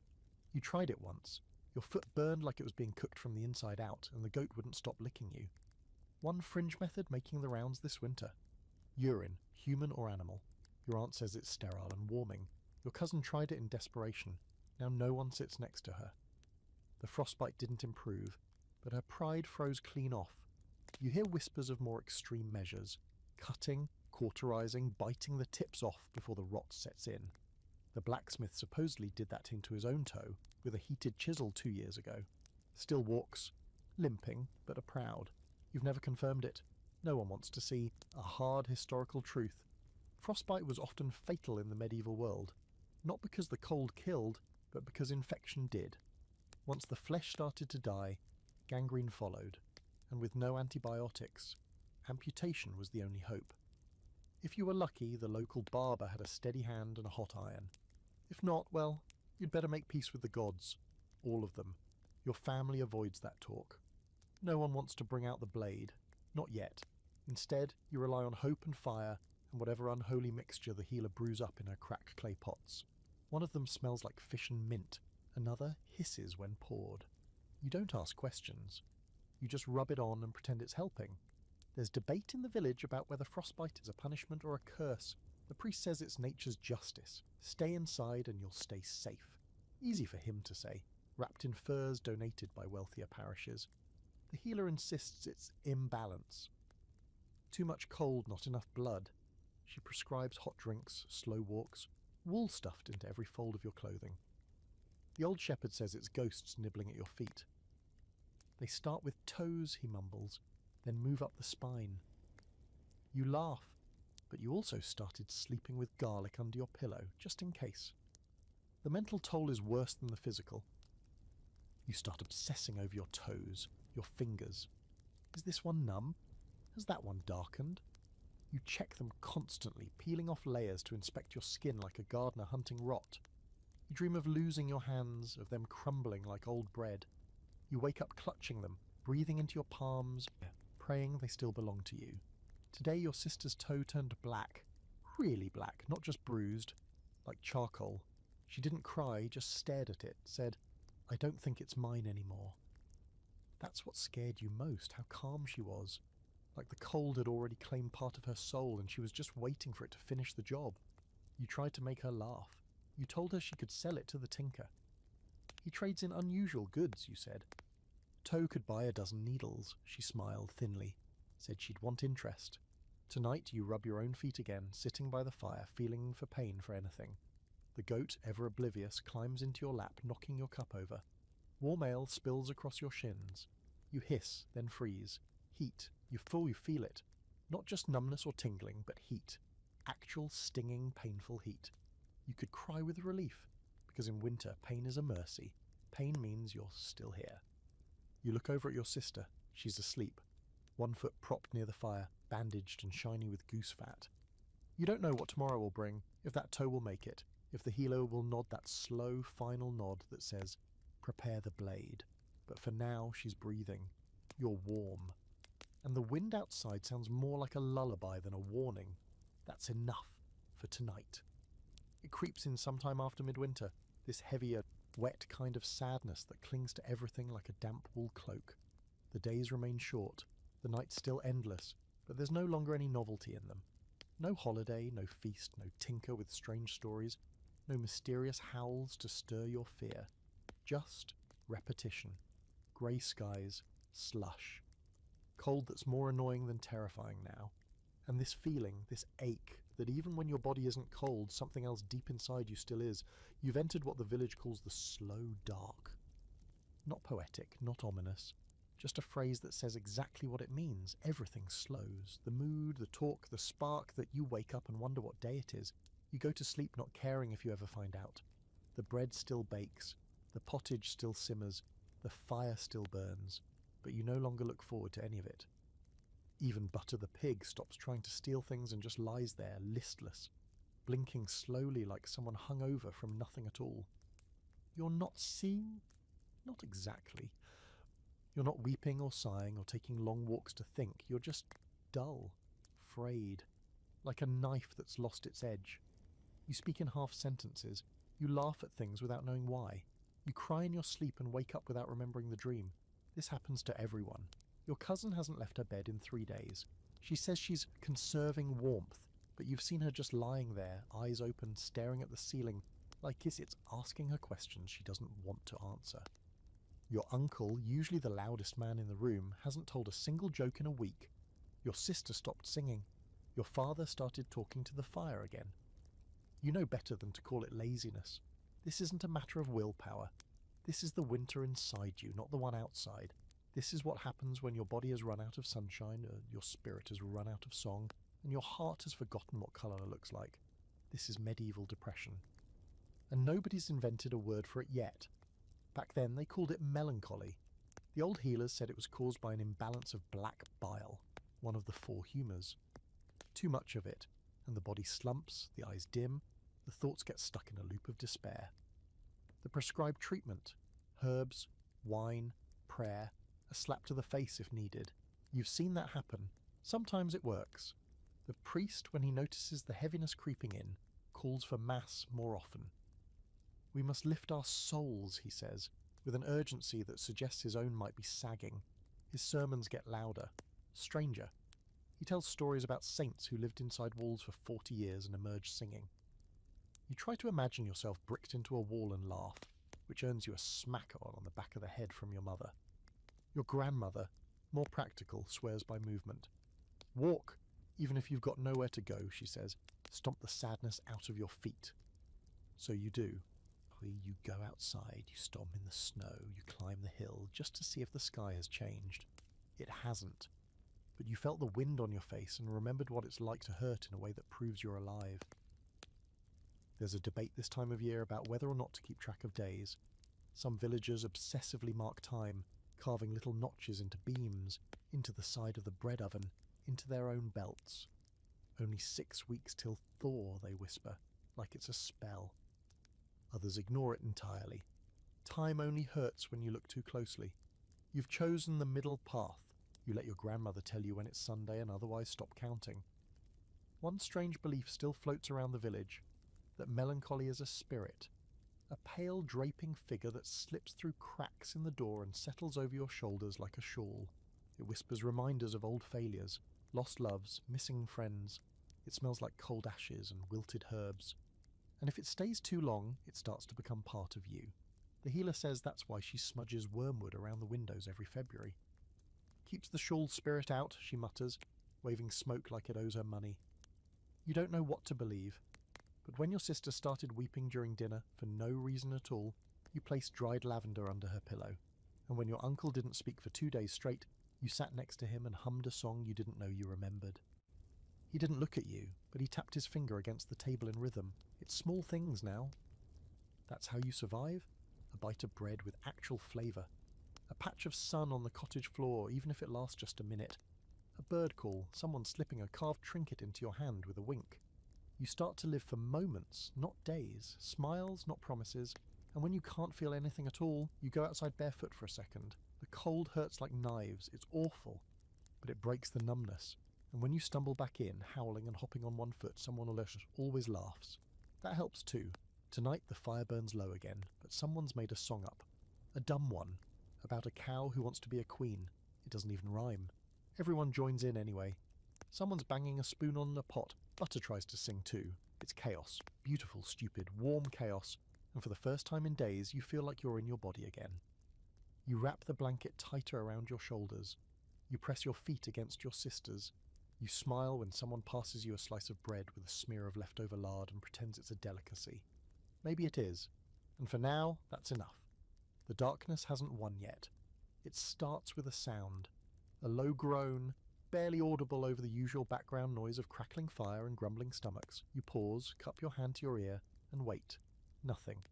You tried it once. Your foot burned like it was being cooked from the inside out, and the goat wouldn't stop licking you. One fringe method making the rounds this winter. Urine, human or animal. Your aunt says it's sterile and warming. Your cousin tried it in desperation. Now no one sits next to her. The frostbite didn't improve, but her pride froze clean off. You hear whispers of more extreme measures. Cutting, cauterizing, biting the tips off before the rot sets in. The blacksmith supposedly did that into his own toe, with a heated chisel 2 years ago. Still walks, limping, but are proud. You've never confirmed it. No one wants to see a hard historical truth. Frostbite was often fatal in the medieval world, not because the cold killed, but because infection did. Once the flesh started to die, gangrene followed, and with no antibiotics, amputation was the only hope. If you were lucky, the local barber had a steady hand and a hot iron. If not, well, you'd better make peace with the gods. All of them. Your family avoids that talk. No one wants to bring out the blade. Not yet. Instead, you rely on hope and fire, and whatever unholy mixture the healer brews up in her cracked clay pots. One of them smells like fish and mint. Another hisses when poured. You don't ask questions. You just rub it on and pretend it's helping. There's debate in the village about whether frostbite is a punishment or a curse. The priest says it's nature's justice. Stay inside and you'll stay safe. Easy for him to say, wrapped in furs donated by wealthier parishes. The healer insists it's imbalance. Too much cold, not enough blood. She prescribes hot drinks, slow walks, wool stuffed into every fold of your clothing. The old shepherd says it's ghosts nibbling at your feet. They start with toes, he mumbles, then move up the spine. You laugh, but you also started sleeping with garlic under your pillow, just in case. The mental toll is worse than the physical. You start obsessing over your toes, your fingers. Is this one numb? Has that one darkened? You check them constantly, peeling off layers to inspect your skin like a gardener hunting rot. You dream of losing your hands, of them crumbling like old bread. You wake up clutching them, breathing into your palms, praying they still belong to you. Today your sister's toe turned black. Really black, not just bruised, like charcoal. She didn't cry, just stared at it, said, "I don't think it's mine anymore." That's what scared you most, how calm she was. Like the cold had already claimed part of her soul and she was just waiting for it to finish the job. You tried to make her laugh. You told her she could sell it to the tinker. He trades in unusual goods, you said. Toe could buy a dozen needles, she smiled thinly, said she'd want interest. Tonight you rub your own feet again, sitting by the fire, feeling for pain for anything. The goat, ever oblivious, climbs into your lap, knocking your cup over. Warm ale spills across your shins. You hiss, then freeze. Heat. You feel it. Not just numbness or tingling, but heat. Actual stinging, painful heat. You could cry with relief, because in winter, pain is a mercy. Pain means you're still here. You look over at your sister. She's asleep. One foot propped near the fire, bandaged and shiny with goose fat. You don't know what tomorrow will bring, if that toe will make it, if the healer will nod that slow, final nod that says, prepare the blade. But for now, she's breathing. You're warm. And the wind outside sounds more like a lullaby than a warning. That's enough for tonight. It creeps in sometime after midwinter, this heavier, wet kind of sadness that clings to everything like a damp wool cloak. The days remain short, the nights still endless, but there's no longer any novelty in them. No holiday, no feast, no tinker with strange stories, no mysterious howls to stir your fear. Just repetition. Grey skies, slush. Cold that's more annoying than terrifying now. And this feeling, this ache, that even when your body isn't cold, something else deep inside you still is. You've entered what the village calls the slow dark. Not poetic, not ominous. Just a phrase that says exactly what it means. Everything slows. The mood, the talk, the spark that you wake up and wonder what day it is. You go to sleep not caring if you ever find out. The bread still bakes. The pottage still simmers. The fire still burns. But you no longer look forward to any of it. Even Butter the pig stops trying to steal things and just lies there, listless, blinking slowly like someone hung over from nothing at all. You're not seeing? Not exactly. You're not weeping or sighing or taking long walks to think. You're just dull, frayed, like a knife that's lost its edge. You speak in half sentences. You laugh at things without knowing why. You cry in your sleep and wake up without remembering the dream. This happens to everyone. Your cousin hasn't left her bed in 3 days. She says she's conserving warmth, but you've seen her just lying there, eyes open, staring at the ceiling, like it's asking her questions she doesn't want to answer. Your uncle, usually the loudest man in the room, hasn't told a single joke in a week. Your sister stopped singing. Your father started talking to the fire again. You know better than to call it laziness. This isn't a matter of willpower. This is the winter inside you, not the one outside. This is what happens when your body has run out of sunshine, your spirit has run out of song, and your heart has forgotten what colour looks like. This is medieval depression. And nobody's invented a word for it yet. Back then they called it melancholy. The old healers said it was caused by an imbalance of black bile, one of the 4 humours. Too much of it, and the body slumps, the eyes dim, the thoughts get stuck in a loop of despair. The prescribed treatment: herbs, wine, prayer, a slap to the face if needed. You've seen that happen. Sometimes it works. The priest, when he notices the heaviness creeping in, calls for mass more often. We must lift our souls, he says, with an urgency that suggests his own might be sagging. His sermons get louder, stranger. He tells stories about saints who lived inside walls for 40 years and emerged singing. You try to imagine yourself bricked into a wall and laugh, which earns you a smack on the back of the head from your mother. Your grandmother, more practical, swears by movement. Walk, even if you've got nowhere to go, she says. Stomp the sadness out of your feet. So you do. You go outside, you stomp in the snow, you climb the hill, just to see if the sky has changed. It hasn't. But you felt the wind on your face and remembered what it's like to hurt in a way that proves you're alive. There's a debate this time of year about whether or not to keep track of days. Some villagers obsessively mark time, carving little notches into beams, into the side of the bread oven, into their own belts. Only 6 weeks till Thor, they whisper, like it's a spell. Others ignore it entirely. Time only hurts when you look too closely. You've chosen the middle path. You let your grandmother tell you when it's Sunday and otherwise stop counting. One strange belief still floats around the village, that melancholy is a spirit, a pale draping figure that slips through cracks in the door and settles over your shoulders like a shawl. It whispers reminders of old failures, lost loves, missing friends. It smells like cold ashes and wilted herbs. And if it stays too long, it starts to become part of you. The healer says that's why she smudges wormwood around the windows every February. Keeps the shawl spirit out, she mutters, waving smoke like it owes her money. You don't know what to believe. But when your sister started weeping during dinner for no reason at all, you placed dried lavender under her pillow. And when your uncle didn't speak for 2 days straight, you sat next to him and hummed a song you didn't know you remembered. He didn't look at you, but he tapped his finger against the table in rhythm. It's small things now. That's how you survive? A bite of bread with actual flavour. A patch of sun on the cottage floor, even if it lasts just a minute. A bird call, someone slipping a carved trinket into your hand with a wink. You start to live for moments, not days, smiles, not promises, and when you can't feel anything at all, you go outside barefoot for a second. The cold hurts like knives, it's awful, but it breaks the numbness. And when you stumble back in, howling and hopping on one foot, someone always laughs. That helps too. Tonight the fire burns low again, but someone's made a song up. A dumb one, about a cow who wants to be a queen. It doesn't even rhyme. Everyone joins in anyway. Someone's banging a spoon on a pot. Butter tries to sing too. It's chaos. Beautiful, stupid, warm chaos. And for the first time in days, you feel like you're in your body again. You wrap the blanket tighter around your shoulders. You press your feet against your sisters. You smile when someone passes you a slice of bread with a smear of leftover lard and pretends it's a delicacy. Maybe it is. And for now, that's enough. The darkness hasn't won yet. It starts with a sound. A low groan, barely audible over the usual background noise of crackling fire and grumbling stomachs. You pause, cup your hand to your ear, and wait. Nothing.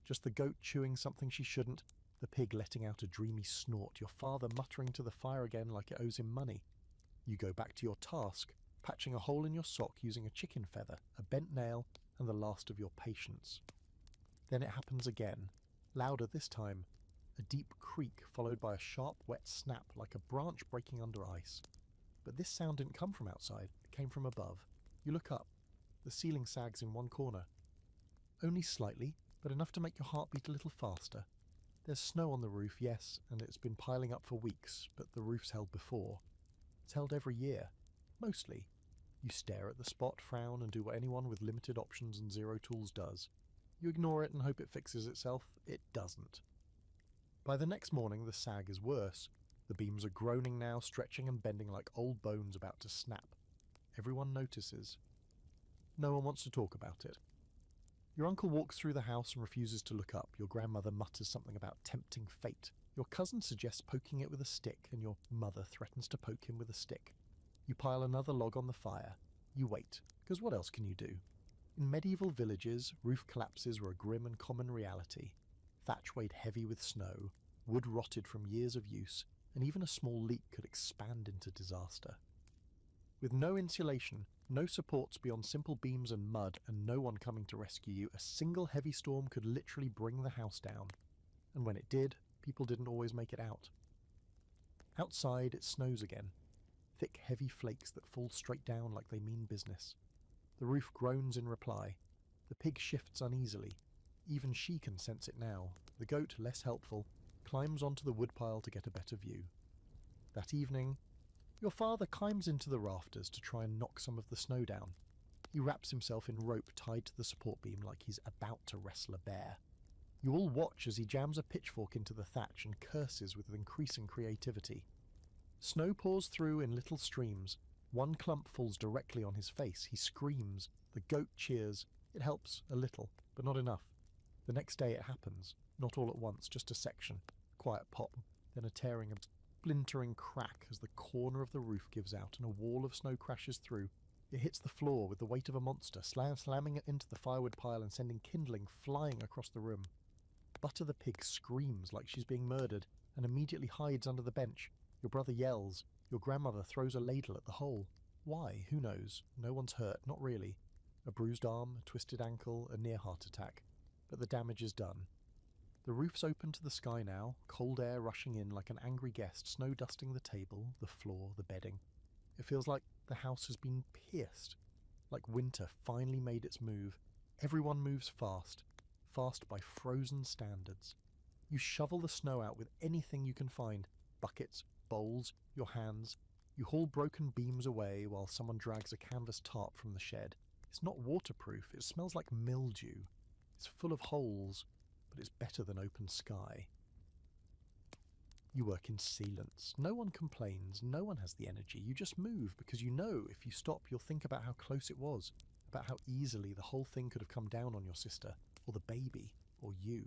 Just the goat chewing something she shouldn't, the pig letting out a dreamy snort, your father muttering to the fire again like it owes him money. You go back to your task, patching a hole in your sock using a chicken feather, a bent nail, and the last of your patience. Then it happens again, louder this time. A deep creak followed by a sharp, wet snap like a branch breaking under ice. But this sound didn't come from outside, it came from above. You look up. The ceiling sags in one corner. Only slightly, but enough to make your heart beat a little faster. There's snow on the roof, yes, and it's been piling up for weeks, but the roof's held before. It's held every year. Mostly. You stare at the spot, frown, and do what anyone with limited options and zero tools does. You ignore it and hope it fixes itself. It doesn't. By the next morning, the sag is worse. The beams are groaning now, stretching and bending like old bones about to snap. Everyone notices. No one wants to talk about it. Your uncle walks through the house and refuses to look up. Your grandmother mutters something about tempting fate. Your cousin suggests poking it with a stick, and your mother threatens to poke him with a stick. You pile another log on the fire. You wait, because what else can you do? In medieval villages, roof collapses were a grim and common reality. Thatch weighed heavy with snow, wood rotted from years of use, and even a small leak could expand into disaster. With no insulation, no supports beyond simple beams and mud, and no one coming to rescue you, a single heavy storm could literally bring the house down. And when it did, people didn't always make it out. Outside, it snows again. Thick, heavy flakes that fall straight down like they mean business. The roof groans in reply. The pig shifts uneasily. Even she can sense it now. The goat, less helpful, climbs onto the woodpile to get a better view. That evening, your father climbs into the rafters to try and knock some of the snow down. He wraps himself in rope tied to the support beam like he's about to wrestle a bear. You all watch as he jams a pitchfork into the thatch and curses with increasing creativity. Snow pours through in little streams. One clump falls directly on his face. He screams. The goat cheers. It helps a little, but not enough. The next day it happens. Not all at once, just a section. Quiet pop, then a tearing and splintering crack as the corner of the roof gives out and a wall of snow crashes through. It hits the floor with the weight of a monster, slamming it into the firewood pile and sending kindling flying across the room. Butter the pig screams like she's being murdered and immediately hides under the bench. Your brother yells. Your grandmother throws a ladle at the hole. Why? Who knows? No one's hurt, not really. A bruised arm, a twisted ankle, a near heart attack. But the damage is done. The roof's open to the sky now, cold air rushing in like an angry guest, snow dusting the table, the floor, the bedding. It feels like the house has been pierced, like winter finally made its move. Everyone moves fast by frozen standards. You shovel the snow out with anything you can find, buckets, bowls, your hands. You haul broken beams away while someone drags a canvas tarp from the shed. It's not waterproof, it smells like mildew. It's full of holes, but it's better than open sky. You work in sealants. No one complains, no one has the energy. You just move because you know if you stop you'll think about how close it was, about how easily the whole thing could have come down on your sister, or the baby, or you.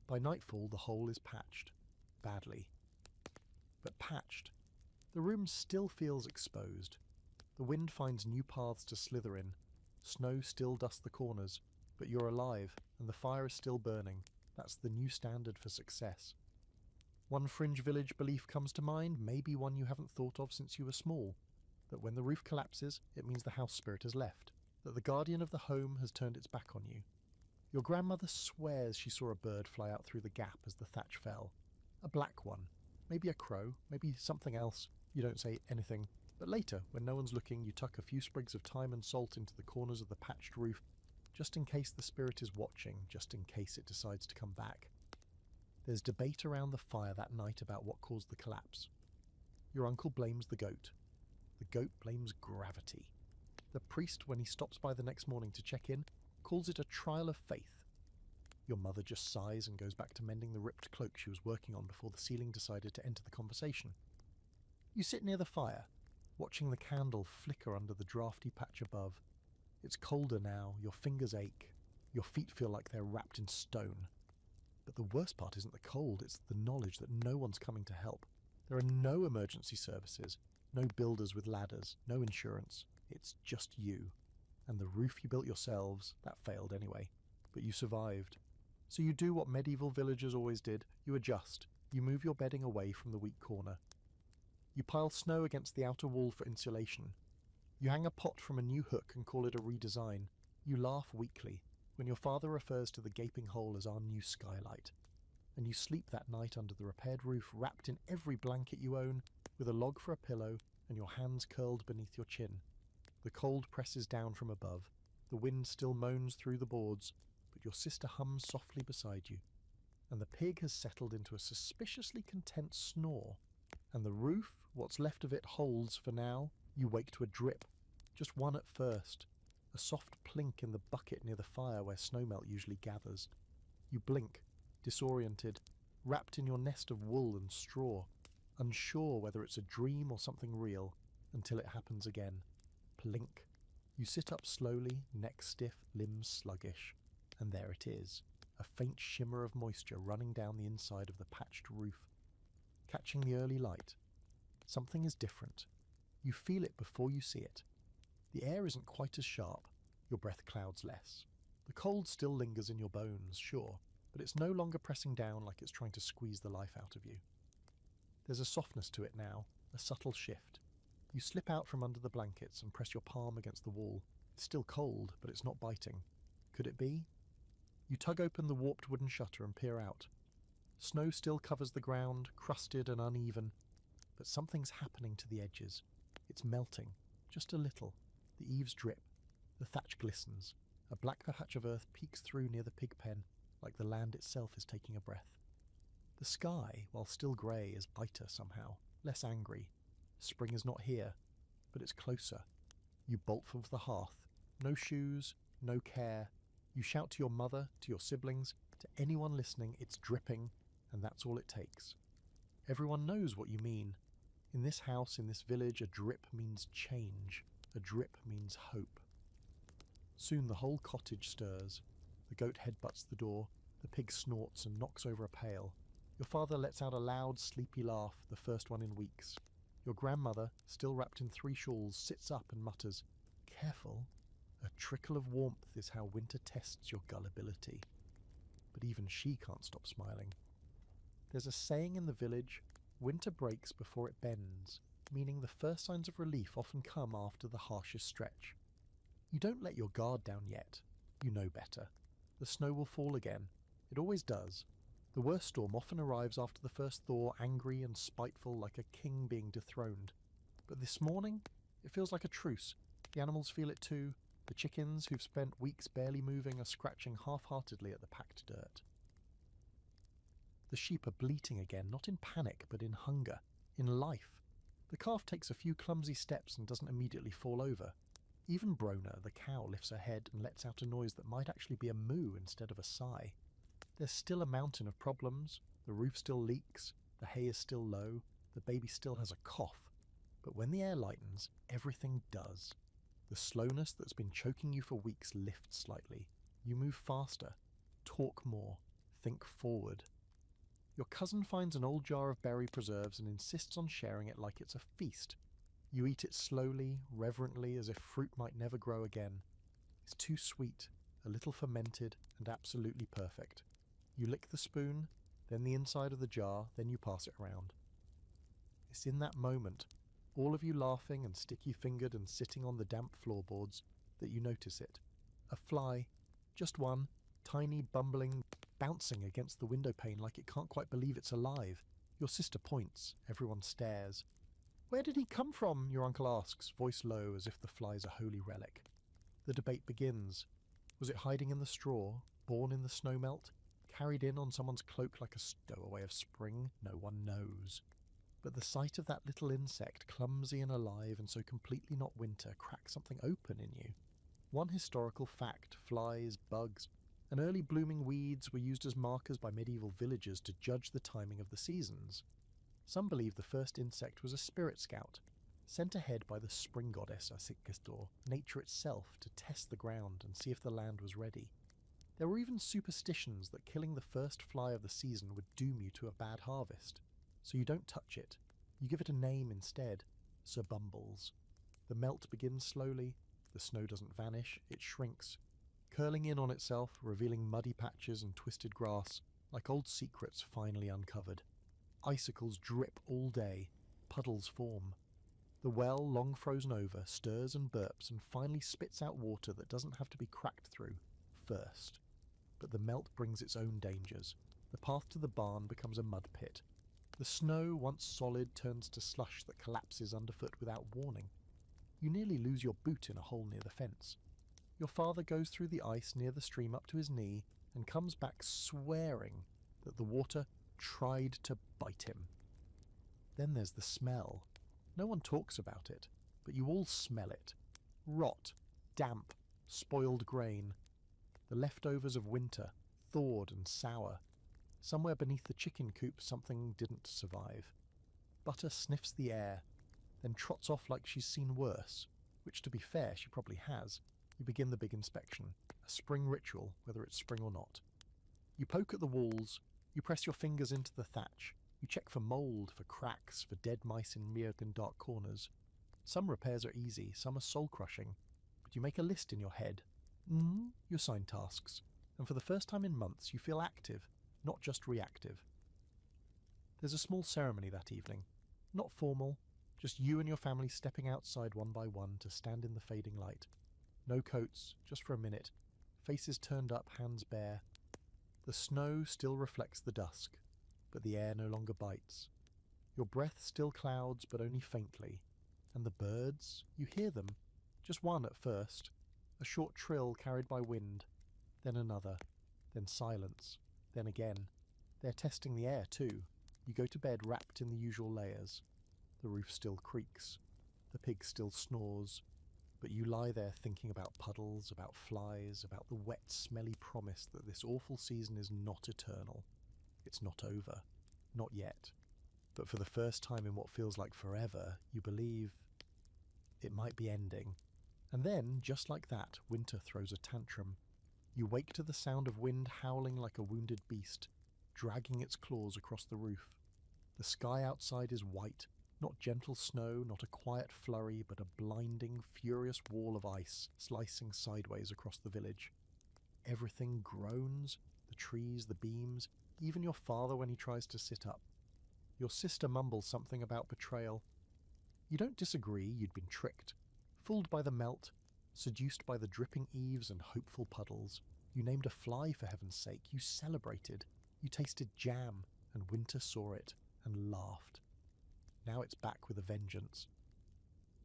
By nightfall the hole is patched. Badly. But patched. The room still feels exposed. The wind finds new paths to slither in. Snow still dusts the corners, but you're alive, and the fire is still burning. That's the new standard for success. One fringe village belief comes to mind, maybe one you haven't thought of since you were small. That when the roof collapses, it means the house spirit has left. That the guardian of the home has turned its back on you. Your grandmother swears she saw a bird fly out through the gap as the thatch fell. A black one. Maybe a crow, maybe something else. You don't say anything. But later, when no one's looking, you tuck a few sprigs of thyme and salt into the corners of the patched roof, just in case the spirit is watching, just in case it decides to come back. There's debate around the fire that night about what caused the collapse. Your uncle blames the goat. The goat blames gravity. The priest, when he stops by the next morning to check in, calls it a trial of faith. Your mother just sighs and goes back to mending the ripped cloak she was working on before the ceiling decided to enter the conversation. You sit near the fire, watching the candle flicker under the drafty patch above. It's colder now, your fingers ache, your feet feel like they're wrapped in stone. But the worst part isn't the cold, it's the knowledge that no one's coming to help. There are no emergency services, no builders with ladders, no insurance. It's just you. And the roof you built yourselves, that failed anyway. But you survived. So you do what medieval villagers always did. You adjust. You move your bedding away from the weak corner. You pile snow against the outer wall for insulation. You hang a pot from a new hook and call it a redesign. You laugh weakly when your father refers to the gaping hole as our new skylight. And you sleep that night under the repaired roof, wrapped in every blanket you own, with a log for a pillow and your hands curled beneath your chin. The cold presses down from above. The wind still moans through the boards, but your sister hums softly beside you. And the pig has settled into a suspiciously content snore. And the roof, what's left of it, holds for now. You wake to a drip. Just one at first. A soft plink in the bucket near the fire where snowmelt usually gathers. You blink, disoriented, wrapped in your nest of wool and straw, unsure whether it's a dream or something real, until it happens again. Plink. You sit up slowly, neck stiff, limbs sluggish, and there it is, a faint shimmer of moisture running down the inside of the patched roof, catching the early light. Something is different. You feel it before you see it. The air isn't quite as sharp. Your breath clouds less. The cold still lingers in your bones, sure, but it's no longer pressing down like it's trying to squeeze the life out of you. There's a softness to it now, a subtle shift. You slip out from under the blankets and press your palm against the wall. It's still cold, but it's not biting. Could it be? You tug open the warped wooden shutter and peer out. Snow still covers the ground, crusted and uneven, but something's happening to the edges. It's melting, just a little. The eaves drip. The thatch glistens. A black patch of earth peeks through near the pig pen, like the land itself is taking a breath. The sky, while still grey, is lighter somehow, less angry. Spring is not here, but it's closer. You bolt for the hearth. No shoes, no care. You shout to your mother, to your siblings, to anyone listening, it's dripping, and that's all it takes. Everyone knows what you mean. In this house, in this village, a drip means change. A drip means hope. Soon the whole cottage stirs. The goat headbutts the door. The pig snorts and knocks over a pail. Your father lets out a loud, sleepy laugh, the first one in weeks. Your grandmother, still wrapped in 3 shawls, sits up and mutters, "Careful. A trickle of warmth is how winter tests your gullibility." But even she can't stop smiling. There's a saying in the village, winter breaks before it bends, meaning the first signs of relief often come after the harshest stretch. You don't let your guard down yet. You know better. The snow will fall again. It always does. The worst storm often arrives after the first thaw, angry and spiteful like a king being dethroned. But this morning, it feels like a truce. The animals feel it too. The chickens, who've spent weeks barely moving, are scratching half-heartedly at the packed dirt. The sheep are bleating again, not in panic, but in hunger, in life. The calf takes a few clumsy steps and doesn't immediately fall over. Even Brona, the cow, lifts her head and lets out a noise that might actually be a moo instead of a sigh. There's still a mountain of problems. The roof still leaks, the hay is still low, the baby still has a cough. But when the air lightens, everything does. The slowness that's been choking you for weeks lifts slightly. You move faster, talk more, think forward. Your cousin finds an old jar of berry preserves and insists on sharing it like it's a feast. You eat it slowly, reverently, as if fruit might never grow again. It's too sweet, a little fermented, and absolutely perfect. You lick the spoon, then the inside of the jar, then you pass it around. It's in that moment, all of you laughing and sticky-fingered and sitting on the damp floorboards, that you notice it. A fly, just one, tiny, bumbling, bouncing against the window pane like it can't quite believe it's alive. Your sister points, everyone stares. "Where did he come from?" your uncle asks, voice low as if the fly's a holy relic. The debate begins. Was it hiding in the straw, born in the snowmelt, carried in on someone's cloak like a stowaway of spring? No one knows. But the sight of that little insect, clumsy and alive and so completely not winter, cracks something open in you. One historical fact: flies, bugs, and early blooming weeds were used as markers by medieval villagers to judge the timing of the seasons. Some believe the first insect was a spirit scout, sent ahead by the spring goddess Asikastor, nature itself, to test the ground and see if the land was ready. There were even superstitions that killing the first fly of the season would doom you to a bad harvest. So you don't touch it. You give it a name instead: Sir Bumbles. The melt begins slowly. The snow doesn't vanish, it shrinks, curling in on itself, revealing muddy patches and twisted grass, like old secrets finally uncovered. Icicles drip all day, puddles form. The well, long frozen over, stirs and burps and finally spits out water that doesn't have to be cracked through, first. But the melt brings its own dangers. The path to the barn becomes a mud pit. The snow, once solid, turns to slush that collapses underfoot without warning. You nearly lose your boot in a hole near the fence. Your father goes through the ice near the stream up to his knee and comes back swearing that the water tried to bite him. Then there's the smell. No one talks about it, but you all smell it. Rot, damp, spoiled grain. The leftovers of winter, thawed and sour. Somewhere beneath the chicken coop something didn't survive. Butter sniffs the air, then trots off like she's seen worse, which, to be fair, she probably has. You begin the big inspection, a spring ritual, whether it's spring or not. You poke at the walls, you press your fingers into the thatch, you check for mould, for cracks, for dead mice in weird and dark corners. Some repairs are easy, some are soul-crushing, but you make a list in your head. You assign tasks, and for the first time in months you feel active, not just reactive. There's a small ceremony that evening, not formal, just you and your family stepping outside one by one to stand in the fading light. No coats, just for a minute, faces turned up, hands bare. The snow still reflects the dusk, but the air no longer bites. Your breath still clouds, but only faintly. And the birds, you hear them, just one at first, a short trill carried by wind, then another, then silence, then again. They're testing the air too. You go to bed wrapped in the usual layers. The roof still creaks. The pig still snores. But you lie there thinking about puddles, about flies, about the wet, smelly promise that this awful season is not eternal. It's not over. Not yet. But for the first time in what feels like forever, you believe it might be ending. And then, just like that, winter throws a tantrum. You wake to the sound of wind howling like a wounded beast, dragging its claws across the roof. The sky outside is white, not gentle snow, not a quiet flurry, but a blinding, furious wall of ice slicing sideways across the village. Everything groans, the trees, the beams, even your father when he tries to sit up. Your sister mumbles something about betrayal. You don't disagree, you'd been tricked, fooled by the melt, seduced by the dripping eaves and hopeful puddles. You named a fly, for heaven's sake. You celebrated. You tasted jam, and winter saw it and laughed. Now it's back with a vengeance.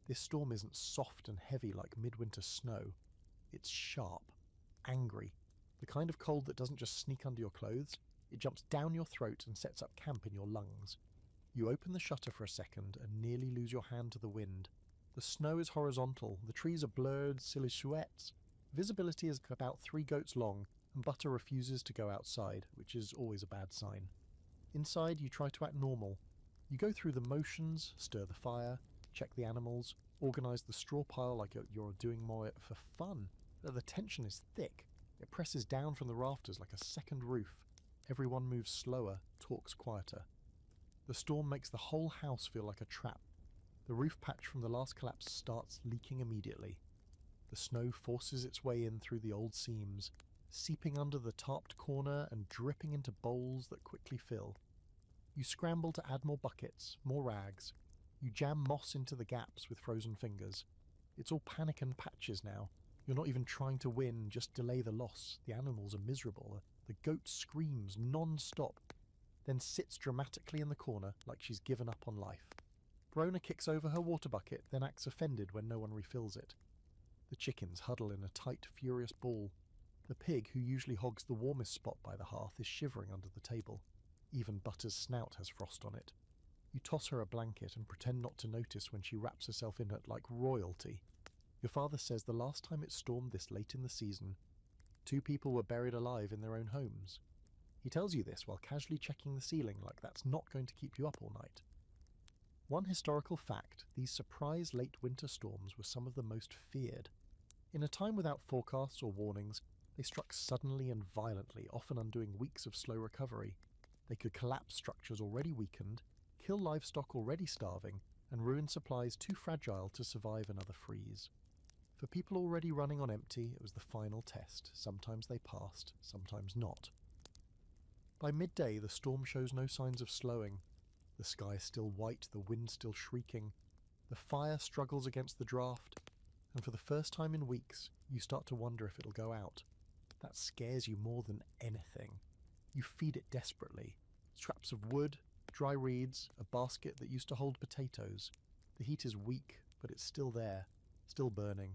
This storm isn't soft and heavy like midwinter snow. It's sharp, angry, the kind of cold that doesn't just sneak under your clothes. It jumps down your throat and sets up camp in your lungs. You open the shutter for a second and nearly lose your hand to the wind. The snow is horizontal, the trees are blurred silhouettes. Visibility is about 3 goats long, and Butter refuses to go outside, which is always a bad sign. Inside, you try to act normal. You go through the motions, stir the fire, check the animals, organise the straw pile like you're doing more for fun. But the tension is thick. It presses down from the rafters like a second roof. Everyone moves slower, talks quieter. The storm makes the whole house feel like a trap. The roof patch from the last collapse starts leaking immediately. The snow forces its way in through the old seams, seeping under the tarped corner and dripping into bowls that quickly fill. You scramble to add more buckets, more rags. You jam moss into the gaps with frozen fingers. It's all panic and patches now. You're not even trying to win, just delay the loss. The animals are miserable. The goat screams non-stop, then sits dramatically in the corner like she's given up on life. Brona kicks over her water bucket, then acts offended when no one refills it. The chickens huddle in a tight, furious ball. The pig, who usually hogs the warmest spot by the hearth, is shivering under the table. Even Butter's snout has frost on it. You toss her a blanket and pretend not to notice when she wraps herself in it like royalty. Your father says the last time it stormed this late in the season, 2 people were buried alive in their own homes. He tells you this while casually checking the ceiling like that's not going to keep you up all night. One historical fact, these surprise late winter storms were some of the most feared. In a time without forecasts or warnings, they struck suddenly and violently, often undoing weeks of slow recovery. They could collapse structures already weakened, kill livestock already starving, and ruin supplies too fragile to survive another freeze. For people already running on empty, it was the final test. Sometimes they passed, sometimes not. By midday, the storm shows no signs of slowing. The sky is still white, the wind still shrieking. The fire struggles against the draft, and for the first time in weeks, you start to wonder if it'll go out. That scares you more than anything. You feed it desperately. Scraps of wood, dry reeds, a basket that used to hold potatoes. The heat is weak, but it's still there, still burning.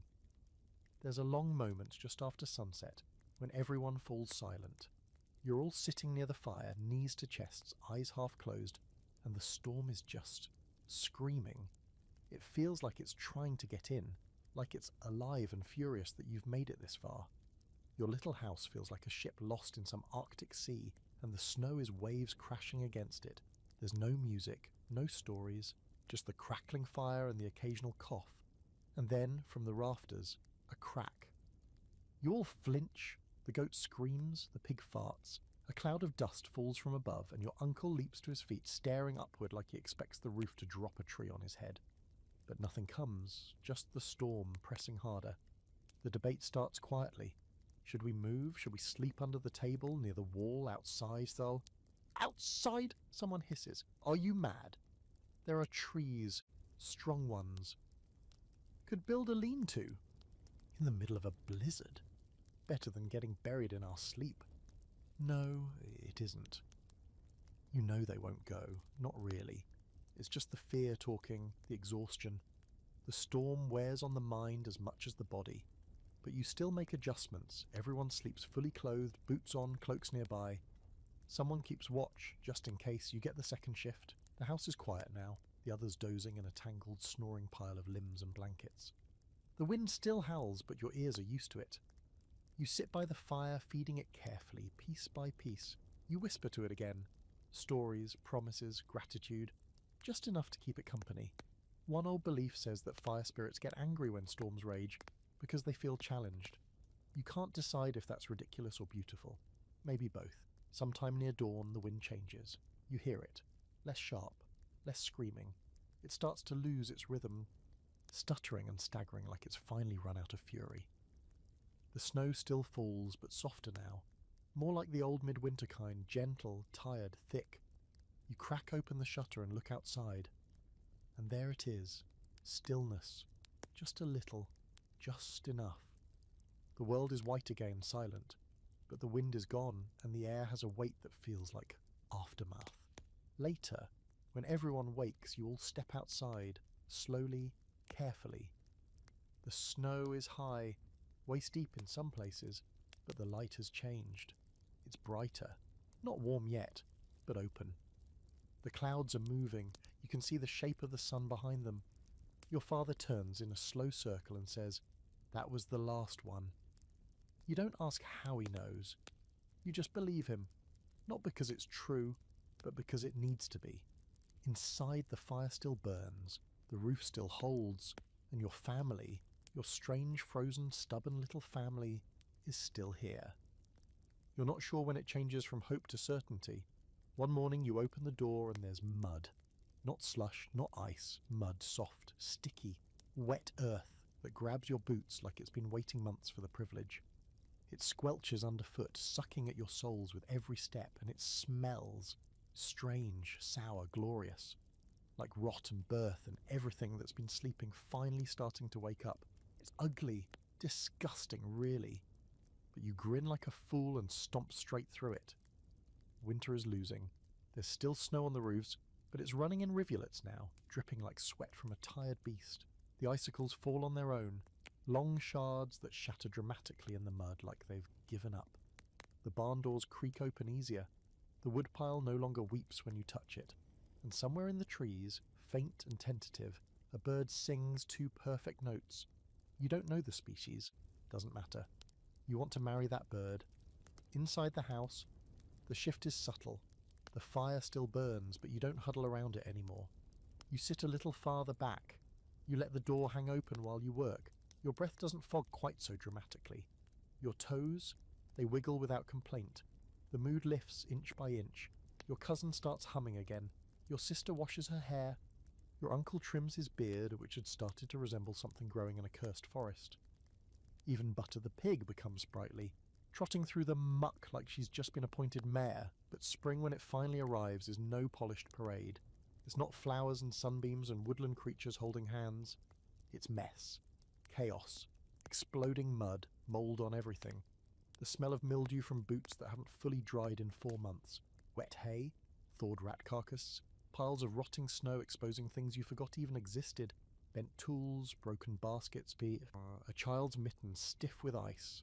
There's a long moment just after sunset when everyone falls silent. You're all sitting near the fire, knees to chests, eyes half closed, and the storm is just screaming. It feels like it's trying to get in, like it's alive and furious that you've made it this far. Your little house feels like a ship lost in some Arctic sea, and the snow is waves crashing against it. There's no music, no stories, just the crackling fire and the occasional cough. And then, from the rafters, a crack. You all flinch, the goat screams, the pig farts. A cloud of dust falls from above, and your uncle leaps to his feet, staring upward like he expects the roof to drop a tree on his head. But nothing comes, just the storm pressing harder. The debate starts quietly. Should we move? Should we sleep under the table, near the wall, outside, though? Outside? Someone hisses. Are you mad? There are trees, strong ones. Could build a lean-to. In the middle of a blizzard. Better than getting buried in our sleep. No, it isn't. You know they won't go. Not really. It's just the fear talking, the exhaustion. The storm wears on the mind as much as the body. But you still make adjustments. Everyone sleeps fully clothed, boots on, cloaks nearby. Someone keeps watch, just in case. You get the second shift. The house is quiet now, the others dozing in a tangled, snoring pile of limbs and blankets. The wind still howls, but your ears are used to it. You sit by the fire, feeding it carefully, piece by piece. You whisper to it again. Stories, promises, gratitude. Just enough to keep it company. One old belief says that fire spirits get angry when storms rage, because they feel challenged. You can't decide if that's ridiculous or beautiful. Maybe both. Sometime near dawn, the wind changes. You hear it. Less sharp, less screaming. It starts to lose its rhythm, stuttering and staggering like it's finally run out of fury. The snow still falls, but softer now. More like the old midwinter kind, gentle, tired, thick. You crack open the shutter and look outside. And there it is. Stillness. Just a little. Just enough. The world is white again, silent. But the wind is gone, and the air has a weight that feels like aftermath. Later, when everyone wakes, you all step outside, slowly, carefully. The snow is high, waist deep in some places, but the light has changed. It's brighter. Not warm yet, but open. The clouds are moving. You can see the shape of the sun behind them. Your father turns in a slow circle and says, "That was the last one." You don't ask how he knows. You just believe him. Not because it's true, but because it needs to be. Inside, the fire still burns, the roof still holds, and your family, your strange, frozen, stubborn little family, is still here. You're not sure when it changes from hope to certainty. One morning you open the door and there's mud. Not slush, not ice, mud, soft, sticky, wet earth that grabs your boots like it's been waiting months for the privilege. It squelches underfoot, sucking at your soles with every step, and it smells strange, sour, glorious, like rot and birth and everything that's been sleeping finally starting to wake up. It's ugly, disgusting, really. But you grin like a fool and stomp straight through it. Winter is losing. There's still snow on the roofs, but it's running in rivulets now, dripping like sweat from a tired beast. The icicles fall on their own, long shards that shatter dramatically in the mud like they've given up. The barn doors creak open easier. The woodpile no longer weeps when you touch it. And somewhere in the trees, faint and tentative, a bird sings two perfect notes. You don't know the species. Doesn't matter. You want to marry that bird. Inside the house, the shift is subtle. The fire still burns, but you don't huddle around it anymore. You sit a little farther back. You let the door hang open while you work. Your breath doesn't fog quite so dramatically. Your toes, they wiggle without complaint. The mood lifts inch by inch. Your cousin starts humming again. Your sister washes her hair. Your uncle trims his beard, which had started to resemble something growing in a cursed forest. Even Butter the pig becomes sprightly, trotting through the muck like she's just been appointed mayor, but spring when it finally arrives is no polished parade. It's not flowers and sunbeams and woodland creatures holding hands. It's mess, chaos, exploding mud, mould on everything. The smell of mildew from boots that haven't fully dried in 4 months. Wet hay, thawed rat carcass, piles of rotting snow exposing things you forgot even existed. Bent tools, broken baskets, a child's mitten stiff with ice.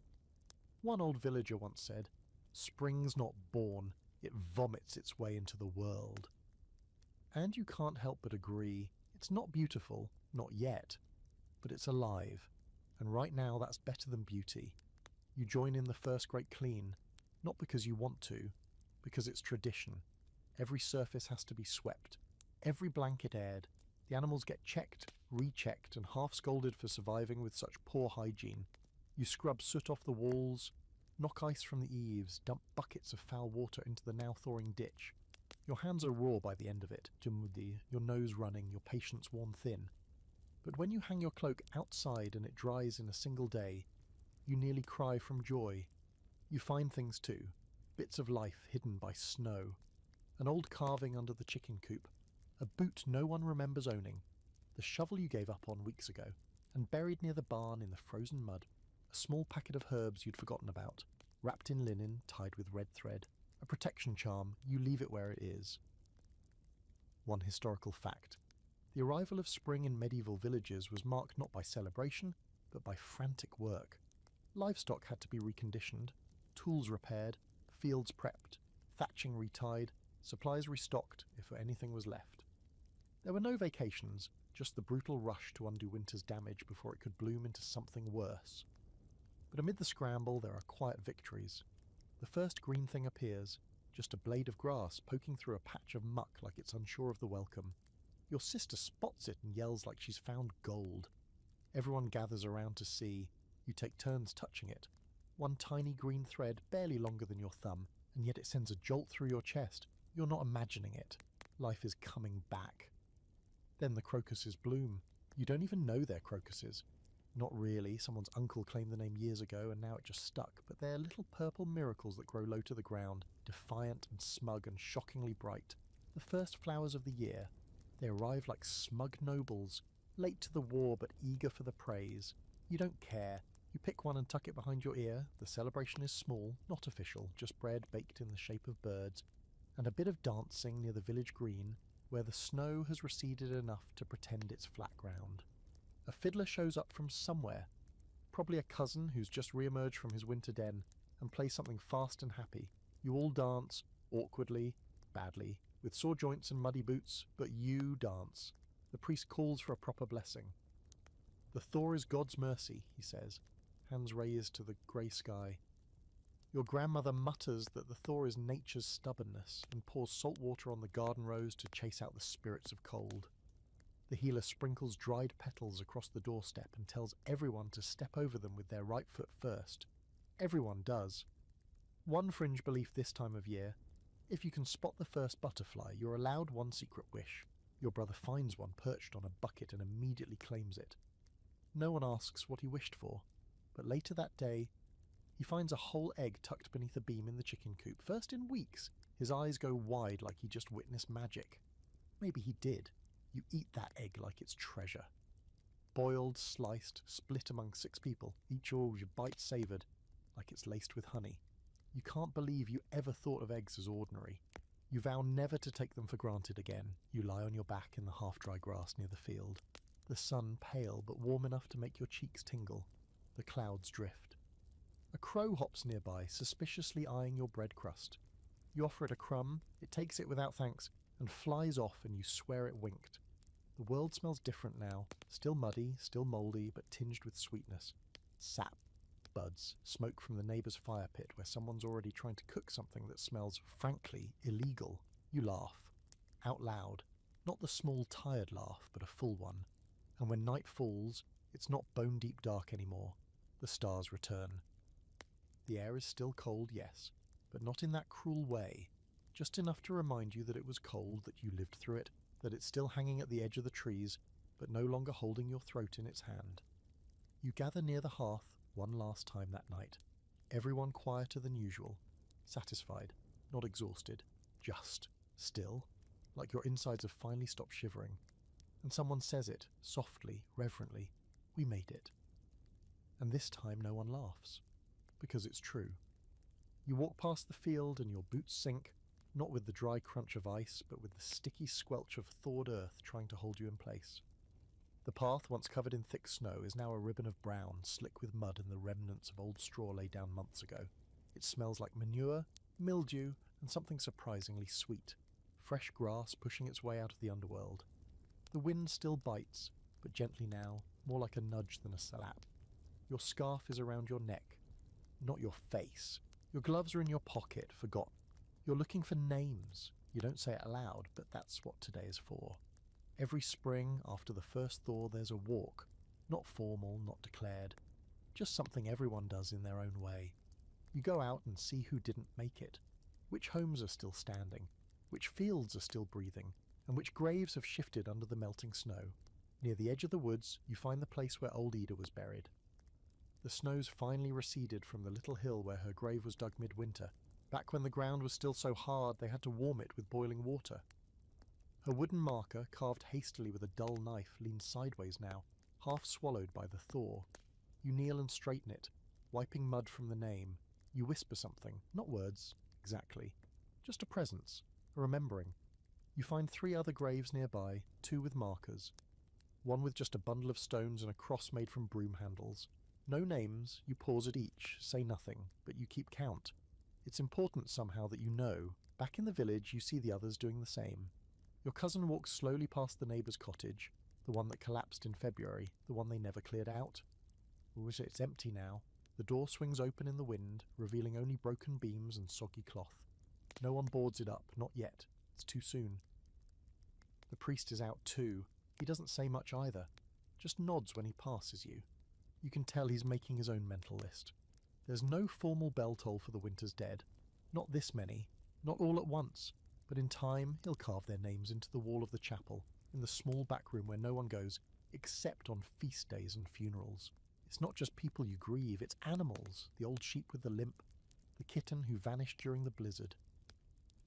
One old villager once said, "Spring's not born, it vomits its way into the world." And you can't help but agree, it's not beautiful, not yet, but it's alive. And right now that's better than beauty. You join in the first great clean, not because you want to, because it's tradition. Every surface has to be swept, every blanket aired. The animals get checked, rechecked, and half scolded for surviving with such poor hygiene. You scrub soot off the walls, knock ice from the eaves, dump buckets of foul water into the now thawing ditch. Your hands are raw by the end of it, your nose running, your patience worn thin. But when you hang your cloak outside and it dries in a single day, you nearly cry from joy. You find things too, bits of life hidden by snow. An old carving under the chicken coop, a boot no one remembers owning, the shovel you gave up on weeks ago, and buried near the barn in the frozen mud, a small packet of herbs you'd forgotten about, wrapped in linen, tied with red thread, a protection charm, you leave it where it is. One historical fact. The arrival of spring in medieval villages was marked not by celebration, but by frantic work. Livestock had to be reconditioned, tools repaired, fields prepped, thatching retied, supplies restocked if anything was left. There were no vacations, just the brutal rush to undo winter's damage before it could bloom into something worse. But amid the scramble there are quiet victories. The first green thing appears, just a blade of grass poking through a patch of muck like it's unsure of the welcome. Your sister spots it and yells like she's found gold. Everyone gathers around to see. You take turns touching it. One tiny green thread, barely longer than your thumb, and yet it sends a jolt through your chest. You're not imagining it. Life is coming back. Then the crocuses bloom. You don't even know they're crocuses. Not really, someone's uncle claimed the name years ago and now it just stuck, but they're little purple miracles that grow low to the ground, defiant and smug and shockingly bright. The first flowers of the year. They arrive like smug nobles, late to the war but eager for the praise. You don't care. You pick one and tuck it behind your ear. The celebration is small, not official, just bread baked in the shape of birds, and a bit of dancing near the village green, where the snow has receded enough to pretend it's flat ground. A fiddler shows up from somewhere, probably a cousin who's just re-emerged from his winter den, and plays something fast and happy. You all dance, awkwardly, badly, with sore joints and muddy boots, but you dance. The priest calls for a proper blessing. The thaw is God's mercy, he says, hands raised to the grey sky. Your grandmother mutters that the thaw is nature's stubbornness and pours salt water on the garden rows to chase out the spirits of cold. The healer sprinkles dried petals across the doorstep and tells everyone to step over them with their right foot first. Everyone does. One fringe belief this time of year: if you can spot the first butterfly, you're allowed one secret wish. Your brother finds one perched on a bucket and immediately claims it. No one asks what he wished for, but later that day, he finds a whole egg tucked beneath a beam in the chicken coop. First in weeks, his eyes go wide like he just witnessed magic. Maybe he did. You eat that egg like it's treasure. Boiled, sliced, split among 6 people, each or your bite savoured, like it's laced with honey. You can't believe you ever thought of eggs as ordinary. You vow never to take them for granted again. You lie on your back in the half-dry grass near the field. The sun pale but warm enough to make your cheeks tingle. The clouds drift. A crow hops nearby, suspiciously eyeing your bread crust. You offer it a crumb, it takes it without thanks, and flies off, and you swear it winked. The world smells different now, still muddy, still mouldy, but tinged with sweetness. Sap, buds, smoke from the neighbour's fire pit where someone's already trying to cook something that smells, frankly, illegal. You laugh. Out loud. Not the small, tired laugh, but a full one. And when night falls, it's not bone-deep dark anymore. The stars return. The air is still cold, yes, but not in that cruel way. Just enough to remind you that it was cold, that you lived through it, that it's still hanging at the edge of the trees, but no longer holding your throat in its hand. You gather near the hearth one last time that night, everyone quieter than usual, satisfied, not exhausted, just, still, like your insides have finally stopped shivering. And someone says it, softly, reverently, "We made it." And this time no one laughs, because it's true. You walk past the field and your boots sink, not with the dry crunch of ice, but with the sticky squelch of thawed earth trying to hold you in place. The path, once covered in thick snow, is now a ribbon of brown, slick with mud and the remnants of old straw laid down months ago. It smells like manure, mildew, and something surprisingly sweet. Fresh grass pushing its way out of the underworld. The wind still bites, but gently now, more like a nudge than a slap. Your scarf is around your neck, not your face. Your gloves are in your pocket, forgotten. You're looking for names. You don't say it aloud, but that's what today is for. Every spring, after the first thaw, there's a walk. Not formal, not declared. Just something everyone does in their own way. You go out and see who didn't make it. Which homes are still standing. Which fields are still breathing. And which graves have shifted under the melting snow. Near the edge of the woods, you find the place where old Ida was buried. The snow's finally receded from the little hill where her grave was dug midwinter, back when the ground was still so hard they had to warm it with boiling water. Her wooden marker, carved hastily with a dull knife, leans sideways now, half swallowed by the thaw. You kneel and straighten it, wiping mud from the name. You whisper something, not words, exactly. Just a presence, a remembering. You find 3 other graves nearby, 2 with markers. One with just a bundle of stones and a cross made from broom handles. No names, you pause at each, say nothing, but you keep count. It's important somehow that you know. Back in the village, you see the others doing the same. Your cousin walks slowly past the neighbour's cottage, the one that collapsed in February, the one they never cleared out. It's empty now. The door swings open in the wind, revealing only broken beams and soggy cloth. No one boards it up, not yet. It's too soon. The priest is out too. He doesn't say much either, just nods when he passes you. You can tell he's making his own mental list. There's no formal bell toll for the winter's dead. Not this many, not all at once, but in time he'll carve their names into the wall of the chapel, in the small back room where no one goes, except on feast days and funerals. It's not just people you grieve, it's animals, the old sheep with the limp, the kitten who vanished during the blizzard,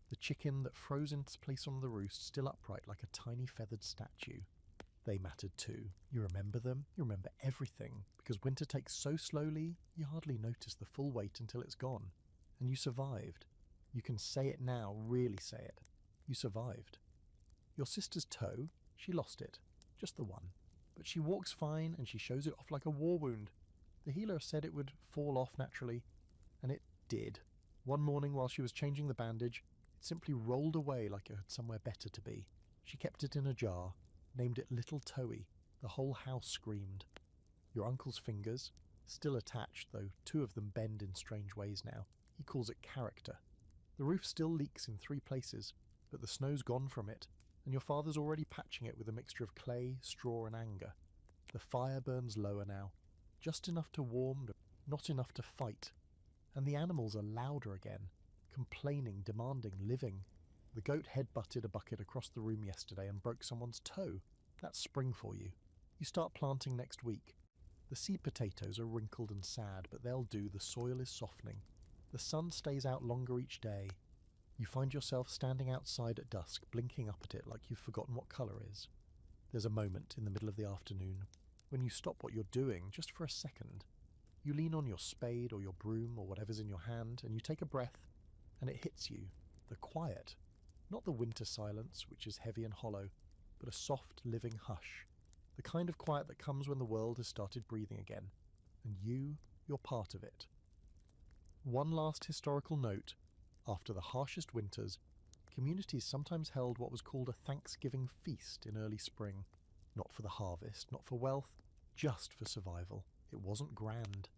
the chicken that froze into place on the roost, still upright like a tiny feathered statue. They mattered too. You remember them, you remember everything, because winter takes so slowly, you hardly notice the full weight until it's gone. And you survived. You can say it now, really say it. You survived. Your sister's toe, she lost it. Just the one. But she walks fine and she shows it off like a war wound. The healer said it would fall off naturally, and it did. One morning while she was changing the bandage, it simply rolled away like it had somewhere better to be. She kept it in a jar, named it Little Toey. The whole house screamed. Your uncle's fingers, still attached, though 2 of them bend in strange ways now. He calls it character. The roof still leaks in 3 places, but the snow's gone from it, and your father's already patching it with a mixture of clay, straw and anger. The fire burns lower now, just enough to warm, but not enough to fight. And the animals are louder again, complaining, demanding, living. The goat head-butted a bucket across the room yesterday and broke someone's toe. That's spring for you. You start planting next week. The seed potatoes are wrinkled and sad, but they'll do. The soil is softening. The sun stays out longer each day. You find yourself standing outside at dusk, blinking up at it like you've forgotten what colour is. There's a moment in the middle of the afternoon when you stop what you're doing just for a second. You lean on your spade or your broom or whatever's in your hand, and you take a breath, and it hits you. The quiet. Not the winter silence, which is heavy and hollow, but a soft, living hush. The kind of quiet that comes when the world has started breathing again, and you're part of it. One last historical note. After the harshest winters, communities sometimes held what was called a Thanksgiving feast in early spring. Not for the harvest, not for wealth, just for survival. It wasn't grand.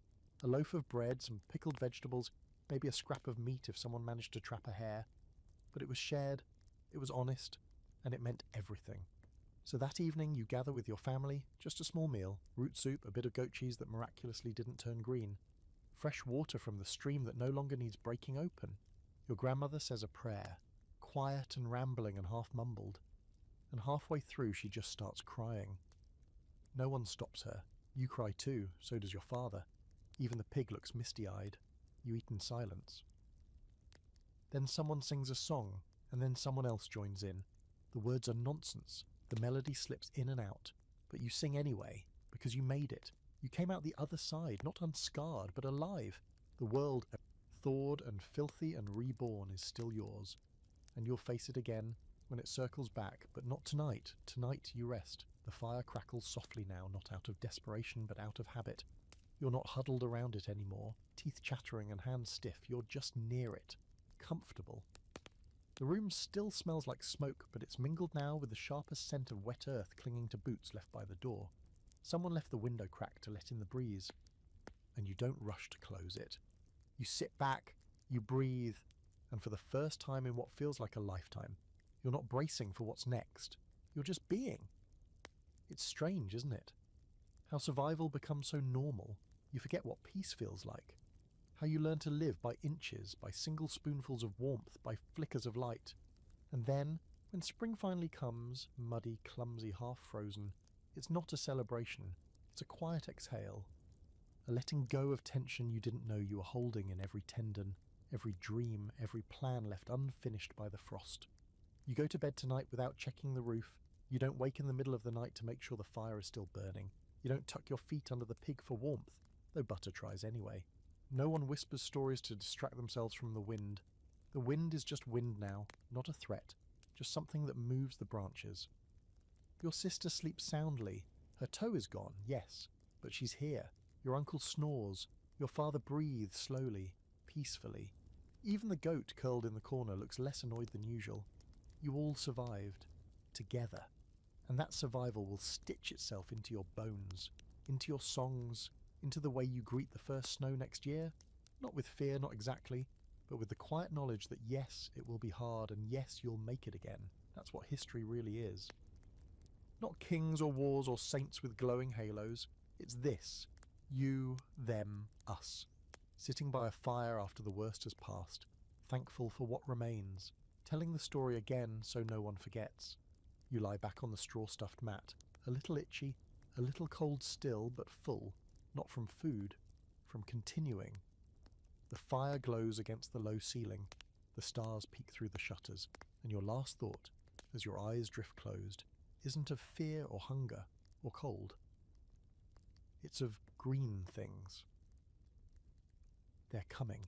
A loaf of bread, some pickled vegetables, maybe a scrap of meat if someone managed to trap a hare. But it was shared, it was honest, and it meant everything. So that evening you gather with your family, just a small meal, root soup, a bit of goat cheese that miraculously didn't turn green, fresh water from the stream that no longer needs breaking open. Your grandmother says a prayer, quiet and rambling and half mumbled, and halfway through she just starts crying. No one stops her. You cry too, so does your father. Even the pig looks misty-eyed. You eat in silence. Then someone sings a song, and then someone else joins in. The words are nonsense. The melody slips in and out, but you sing anyway, because you made it. You came out the other side, not unscarred, but alive. The world, thawed and filthy and reborn, is still yours, and you'll face it again when it circles back, but not tonight. Tonight you rest. The fire crackles softly now, not out of desperation, but out of habit. You're not huddled around it anymore, teeth chattering and hands stiff. You're just near it, comfortable. The room still smells like smoke, but it's mingled now with the sharpest scent of wet earth clinging to boots left by the door. Someone left the window crack to let in the breeze, and you don't rush to close it. You sit back, you breathe, and for the first time in what feels like a lifetime, you're not bracing for what's next. You're just being. It's strange, isn't it? How survival becomes so normal. You forget what peace feels like. How you learn to live by inches, by single spoonfuls of warmth, by flickers of light. And then, when spring finally comes, muddy, clumsy, half-frozen, it's not a celebration. It's a quiet exhale. A letting go of tension you didn't know you were holding in every tendon, every dream, every plan left unfinished by the frost. You go to bed tonight without checking the roof. You don't wake in the middle of the night to make sure the fire is still burning. You don't tuck your feet under the pig for warmth, though butter tries anyway. No one whispers stories to distract themselves from the wind. The wind is just wind now, not a threat, just something that moves the branches. Your sister sleeps soundly. Her toe is gone, yes, but she's here. Your uncle snores. Your father breathes slowly, peacefully. Even the goat curled in the corner looks less annoyed than usual. You all survived, together. And that survival will stitch itself into your bones, into your songs, into the way you greet the first snow next year. Not with fear, not exactly, but with the quiet knowledge that yes, it will be hard, and yes, you'll make it again. That's what history really is. Not kings or wars or saints with glowing halos. It's this. You, them, us. Sitting by a fire after the worst has passed, thankful for what remains, telling the story again so no one forgets. You lie back on the straw-stuffed mat, a little itchy, a little cold still, but full, not from food, from continuing. The fire glows against the low ceiling, the stars peek through the shutters, and your last thought, as your eyes drift closed, isn't of fear or hunger or cold. It's of green things. They're coming.